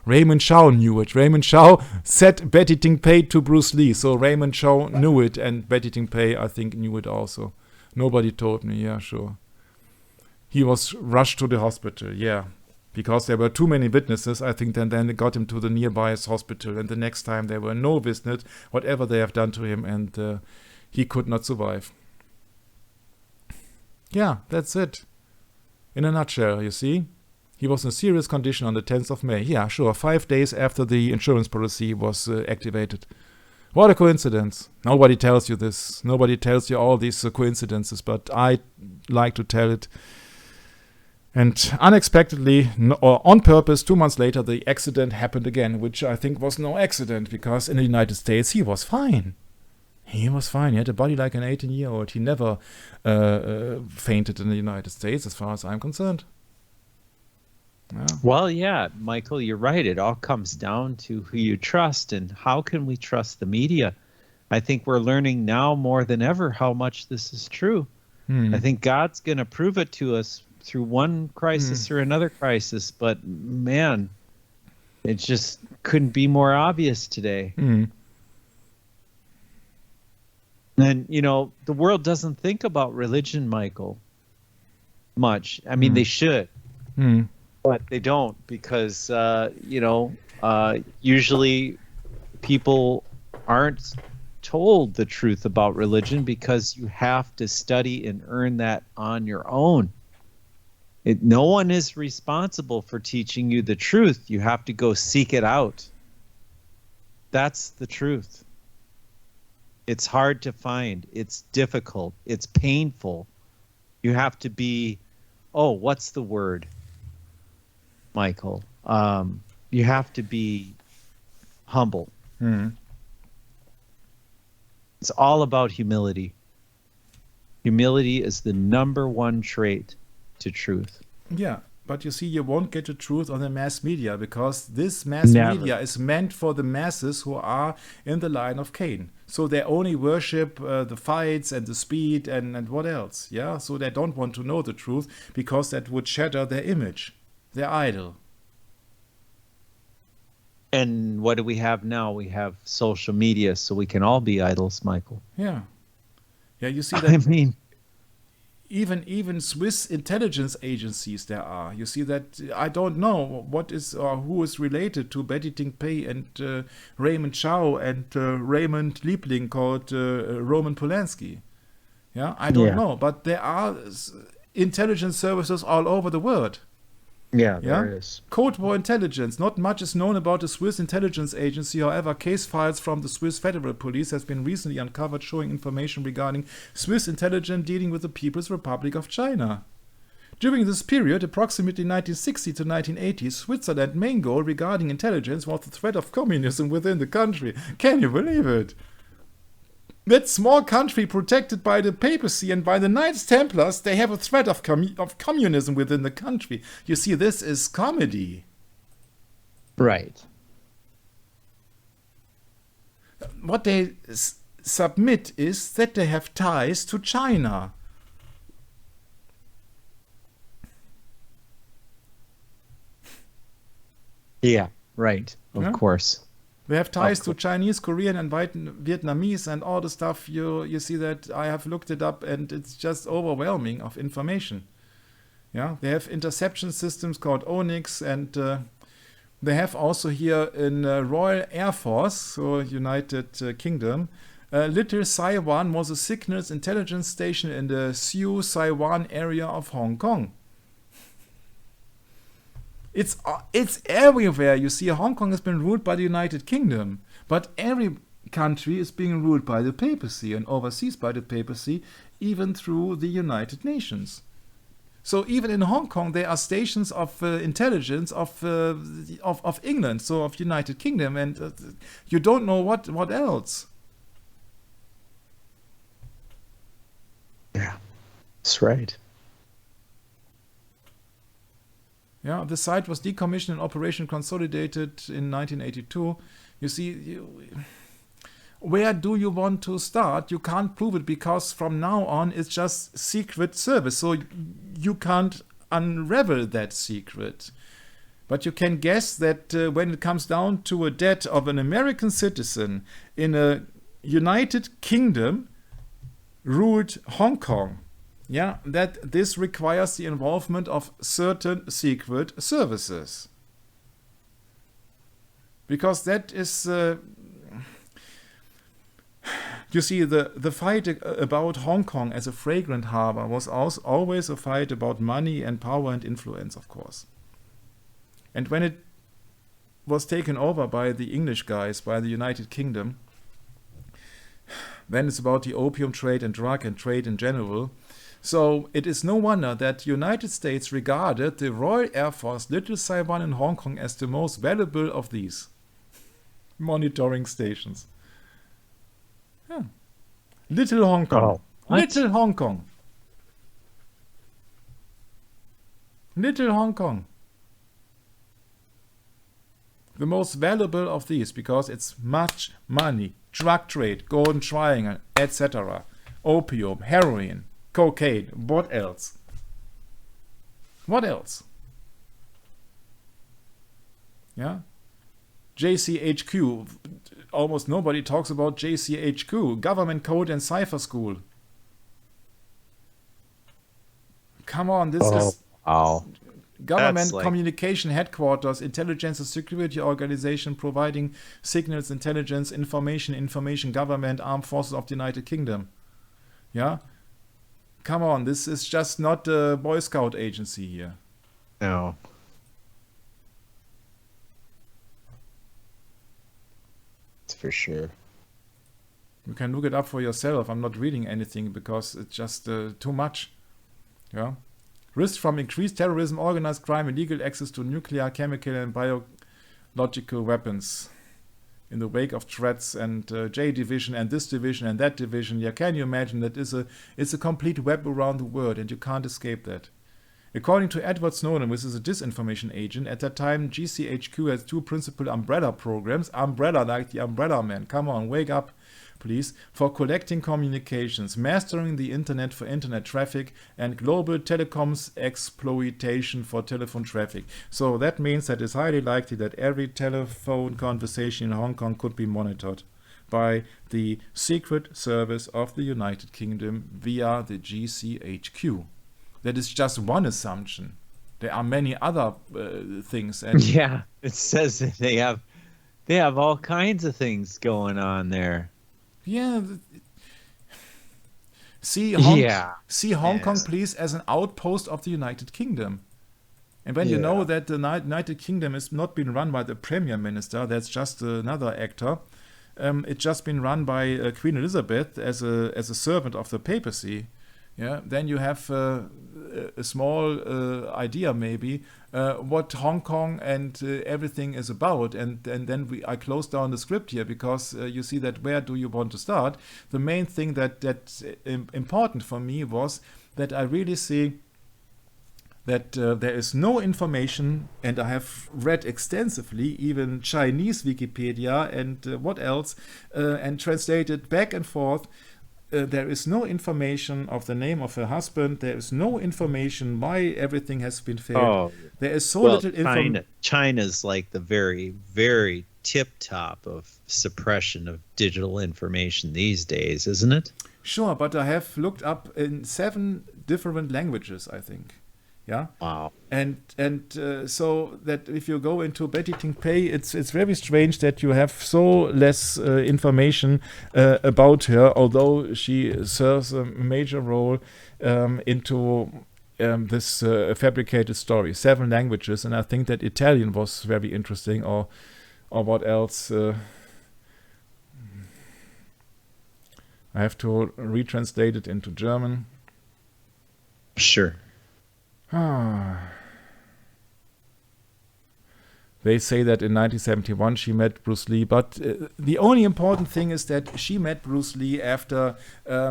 Raymond Chow knew it. Raymond Chow said Betty Ting Pei to Bruce Lee. So Raymond Chow knew it, and Betty Ting Pei, I think, knew it also. Nobody told me. Yeah, sure. He was rushed to the hospital, yeah, because there were too many witnesses. I think then they got him to the nearby hospital, and the next time there were no witnesses, whatever they have done to him, and he could not survive. Yeah, that's it. In a nutshell, you see. He was in serious condition on the 10th of May. Yeah, sure, 5 days after the insurance policy was activated. What a coincidence. Nobody tells you this. Nobody tells you all these coincidences, but I like to tell it. And unexpectedly, or on purpose, 2 months later, the accident happened again, which I think was no accident, because in the United States, he was fine. He was fine. He had a body like an 18-year-old. He never fainted in the United States, as far as I'm concerned. Yeah.
Well, yeah, Michael, you're right. It all comes down to who you trust, and how can we trust the media? I think we're learning now more than ever how much this is true. I think God's going to prove it to us through one crisis or another crisis, but man, it just couldn't be more obvious today. And, you know, the world doesn't think about religion, Michael, much. I mean, they should, but they don't, because, usually people aren't told the truth about religion, because you have to study and earn that on your own. No one is responsible for teaching you the truth. You have to go seek it out. That's the truth. It's hard to find. It's difficult. It's painful. You have to be, what's the word, Michael? You have to be humble. It's all about humility. Humility is the number one trait to truth.
Yeah, but you see, you won't get the truth on the mass media, because this mass media is meant for the masses who are in the line of Cain. So they only worship the fights and the speed and what else. Yeah, so they don't want to know the truth, because that would shatter their image, their idol.
And what do we have now? We have social media, so we can all be idols, Michael.
Yeah. Yeah, you see that.
I mean,
even Swiss intelligence agencies there are. You see that. I don't know what is or who is related to Betty Ting Pei and Raymond Chow and Raymond Liebling, called Roman Polanski. Yeah, I don't know, but there are intelligence services all over the world.
Yeah, there is.
Cold War intelligence. Not much is known about the Swiss intelligence agency. However, case files from the Swiss Federal Police has been recently uncovered showing information regarding Swiss intelligence dealing with the People's Republic of China. During this period, approximately 1960 to 1980, Switzerland's main goal regarding intelligence was the threat of communism within the country. Can you believe it? That small country protected by the papacy and by the Knights Templars, they have a threat of communism within the country. You see, this is comedy.
Right.
What they submit is that they have ties to China.
Yeah, right. Of
Yeah.
course.
We have ties to Chinese, Korean, and Vietnamese, and all the stuff. You see that I have looked it up, and it's just overwhelming of information. Yeah, they have interception systems called Onyx, and they have also here in Royal Air Force, so United Kingdom, Little Saiwan was a signals intelligence station in the Sioux Saiwan area of Hong Kong. It's everywhere. You see, Hong Kong has been ruled by the United Kingdom, but every country is being ruled by the papacy and overseas by the papacy, even through the United Nations. So even in Hong Kong, there are stations of intelligence of England, so of United Kingdom, and you don't know what else.
Yeah, that's right.
Yeah, the site was decommissioned and operation consolidated in 1982. You see, where do you want to start? You can't prove it because from now on it's just secret service. So you can't unravel that secret. But you can guess that when it comes down to a death of an American citizen in a United Kingdom ruled Hong Kong, yeah, that this requires the involvement of certain secret services. Because that is, you see, the fight about Hong Kong as a fragrant harbor was always a fight about money and power and influence, of course. And when it was taken over by the English guys, by the United Kingdom, then it's about the opium trade and drug and trade in general. So it is no wonder that United States regarded the Royal Air Force Little Saiwan in Hong Kong as the most valuable of these monitoring stations. Yeah. Little Hong Kong.
Oh,
Little Hong Kong. Little Hong Kong. The most valuable of these because it's much money. Drug trade, Golden Triangle, etc. Opium, heroin, cocaine. What else? What else? Yeah? JCHQ. Almost nobody talks about JCHQ. Government Code and Cipher School. Come on, this is...
Wow.
Government
Like,
Communication Headquarters, Intelligence and Security Organization providing signals, intelligence, information government, armed forces of the United Kingdom. Yeah? Come on, this is just not a Boy Scout agency here.
no. That's for sure.
You can look it up for yourself. I'm not reading anything because it's just too much. Yeah? Risk from increased terrorism, organized crime, illegal access to nuclear, chemical, and biological weapons in the wake of threats and J division and this division and that division. Yeah, can you imagine that it's a complete web around the world and you can't escape that. According to Edward Snowden, which is a disinformation agent, at that time GCHQ has two principal umbrella programs. Umbrella like the Umbrella Man. Come on, wake up, please. For collecting communications, mastering the internet for internet traffic, and global telecoms exploitation for telephone traffic. So that means that it's highly likely that every telephone conversation in Hong Kong could be monitored by the Secret Service of the United Kingdom via the GCHQ. That is just one assumption. There are many other things. And
Yeah, it says that they have all kinds of things going on there.
yeah, see Hong Kong,
Yes.
please, as an outpost of the United Kingdom. And when you know that the United Kingdom is not being run by the Premier Minister, that's just another actor. It's just been run by Queen Elizabeth as a servant of the papacy. Yeah, then you have a small idea maybe what Hong Kong and everything is about, and then I close down the script here because you see that where do you want to start? The main thing that's important for me was that I really see that there is no information, and I have read extensively, even Chinese Wikipedia and what else, and translated back and forth. there is no information of the name of her husband. There is no information why everything has been failed.
Oh,
There is so
well,
little information.
China's like the very, very tip top of suppression of digital information these days, isn't it?
Sure, but I have looked up in 7 different languages, I think. Yeah.
Wow.
And so that if you go into Betty Ting Pei, it's very strange that you have so less information about her, although she serves a major role into this fabricated story. 7 languages, and I think that Italian was very interesting, or what else? I have to retranslate it into German.
Sure.
They say that in 1971 she met Bruce Lee, but the only important thing is that she met Bruce Lee after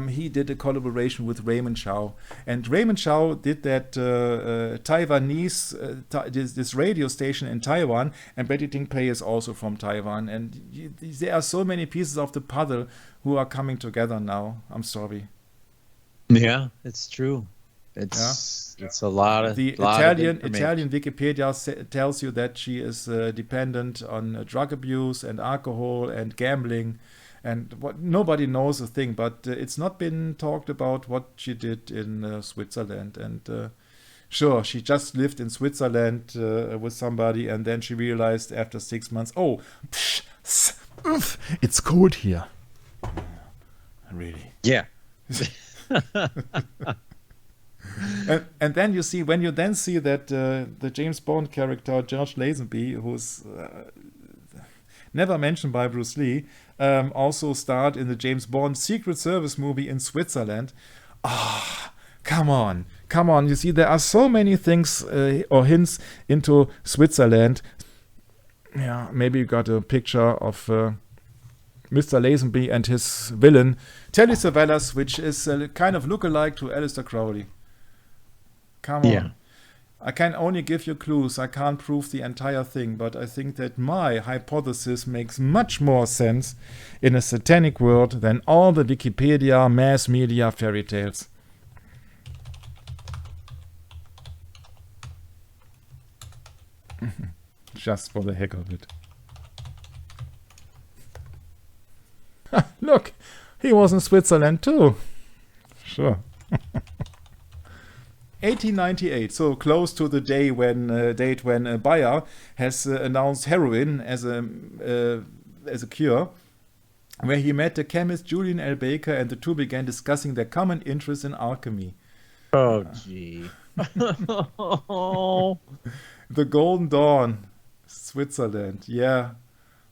he did a collaboration with Raymond Chow. And Raymond Chow did that Taiwanese, this radio station in Taiwan, and Betty Ting Pei is also from Taiwan. And there are so many pieces of the puzzle who are coming together now. I'm sorry.
Yeah, it's true. It's a lot of
the
lot
Italian
of
Wikipedia tells you that she is dependent on drug abuse and alcohol and gambling, and what nobody knows a thing. But it's not been talked about what she did in Switzerland. And sure, she just lived in Switzerland with somebody, and then she realized after 6 months, it's cold here. Really?
Yeah.
And then you see, when you then see that the James Bond character George Lazenby, who's never mentioned by Bruce Lee, also starred in the James Bond Secret Service movie in Switzerland. Come on. You see, there are so many things or hints into Switzerland. Yeah, maybe you got a picture of Mr. Lazenby and his villain, Telly Savalas, which is a kind of lookalike to Aleister Crowley. Come on.
Yeah.
I can only give you clues. I can't prove the entire thing, but I think that my hypothesis makes much more sense in a satanic world than all the Wikipedia mass media fairy tales. Just for the heck of it. Look, he was in Switzerland too. Sure. 1898, so close to the date when Bayer has announced heroin as a cure, where he met the chemist Julian L. Baker, and the two began discussing their common interest in alchemy.
Oh, gee.
The Golden Dawn, Switzerland. Yeah.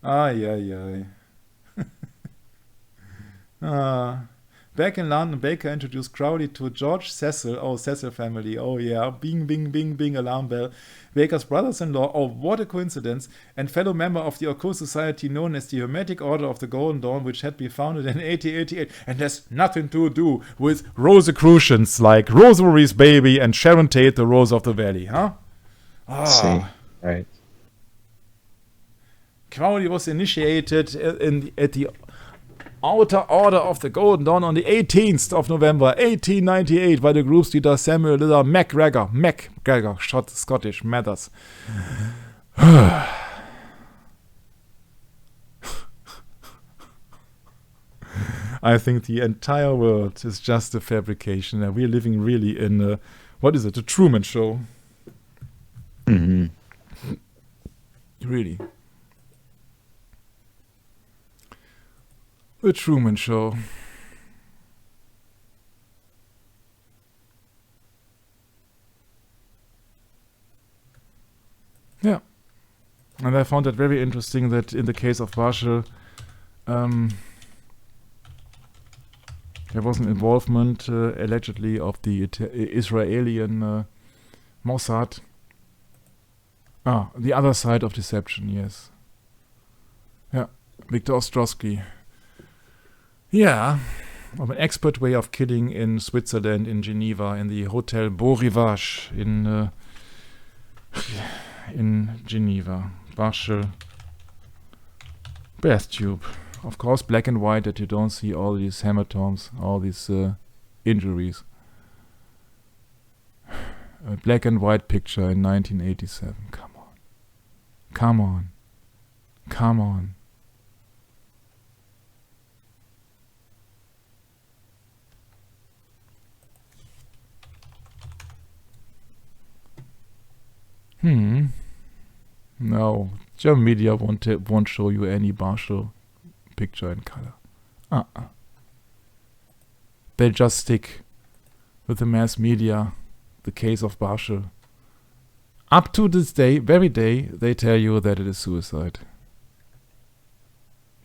Yeah. Back in London, Baker introduced Crowley to George Cecil. Oh, Cecil family. Oh, yeah. Bing, bing, bing, bing, alarm bell. Baker's brothers-in-law. Oh, what a coincidence. And fellow member of the occult society known as the Hermetic Order of the Golden Dawn, which had been founded in 1888. And has nothing to do with Rosicrucians like Rosemary's Baby and Sharon Tate, the Rose of the Valley, huh?
See, right.
Crowley was initiated at the Outer Order of the Golden Dawn on the 18th of November 1898 by the group's leader Samuel Liller MacGregor, Scottish Mathers. I think the entire world is just a fabrication. We're living really in a Truman Show.
Mm-hmm.
Really. The Truman Show. Yeah. And I found that very interesting that in the case of Warshel, there was an involvement, allegedly, of the Israeli Mossad. The other side of deception, yes. Yeah, Viktor Ostrowski. Yeah, of an expert way of killing in Switzerland, in Geneva, in the Hotel Beau Rivage in Geneva. Warshel. Bath Tube. of course, black and white, that you don't see all these hematomes, all these injuries. A black and white picture in 1987. Come on. Come on. Come on. No, German media won't show you any partial picture in color. They just stick with the mass media, the case of Barschel. Up to this day, very day, they tell you that it is suicide.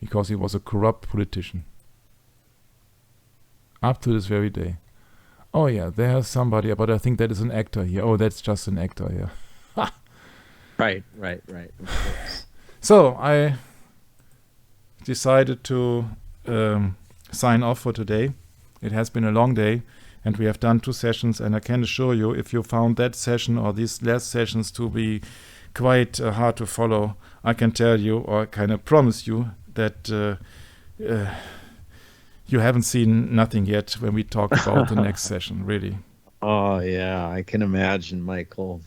Because he was a corrupt politician. Up to this very day. Oh yeah, there's somebody, but I think that is an actor here. Oh, that's just an actor here.
Right. Of course.
So I decided to sign off for today. It has been a long day, and we have done 2 sessions, and I can assure you, if you found that session or these last sessions to be quite hard to follow, I can tell you, or kind of promise you, that you haven't seen nothing yet when we talk about the next session, really.
Oh yeah, I can imagine, Michael.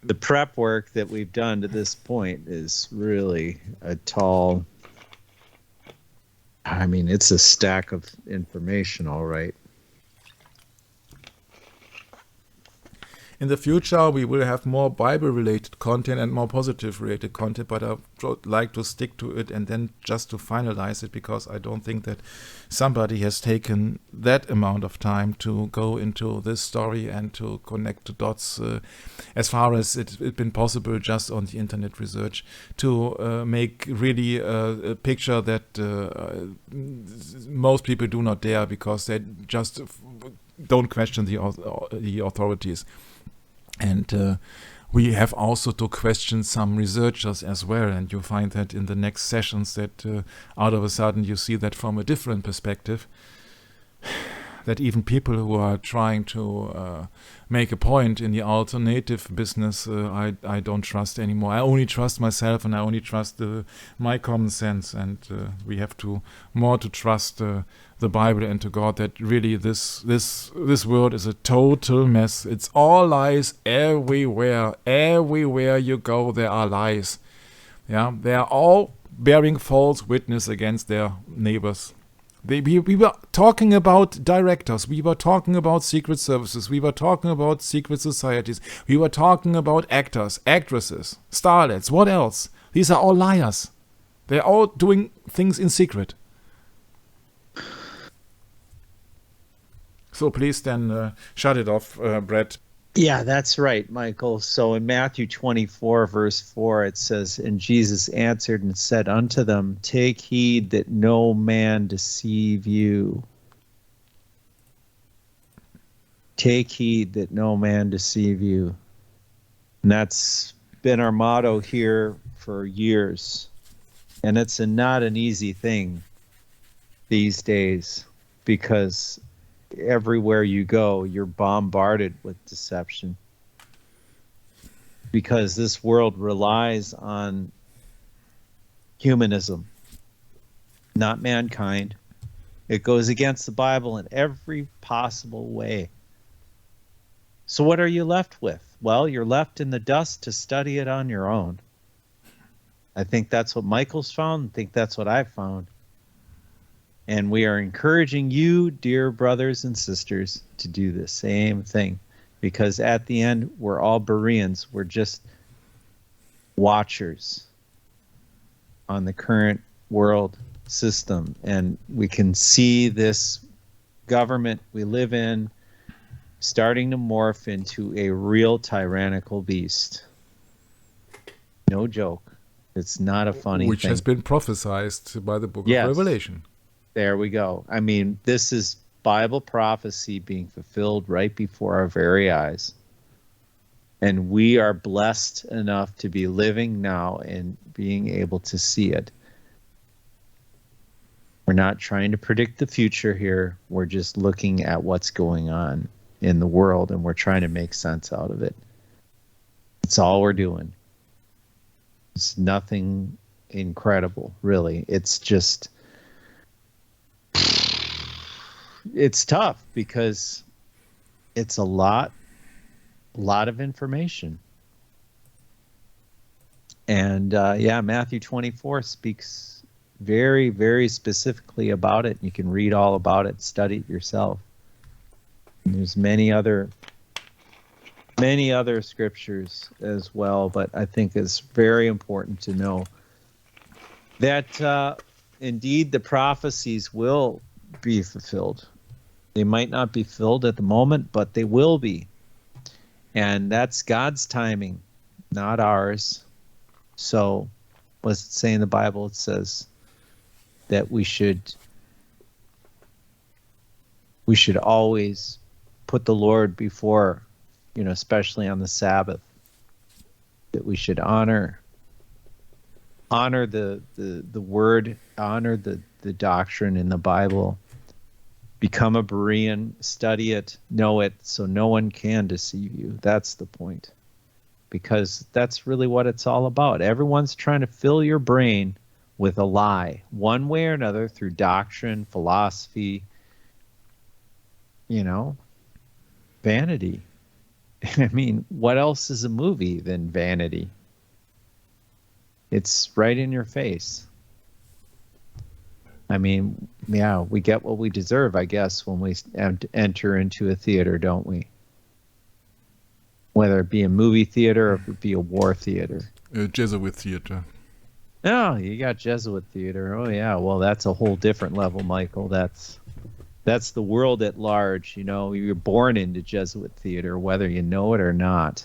The prep work that we've done to this point is really a tall. I mean, it's a stack of information, all right.
In the future, we will have more Bible-related content and more positive-related content, but I would like to stick to it and then just to finalize it, because I don't think that somebody has taken that amount of time to go into this story and to connect the dots as far as it's been possible just on the internet research to make really a picture that most people do not dare, because they just don't question the authorities. And we have also to question some researchers as well, and you find that in the next sessions that out of a sudden you see that from a different perspective, that even people who are trying to make a point in the alternative business, I don't trust anymore. I only trust myself, and I only trust my common sense, and we have to more to trust the Bible and to God, that really this world is a total mess. It's all lies everywhere. Everywhere you go, there are lies. Yeah, they are all bearing false witness against their neighbors. We were talking about directors, we were talking about secret services, we were talking about secret societies, we were talking about actors, actresses, starlets, what else? These are all liars. They're all doing things in secret. So please then shut it off, Brett.
Yeah, that's right, Michael. So in Matthew 24, verse 4, it says, "And Jesus answered and said unto them, Take heed that no man deceive you. Take heed that no man deceive you." And that's been our motto here for years. And it's not an easy thing these days, because everywhere you go, you're bombarded with deception, because this world relies on humanism, not mankind. It goes against the Bible in every possible way. So what are you left with? Well, you're left in the dust to study it on your own. I think that's what Michael's found. I think that's what I've found. And we are encouraging you, dear brothers and sisters, to do the same thing. Because at the end, we're all Bereans. We're just watchers on the current world system. And we can see this government we live in starting to morph into a real tyrannical beast. No joke. It's not a funny
Which
thing.
has been prophesied by the book
Yes.
of Revelation.
There we go. I mean, this is Bible prophecy being fulfilled right before our very eyes. And we are blessed enough to be living now and being able to see it. We're not trying to predict the future here. We're just looking at what's going on in the world, and we're trying to make sense out of it. It's all we're doing. It's nothing incredible, really. It's just, it's tough because it's a lot of information. And Matthew 24 speaks very, very specifically about it. You can read all about it, study it yourself. And there's many other scriptures as well, but I think it's very important to know that indeed the prophecies will be fulfilled. They might not be filled at the moment, but they will be. And that's God's timing, not ours. So what's it say in the Bible? It says that we should always put the Lord before, especially on the Sabbath, that we should honor the word, honor the doctrine in the Bible, become a Berean, study it, know it, so no one can deceive you. That's the point. Because that's really what it's all about. Everyone's trying to fill your brain with a lie, one way or another, through doctrine, philosophy, vanity. I mean, what else is a movie than vanity? It's right in your face. I mean, yeah, we get what we deserve, I guess, when we enter into a theater, don't we? Whether it be a movie theater or if it be a war theater.
Jesuit theater.
Oh, you got Jesuit theater. Oh, yeah. Well, that's a whole different level, Michael. That's the world at large. You're born into Jesuit theater, whether you know it or not.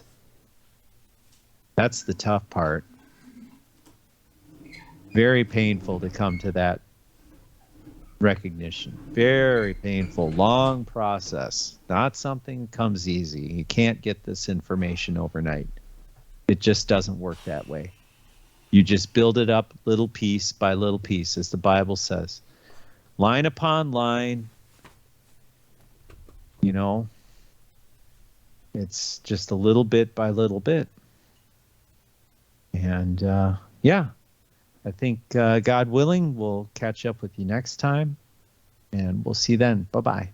That's the tough part. Very painful to come to that recognition. Very painful, long process. Not something comes easy. You can't get this information overnight. It just doesn't work that way. You just build it up little piece by little piece, as the Bible says. Line upon line. It's just a little bit by little bit. And I think, God willing, we'll catch up with you next time, and we'll see you then. Bye-bye.